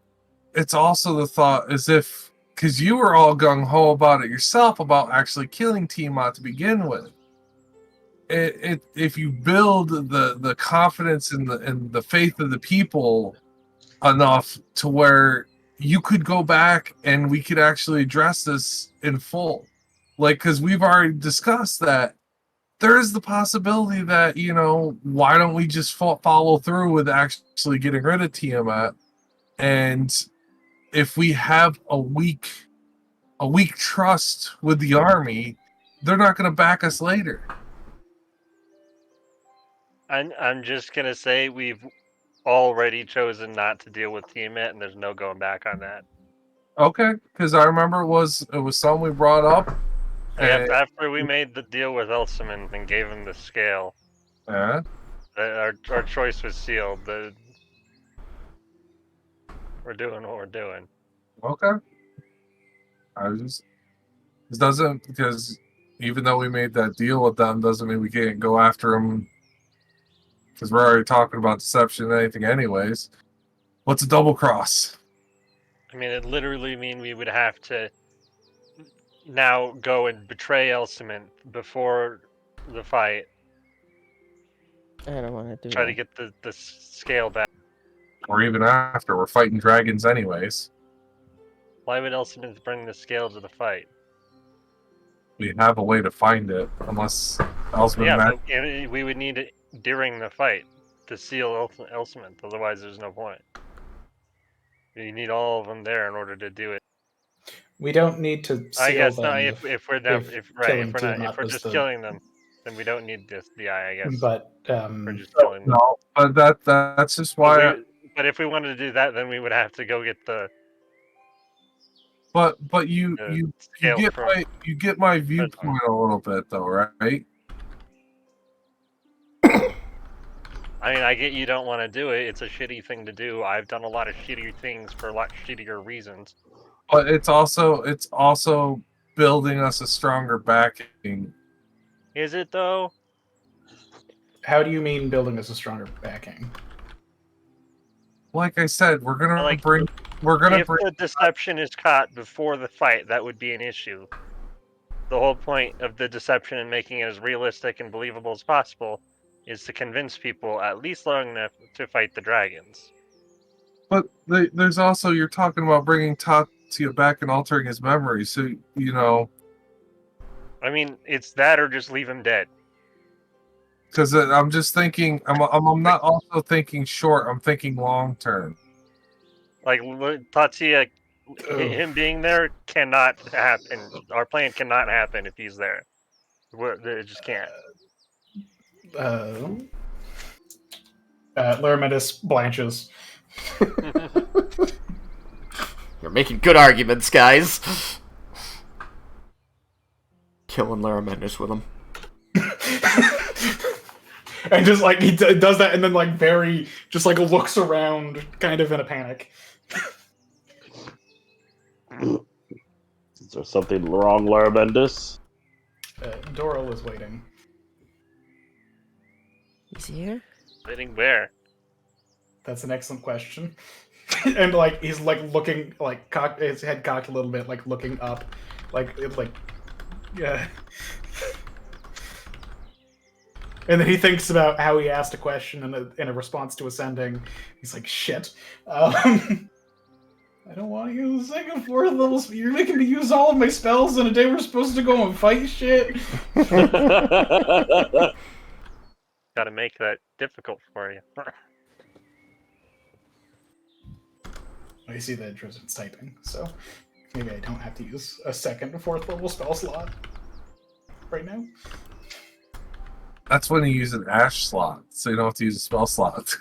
it's also the thought as if because you were all gung ho about it yourself about actually killing Tiamat to begin with. If you build the confidence in the faith of the people enough to where you could go back and we could actually address this in full, like because we've already discussed that there is the possibility that why don't we just follow through with actually getting rid of Tiamat, and if we have a weak trust with the army, they're not going to back us later. I'm just gonna say we've already chosen not to deal with Tiamat, and there's no going back on that. Okay, because I remember it was something we brought up. After we made the deal with Elsaman and gave him the scale, Yeah. our choice was sealed. We're doing what we're doing. Okay. I was just this doesn't because even though we made that deal with them, doesn't mean we can't go after them. Because we're already talking about deception and anything, anyways. What's a double cross? I mean, it literally mean we would have to now go and betray Elsaman before the fight. I don't want to do Try that. to get the scale back. Or even after we're fighting dragons, anyways. Why would Elsaman bring the scale to the fight? We have a way to find it, unless Elsman. Yeah, but we would need it during the fight to seal Elsaman. Otherwise, there's no point. You need all of them there in order to do it. We don't need to seal I guess them. not. If we're just killing them, then we don't need this DI. I guess. But we're just killing them. No, but that's just why. But if we wanted to do that, then we would have to go get the. But you get my viewpoint a little bit though, right? I mean, I get you don't want to do it. It's a shitty thing to do. I've done a lot of shitty things for a lot shittier reasons. But it's also building us a stronger backing. Is it though? How do you mean building us a stronger backing? Like I said, we're gonna bring. If the deception is caught before the fight, that would be an issue. The whole point of the deception and making it as realistic and believable as possible is to convince people at least long enough to fight the dragons. But there's also, you're talking about bringing Tatsuya back and altering his memory, so, I mean, it's that or just leave him dead. Because I'm just thinking, I'm not also thinking short, I'm thinking long term. Like, Tatsuya, him being there cannot happen. Our plan cannot happen if he's there. It just can't. Larametis blanches. You're making good arguments, guys. Killing Larametis with him. And just like he does that, and then like just like looks around, kind of in a panic. Is there something wrong, Larabendis? Doral is waiting. He's here? Waiting where? That's an excellent question. And like he's like looking, like his head cocked a little bit, like looking up, yeah. And then he thinks about how he asked a question in a response to ascending. He's like, shit. I don't want to use the second, fourth level. You're making me use all of my spells on a day we're supposed to go and fight shit. Gotta make that difficult for you. I see that Drizzt's typing, so maybe I don't have to use a second or fourth level spell slot right now. That's when you use an ash slot, so you don't have to use a spell slot.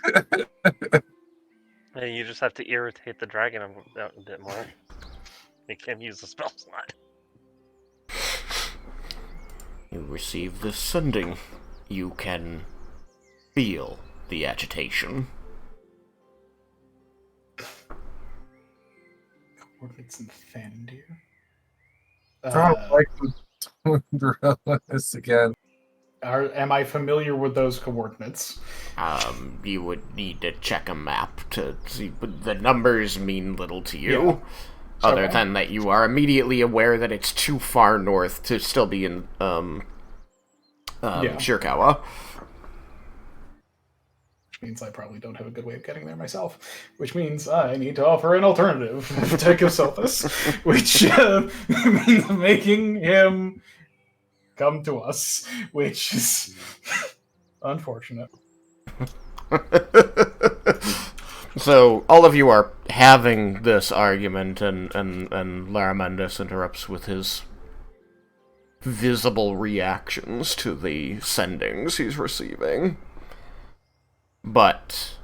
You just have to irritate the dragon a bit more. You can't use the spell slot. you receive this sending. You can feel the agitation. Coordinates and Fandir. I don't like this again. Am I familiar with those coordinates? You would need to check a map to see, but the numbers mean little to you. Yeah. Other Okay. than that, you are immediately aware that it's too far north to still be in, Shirakawa. Which means I probably don't have a good way of getting there myself. Which means I need to offer an alternative to Daiko Selthis, which means making him come to us, which is unfortunate. So, all of you are having this argument, and Laramentis interrupts with his visible reactions to the sendings he's receiving. But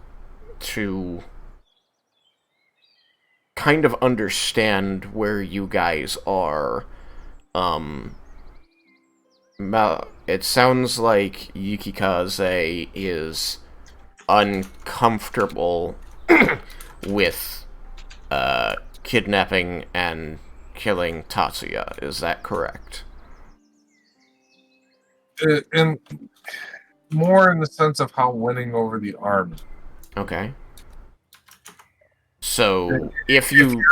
to kind of understand where you guys are, it sounds like Yukikaze is uncomfortable with kidnapping and killing Tatsuya. Is that correct? And more in the sense of how winning over the army. Okay. So, If you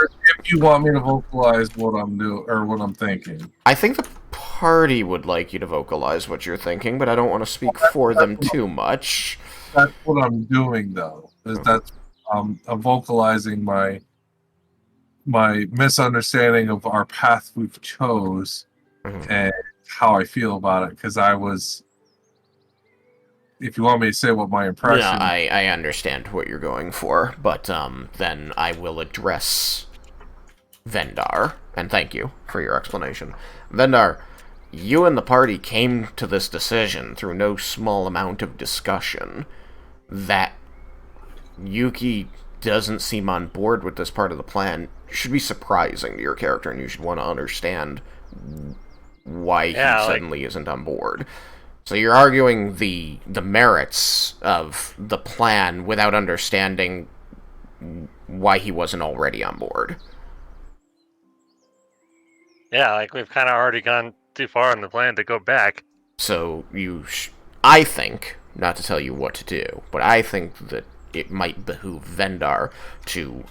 want me to vocalize what I'm doing or what I'm thinking, I think the party would like you to vocalize what you're thinking, but I don't want to speak for them too much. that's what I'm doing though. Is that's I'm vocalizing my misunderstanding of our path we've chose and how I feel about it. Because I was, if you want me to say what my impression, Yeah, I understand what you're going for, but then I will address Vendar, and thank you for your explanation. Vendar, you and the party came to this decision through no small amount of discussion that Yuki doesn't seem on board with this part of the plan should be surprising to your character, and you should want to understand why he suddenly isn't on board. So you're arguing the merits of the plan without understanding why he wasn't already on board. Yeah, like we've kind of already gone too far in the plan to go back. So I think, not to tell you what to do, but I think that it might behoove Vendar to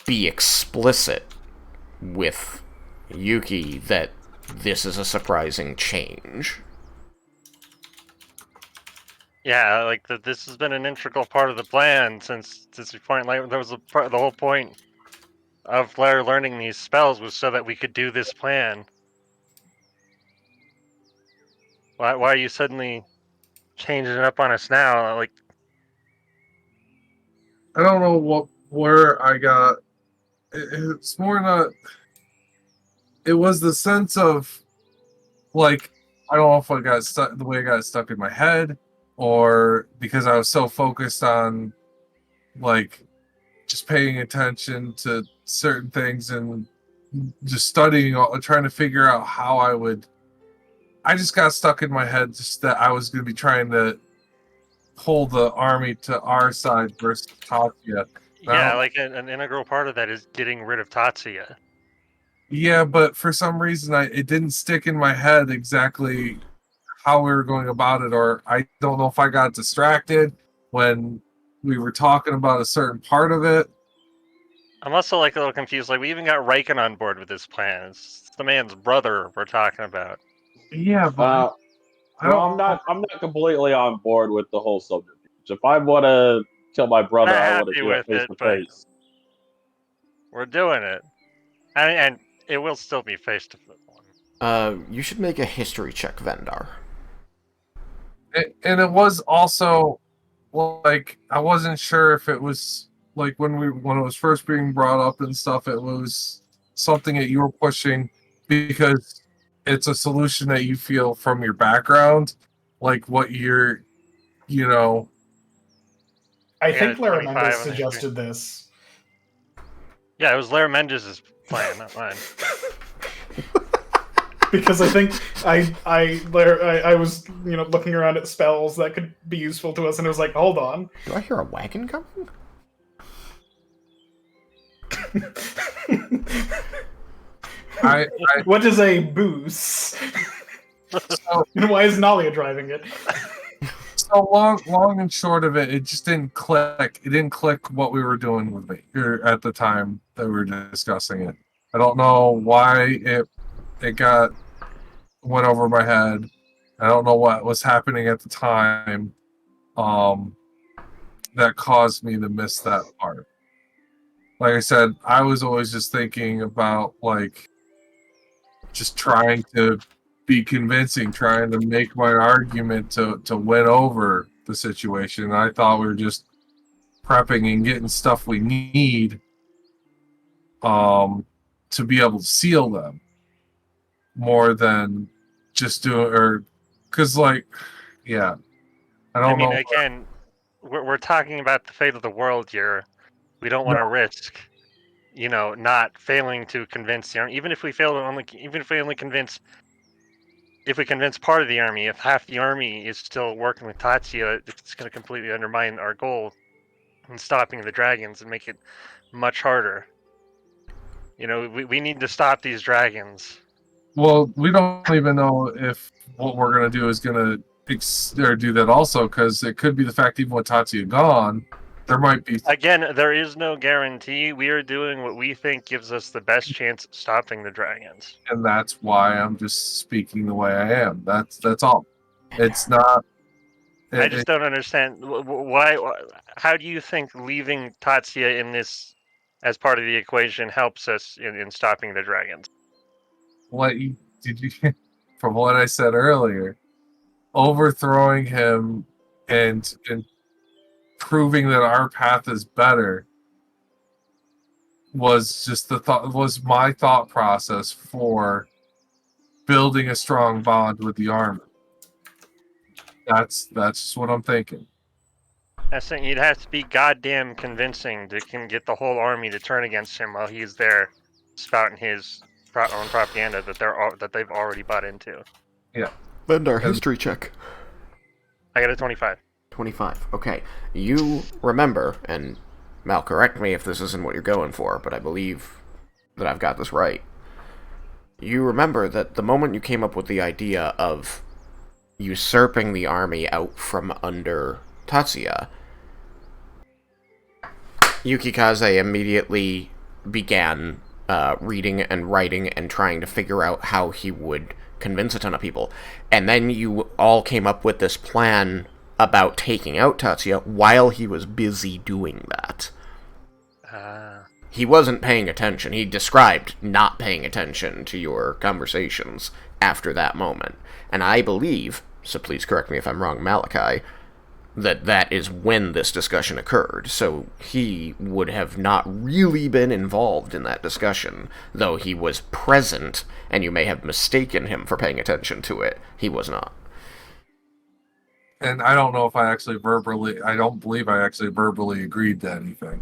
be explicit with Yuki that this is a surprising change. Yeah, like this has been an integral part of the plan since we point. Like there was the whole point of learning these spells was so that we could do this plan. Why are you suddenly changing it up on us now? Like, I don't know where I got. It's more not. It was the sense of, like, I don't know if I got stuck the way I got stuck in my head, or because I was so focused on, like, just paying attention to certain things and just studying, trying to figure out how I would. I just got stuck in my head just that I was going to be trying to pull the army to our side versus Tatsuya. yeah, like an integral part of that is getting rid of Tatsuya. Yeah, but for some reason it didn't stick in my head exactly how we were going about it, or I don't know if I got distracted when we were talking about a certain part of it. I'm also like a little confused. Like we even got Raiken on board with this plan. It's the man's brother we're talking about. Yeah, but I'm not completely on board with the whole subterfuge. If I want to kill my brother, I want to do it face to face. We're doing it, and it will still be face to face. You should make a history check, Vendar. And it was also like I wasn't sure if it was like when it was first being brought up and stuff. It was something that you were pushing because it's a solution that you feel from your background, like what you're, you know. I think Laramentis suggested this. Yeah, it was Laramentis' plan, not mine. because I think I was looking around at spells that could be useful to us, and it was like, hold on. Do I hear a wagon coming? What is a boost? And why is Nalia driving it? So long and short of it, it just didn't click. It didn't click what we were doing with me at the time that we were discussing it. I don't know why it went over my head. I don't know what was happening at the time that caused me to miss that part. Like I said, I was always just thinking about just trying to be convincing, trying to make my argument to win over the situation. I thought we were just prepping and getting stuff we need to be able to seal them more than just because I don't know. Again, we're talking about the fate of the world here. We don't want to risk, not failing to convince the army. Even if we convince part of the army, if half the army is still working with Tatsuya, it's going to completely undermine our goal in stopping the dragons and make it much harder. We need to stop these dragons. Well, we don't even know if what we're going to do is going to do that also, because it could be the fact even with Tatsuya gone, there might be... Again, there is no guarantee. We are doing what we think gives us the best chance of stopping the dragons. And that's why I'm just speaking the way I am. That's all. It's not... I just don't understand why. How do you think leaving Tatsuya in this as part of the equation helps us in stopping the dragons? From what I said earlier, overthrowing him and proving that our path is better was just my thought process for building a strong bond with the army. That's just what I'm thinking. I think you'd have to be goddamn convincing to get the whole army to turn against him while he's there spouting his own propaganda that they've already bought into. Yeah. Vendor history check. I got a 25. 25. Okay. You remember, and Mal, correct me if this isn't what you're going for, but I believe that I've got this right. You remember that the moment you came up with the idea of usurping the army out from under Tatsuya, Yukikaze immediately began reading and writing and trying to figure out how he would convince a ton of people. And then you all came up with this plan about taking out Tatsuya while he was busy doing that. He wasn't paying attention. He described not paying attention to your conversations after that moment. And I believe, so please correct me if I'm wrong, Malachi, that is when this discussion occurred. So he would have not really been involved in that discussion, though he was present, and you may have mistaken him for paying attention to it. He was not. And I don't know if I don't believe I actually verbally agreed to anything.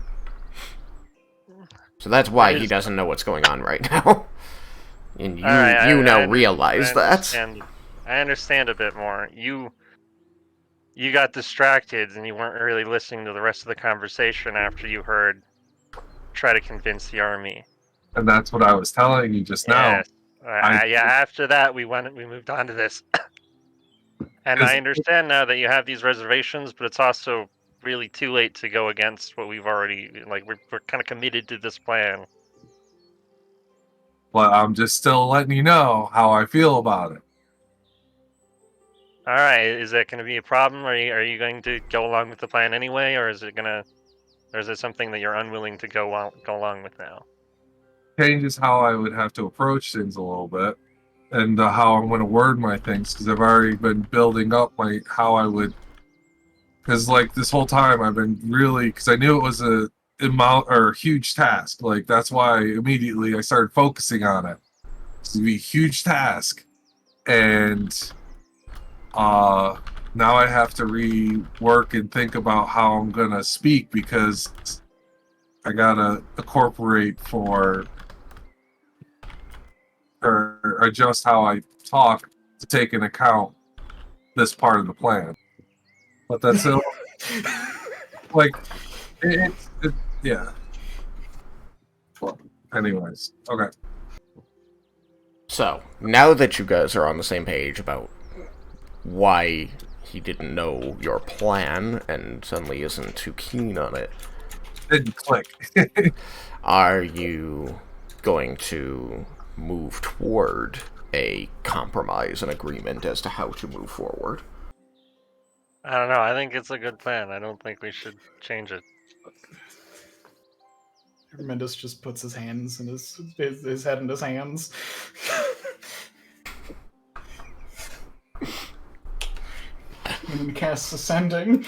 So that's why he doesn't know what's going on right now. And realize that. I understand a bit more. You got distracted and you weren't really listening to the rest of the conversation after you heard try to convince the army. And that's what I was telling you just now. After that we moved on to this. And I understand now that you have these reservations, but it's also really too late to go against what we've already, we're kind of committed to this plan. But I'm just still letting you know how I feel about it. All right, is that going to be a problem? Are you going to go along with the plan anyway, or is it something that you're unwilling to go along with now? Changes how I would have to approach things a little bit, and how I'm going to word my things, because I've already been building up how I would. Because this whole time I've been because I knew it was a huge task. That's why immediately I started focusing on it. It's going to be a huge task, and now I have to rework and think about how I'm gonna speak, because I gotta incorporate adjust how I talk to take into account this part of the plan. But that's it. Like, yeah. Well, anyways, okay. So, now that you guys are on the same page about why he didn't know your plan and suddenly isn't too keen on it, Didn't click. are you going to move toward a compromise, an agreement as to how to move forward? I don't know. I think it's a good plan. I don't think we should change it. Mendes just puts his hands in his head in his hands. And then casts Ascending.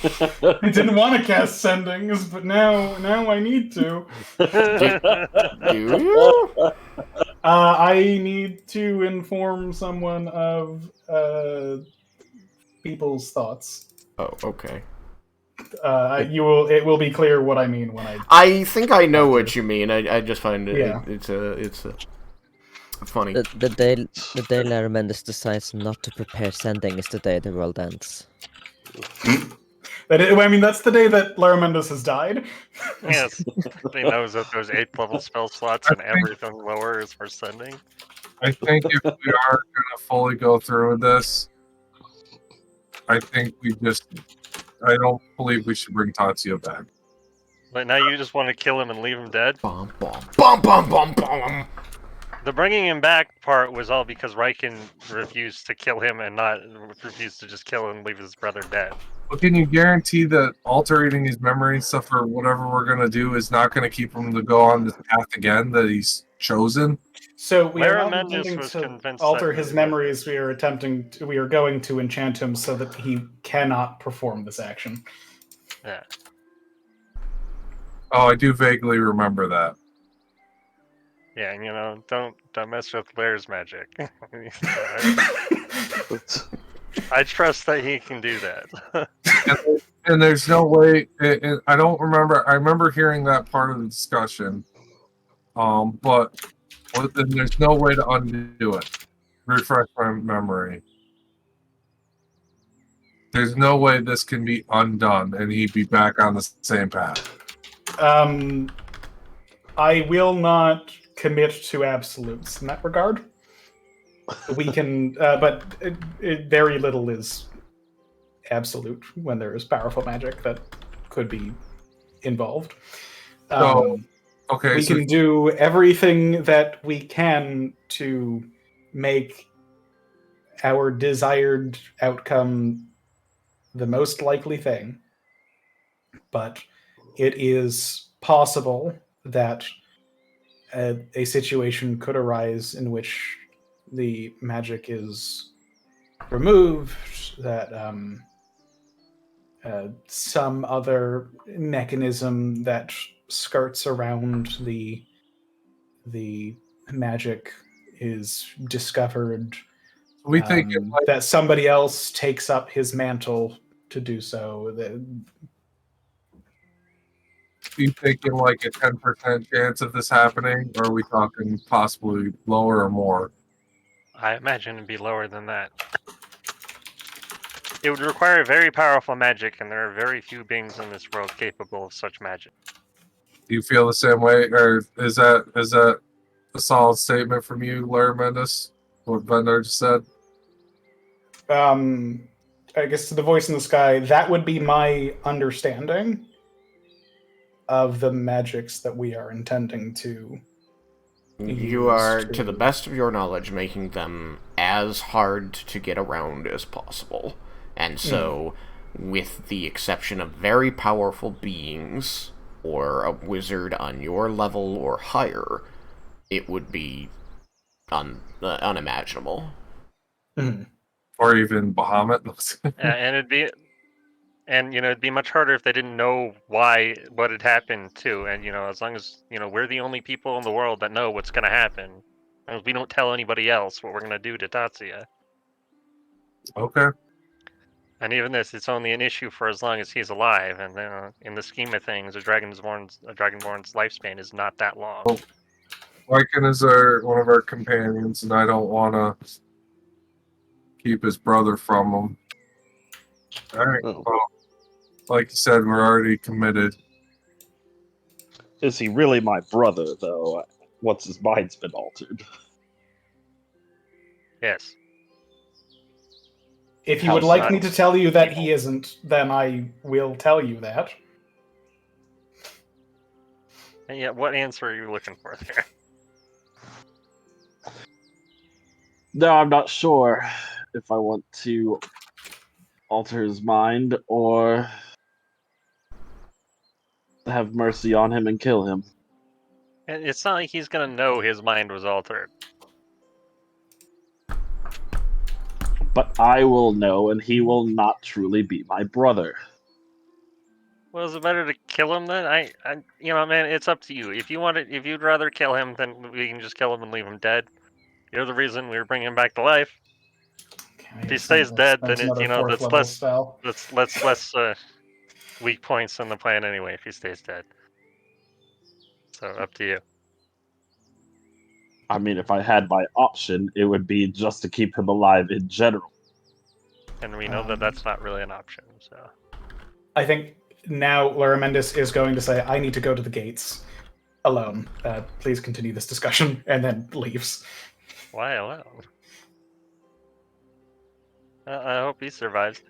I didn't want to cast Sendings, but now I need to. Do you? I need to inform someone of people's thoughts. Oh, okay. It will be clear what I mean when I think I know what you mean. I just find it, Yeah. it's funny. The day Larry Mendes decides not to prepare sending is the day the world ends. I mean, that's the day that Lara Mendes has died. Yes. He knows that there's 8th level spell slots and everything lower is for sending. I think if we are going to fully go through with this, I think I don't believe we should bring Tatsuya back. But now you just want to kill him and leave him dead? Bum, bum, bum, bum, bum, bum. The bringing him back part was all because Raiken refused to kill him and not refused to just kill him and leave his brother dead. But can you guarantee that altering his memory and stuff or whatever we're going to do is not going to keep him to go on this path again that he's chosen? So we Lara are not Mendes intending was to convinced alter that his he memories. We are going to enchant him so that he cannot perform this action. Yeah. Oh, I do vaguely remember that. Yeah, and don't mess with Blair's magic. I trust that he can do that. And there's no way. I don't remember. I remember hearing that part of the discussion. But there's no way to undo it. Refresh my memory. There's no way this can be undone, and he'd be back on the same path. I will not commit to absolutes in that regard. We can, but very little is absolute when there is powerful magic that could be involved. Okay, we can do everything that we can to make our desired outcome the most likely thing, but it is possible that a situation could arise in which the magic is removed, that some other mechanism that skirts around the magic is discovered. We think that somebody else takes up his mantle to do so. you thinking like a 10% chance of this happening, or are we talking possibly lower or more? I imagine it'd be lower than that. It would require very powerful magic, and there are very few beings in this world capable of such magic. Do you feel the same way, or is that a solid statement from you, Larry Mendes? What Vendor just said? I guess to the voice in the sky, that would be my understanding of the magics that we are intending to You are, to the best of your knowledge, making them as hard to get around as possible. And so, with the exception of very powerful beings, or a wizard on your level or higher, it would be unimaginable. Or even Bahamut? And it'd be much harder if they didn't know what had happened too. And as long as we're the only people in the world that know what's going to happen, and we don't tell anybody else what we're going to do to Tatsuya. Okay. And even this, it's only an issue for as long as he's alive. And in the scheme of things, a dragonborn's lifespan is not that long. Raiken is one of our companions, and I don't want to keep his brother from him. All right. Oh. Well, like you said, we're already committed. Is he really my brother, though? Once his mind's been altered. Yes. If you How would like so? me to tell you that he isn't, then I will tell you that. And yeah, what answer are you looking for there? No, I'm not sure if I want to alter his mind or have mercy on him and kill him. And it's not like he's gonna know his mind was altered. But I will know, and he will not truly be my brother. Well, is it better to kill him then? You know, man, it's up to you. If you want it, if you'd rather kill him, then we can just kill him and leave him dead. You're the reason we were bringing him back to life. Okay, If he stays dead, then that's it, another you know, fourth that's level less, spell. less weak points in the plan anyway. If he stays dead, so up to you. I mean, if I had my option, it would be just to keep him alive in general. And we know that that's not really an option. So I think now Laramendis is going to say, I need to go to the gates alone. Please continue this discussion, and then leaves. why alone? I hope he survives.